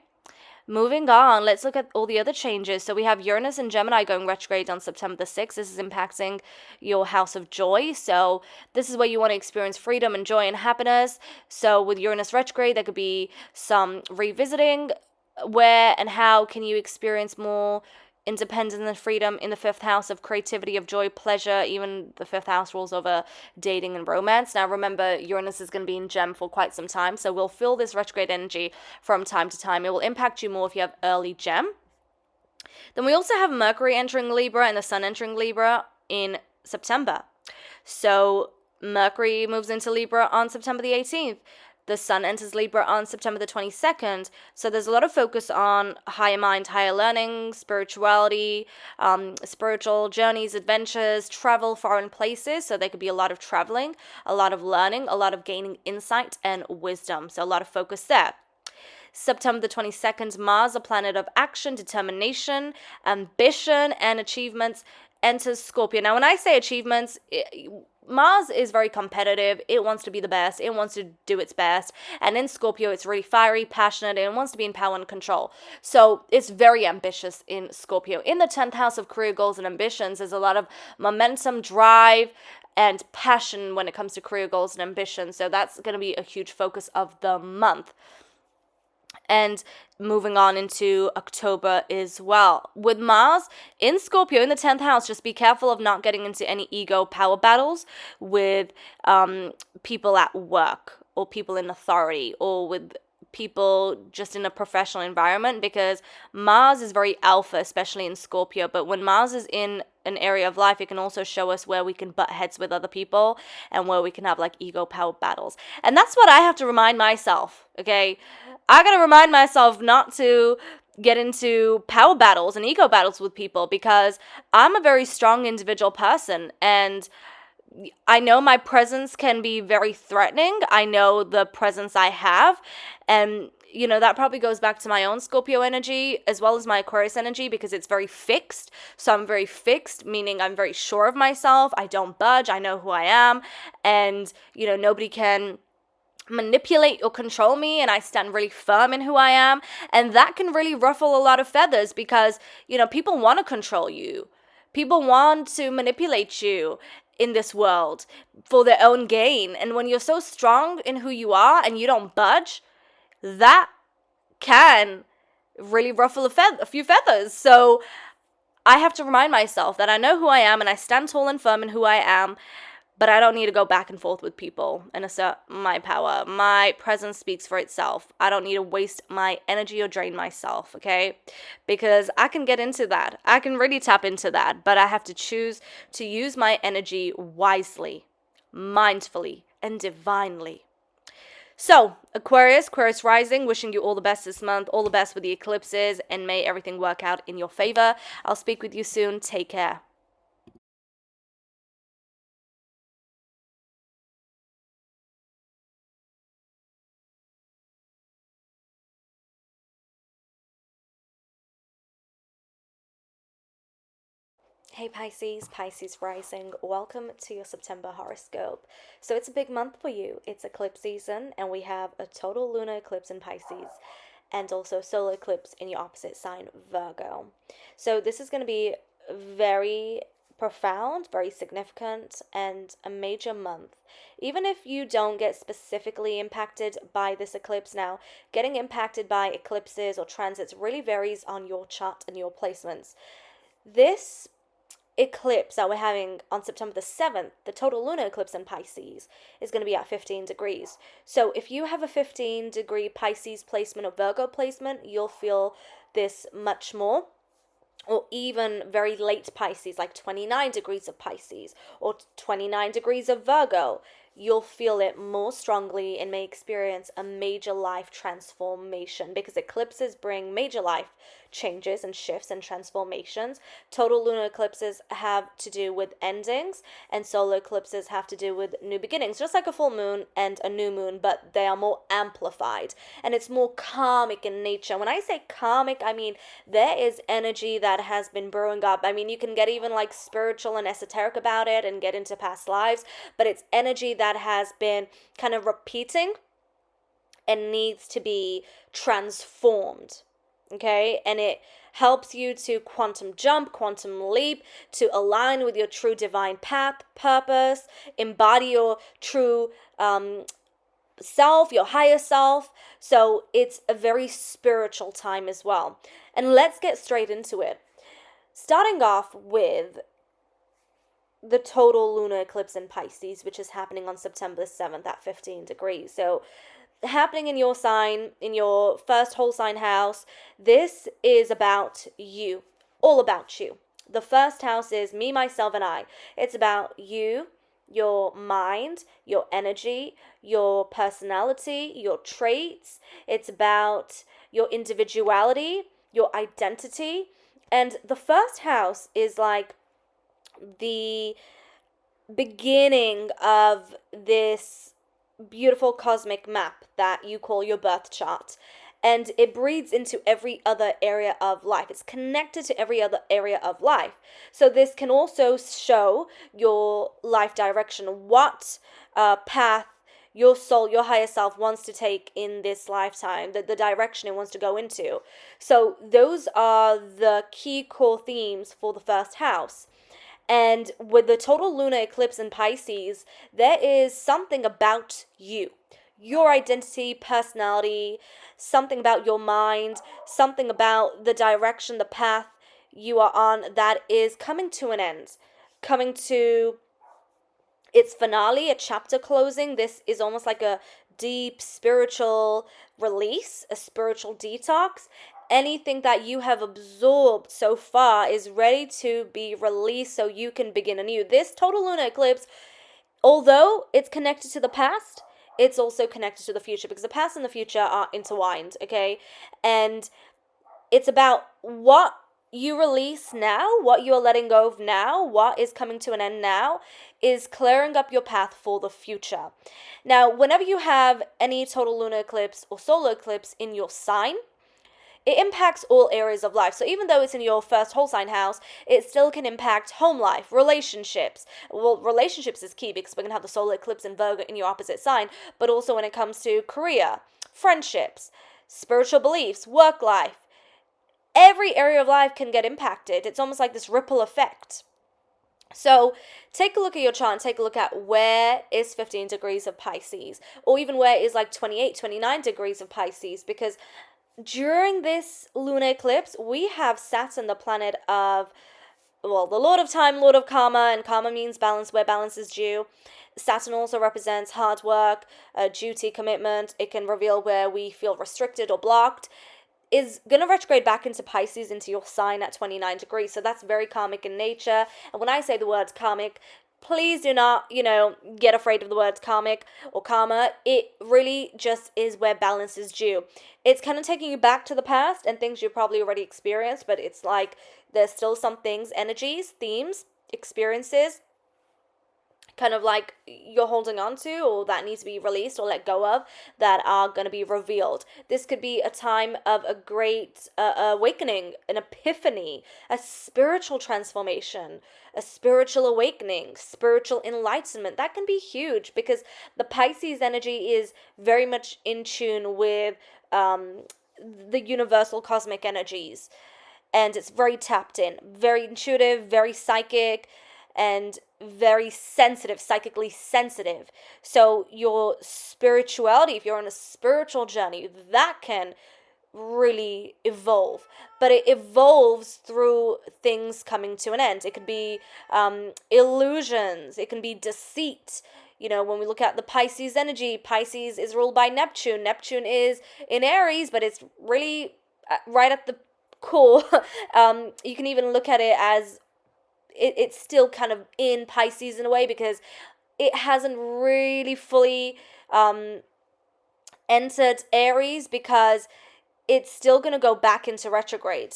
Moving on, let's look at all the other changes. So we have Uranus and Gemini going retrograde on September the 6th. This is impacting your house of joy. So this is where you want to experience freedom and joy and happiness. So with Uranus retrograde, there could be some revisiting. Where and how can you experience more independence and freedom in the 5th house of creativity, of joy, pleasure. Even the 5th house rules over dating and romance. Now remember, Uranus is going to be in Gem for quite some time, so we'll feel this retrograde energy from time to time. It will impact you more if you have early Gem. Then we also have Mercury entering Libra and the Sun entering Libra in September. So Mercury moves into Libra on September the 18th. The Sun enters Libra on September the 22nd. So there's a lot of focus on higher mind, higher learning, spirituality, spiritual journeys, adventures, travel, foreign places. So there could be a lot of traveling, a lot of learning, a lot of gaining insight and wisdom. So a lot of focus there. September the 22nd, Mars, a planet of action, determination, ambition, and achievements, enters Scorpio. Now, when I say achievements, Mars is very competitive. It wants to be the best. It wants to do its best. And in Scorpio, it's really fiery, passionate, and it wants to be in power and control. So it's very ambitious in Scorpio. In the 10th house of career goals and ambitions, there's a lot of momentum, drive, and passion when it comes to career goals and ambitions. So that's going to be a huge focus of the month. And moving on into October as well. With Mars in Scorpio in the 10th house, just be careful of not getting into any ego power battles with people at work or people in authority or with people just in a professional environment, because Mars is very alpha, especially in Scorpio. But when Mars is in an area of life, it can also show us where we can butt heads with other people and where we can have like ego power battles. And that's what I have to remind myself, okay? I gotta remind myself not to get into power battles and ego battles with people, because I'm a very strong individual person, and I know my presence can be very threatening. I know the presence I have, and you know, that probably goes back to my own Scorpio energy as well as my Aquarius energy, because it's very fixed. So I'm very fixed, meaning I'm very sure of myself. I don't budge. I know who I am, and you know, nobody can manipulate or control me, and I stand really firm in who I am. And that can really ruffle a lot of feathers, because you know, people want to control you. People want to manipulate you in this world for their own gain. And when you're so strong in who you are and you don't budge, that can really ruffle a few feathers. So I have to remind myself that I know who I am and I stand tall and firm in who I am, but I don't need to go back and forth with people and assert my power. My presence speaks for itself. I don't need to waste my energy or drain myself, okay? Because I can get into that. I can really tap into that, but I have to choose to use my energy wisely, mindfully, and divinely. So, Aquarius rising, wishing you all the best this month, all the best with the eclipses, and may everything work out in your favor. I'll speak with you soon. Take care. Hey Pisces rising, welcome to your September horoscope. So it's a big month for you. It's eclipse season, and we have a total lunar eclipse in Pisces and also solar eclipse in your opposite sign, Virgo. So this is going to be very profound, very significant, and a major month. Even if you don't get specifically impacted by this eclipse now, getting impacted by eclipses or transits really varies on your chart and your placements. This eclipse that we're having on September the 7th, the total lunar eclipse in Pisces, is going to be at 15 degrees. So if you have a 15-degree Pisces placement or Virgo placement, you'll feel this much more. Or even very late Pisces, like 29 degrees of Pisces or 29 degrees of Virgo, you'll feel it more strongly and may experience a major life transformation, because eclipses bring major life changes and shifts and transformations. Total lunar eclipses have to do with endings, and solar eclipses have to do with new beginnings, just like a full moon and a new moon, but they are more amplified and it's more karmic in nature. When I say karmic, I mean there is energy that has been brewing up. I mean, you can get even like spiritual and esoteric about it and get into past lives, but it's energy that has been kind of repeating and needs to be transformed. Okay, and it helps you to quantum jump, quantum leap, to align with your true divine path, purpose, embody your true self, your higher self. So it's a very spiritual time as well. And let's get straight into it. starting off with the total lunar eclipse in Pisces, which is happening on September 7th at 15 degrees. So happening in your sign, in your first whole sign house, this is about you, all about you. The first house is me, myself, and I. It's about you, your mind, your energy, your personality, your traits. It's about your individuality, your identity. And the first house is like the beginning of this beautiful cosmic map that you call your birth chart. And it breeds into every other area of life. It's connected to every other area of life. So this can also show your life direction, what path your soul, your higher self wants to take in this lifetime, the direction it wants to go into. So those are the key core themes for the first house. And with the total lunar eclipse in Pisces, there is something about you, your identity, personality, something about your mind, something about the direction, the path you are on that is coming to an end, coming to its finale, a chapter closing. This is almost like a deep spiritual release, a spiritual detox. Anything that you have absorbed so far is ready to be released so you can begin anew. This total lunar eclipse, although it's connected to the past, it's also connected to the future, because the past and the future are intertwined, okay? And it's about what you release now, what you're letting go of now, what is coming to an end now, is clearing up your path for the future. Now, whenever you have any total lunar eclipse or solar eclipse in your sign, it impacts all areas of life. So even though it's in your first whole sign house, it still can impact home life, relationships. Well, relationships is key because we're going to have the solar eclipse in Virgo in your opposite sign, but also when it comes to career, friendships, spiritual beliefs, work life. Every area of life can get impacted. It's almost like this ripple effect. So take a look at your chart and take a look at where is 15 degrees of Pisces, or even where is like 28, 29 degrees of Pisces, because during this lunar eclipse, we have Saturn, the planet of, well, the Lord of Time, Lord of Karma, and Karma means balance, where balance is due. Saturn also represents hard work, duty, commitment. It can reveal where we feel restricted or blocked. Is going to retrograde back into Pisces, into your sign at 29 degrees. So that's very karmic in nature. And when I say the words karmic, please do not, get afraid of the words karmic or karma. It really just is where balance is due. It's kind of taking you back to the past and things you probably already experienced, but it's like there's still some things, energies, themes, experiences, kind of like you're holding on to, or that needs to be released or let go of, that are going to be revealed. This could be a time of a great awakening, an epiphany, a spiritual transformation, a spiritual awakening, spiritual enlightenment. That can be huge because the Pisces energy is very much in tune with the universal cosmic energies, and it's very tapped in, very intuitive, very psychic, and very sensitive, psychically sensitive. So your spirituality, if you're on a spiritual journey, that can really evolve. But it evolves through things coming to an end. It could be illusions. It can be deceit. When we look at the Pisces energy, Pisces is ruled by Neptune. Neptune is in Aries, but it's really right at the core. You can even look at it as it's still kind of in Pisces in a way, because it hasn't really fully entered Aries, because it's still going to go back into retrograde.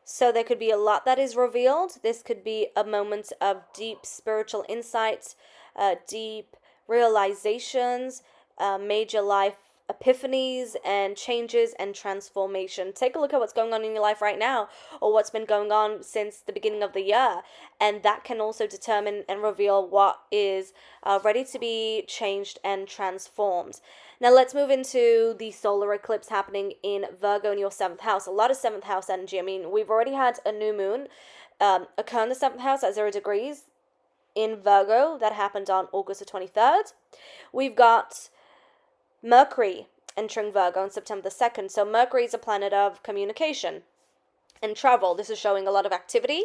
So there could be a lot that is revealed. This could be a moment of deep spiritual insight, deep realizations, major life epiphanies and changes and transformation. Take a look at what's going on in your life right now, or what's been going on since the beginning of the year, and that can also determine and reveal what is ready to be changed and transformed. Now let's move into the solar eclipse happening in Virgo in your 7th house. A lot of 7th house energy. I mean, we've already had a new moon occur in the 7th house at 0 degrees in Virgo. That happened on August the 23rd. We've got Mercury entering Virgo on September the 2nd. So Mercury is a planet of communication, and travel. This is showing a lot of activity,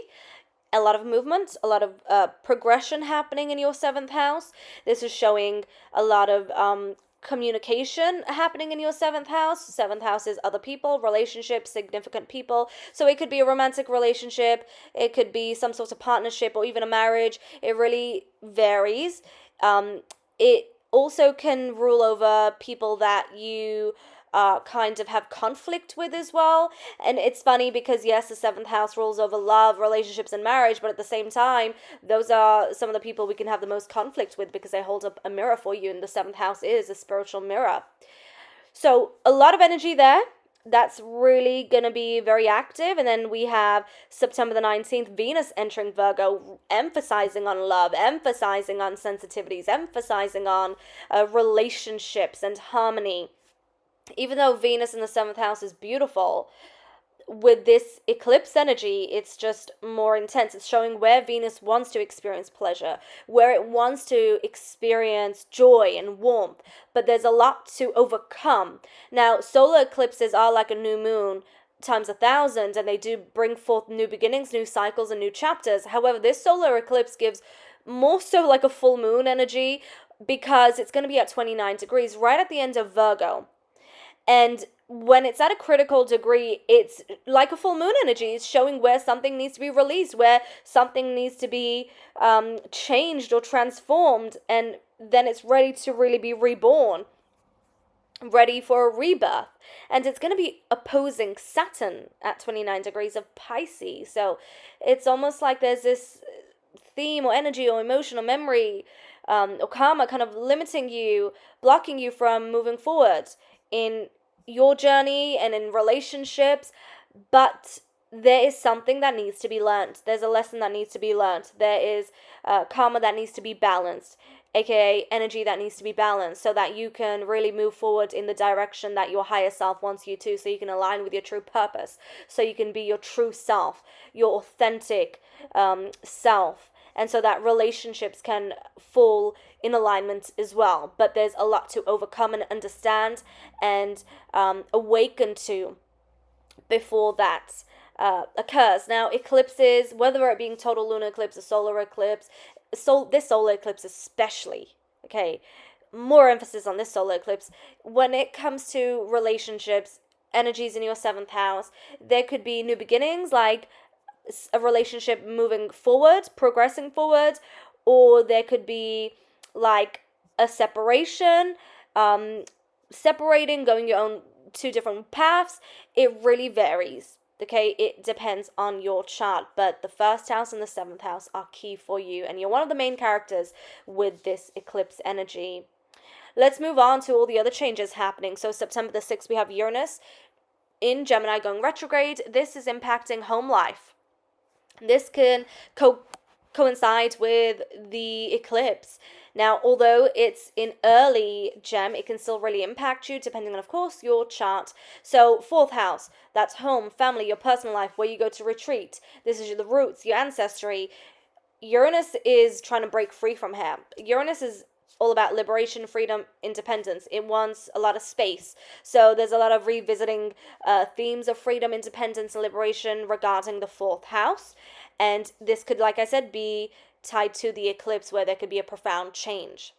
a lot of movement, a lot of progression happening in your 7th house. This is showing a lot of communication happening in your 7th house. 7th house is other people, relationships, significant people. So it could be a romantic relationship, it could be some sort of partnership, or even a marriage. It really varies. It also can rule over people that you kind of have conflict with as well. And it's funny because, yes, the 7th house rules over love, relationships, and marriage, but at the same time, those are some of the people we can have the most conflict with because they hold up a mirror for you, and the 7th house is a spiritual mirror. So a lot of energy there. That's really going to be very active. And then we have September the 19th, Venus entering Virgo, emphasizing on love, emphasizing on sensitivities, emphasizing on relationships and harmony. Even though Venus in the 7th house is beautiful, with this eclipse energy, it's just more intense. It's showing where Venus wants to experience pleasure, where it wants to experience joy and warmth, but there's a lot to overcome. Now, solar eclipses are like a new moon times 1,000, and they do bring forth new beginnings, new cycles, and new chapters. However, this solar eclipse gives more so like a full moon energy, because it's going to be at 29 degrees, right at the end of Virgo. And when it's at a critical degree, it's like a full moon energy. It's showing where something needs to be released, where something needs to be changed or transformed, and then it's ready to really be reborn, ready for a rebirth. And it's going to be opposing Saturn at 29 degrees of Pisces. So it's almost like there's this theme or energy or emotion or memory or karma kind of limiting you, blocking you from moving forward in your journey and in relationships. But there is something that needs to be learned. There's a lesson that needs to be learned. There is karma that needs to be balanced, aka energy that needs to be balanced, so that you can really move forward in the direction that your higher self wants you to, so you can align with your true purpose, so you can be your true self, your authentic self, and so that relationships can fall in alignment as well. But there's a lot to overcome and understand and awaken to before that occurs. Now, eclipses, whether it being total lunar eclipse or solar eclipse, this solar eclipse especially, okay, more emphasis on this solar eclipse. When it comes to relationships, energies in your 7th house, there could be new beginnings, like a relationship moving forward, progressing forward, or there could be like a separation, separating, going your own 2 different paths. It really varies. Okay, it depends on your chart, but the 1st house and the 7th house are key for you, and you're one of the main characters with this eclipse energy. Let's move on to all the other changes happening. So September the 6th, we have Uranus in Gemini going retrograde. This is impacting home life. This can coincide with the eclipse. Now, although it's in early Gem, it can still really impact you, depending on, of course, your chart. So 4th house, that's home, family, your personal life, where you go to retreat. This is the roots, your ancestry. Uranus is trying to break free from here. Uranus is all about liberation, freedom, independence. It wants a lot of space. So there's a lot of revisiting themes of freedom, independence, and liberation regarding the 4th house. And this could, like I said, be tied to the eclipse, where there could be a profound change.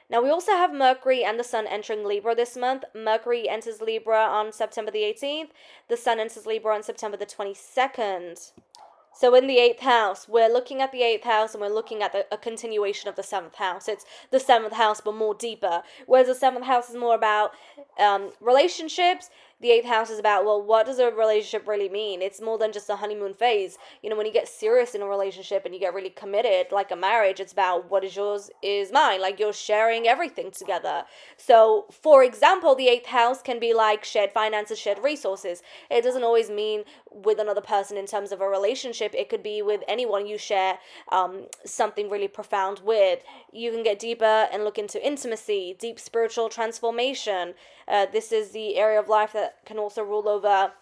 Now, we also have Mercury and the Sun entering Libra this month. Mercury enters Libra on September the 18th. The Sun enters Libra on September the 22nd. So in the 8th house, we're looking at the 8th house, and we're looking at a continuation of the 7th house. It's the 7th house, but more deeper. Whereas the 7th house is more about relationships. The 8th house is about, well, what does a relationship really mean? It's more than just a honeymoon phase. You know, when you get serious in a relationship and you get really committed, like a marriage, it's about what is yours is mine. Like, you're sharing everything together. So, for example, the 8th house can be like shared finances, shared resources. It doesn't always mean with another person in terms of a relationship. It could be with anyone you share something really profound with. You can get deeper and look into intimacy, deep spiritual transformation. This is the area of life that can also rule over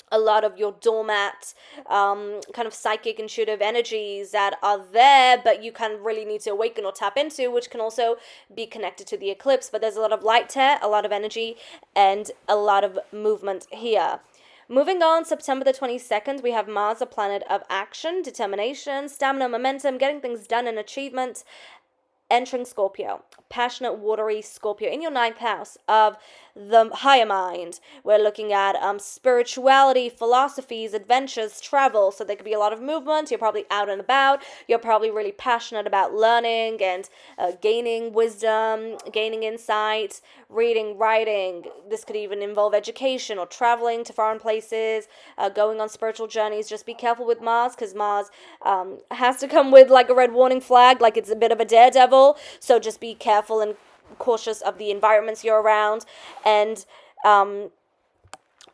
a lot of your doormat, kind of psychic, intuitive energies that are there, but you kind of really need to awaken or tap into, which can also be connected to the eclipse. But there's a lot of light here, a lot of energy, and a lot of movement here. Moving on, September the 22nd, we have Mars, a planet of action, determination, stamina, momentum, getting things done and achievement, entering Scorpio. Passionate, watery Scorpio in your ninth house of the higher mind. We're looking at spirituality, philosophies, adventures, travel. So there could be a lot of movement. You're probably out and about. You're probably really passionate about learning and gaining wisdom, gaining insight, reading, writing. This could even involve education or traveling to foreign places, going on spiritual journeys. Just be careful with Mars, because Mars has to come with like a red warning flag, like it's a bit of a daredevil. So just be careful and cautious of the environments you're around, and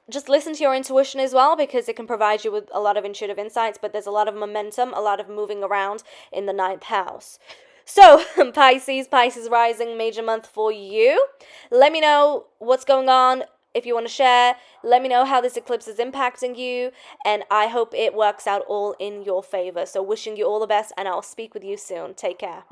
just listen to your intuition as well, because it can provide you with a lot of intuitive insights. But there's a lot of momentum, a lot of moving around in the ninth house. So, Pisces rising, major month for you. Let me know what's going on. If you want to share, let me know how this eclipse is impacting you, and I hope it works out all in your favor. So wishing you all the best, and I'll speak with you soon. Take care.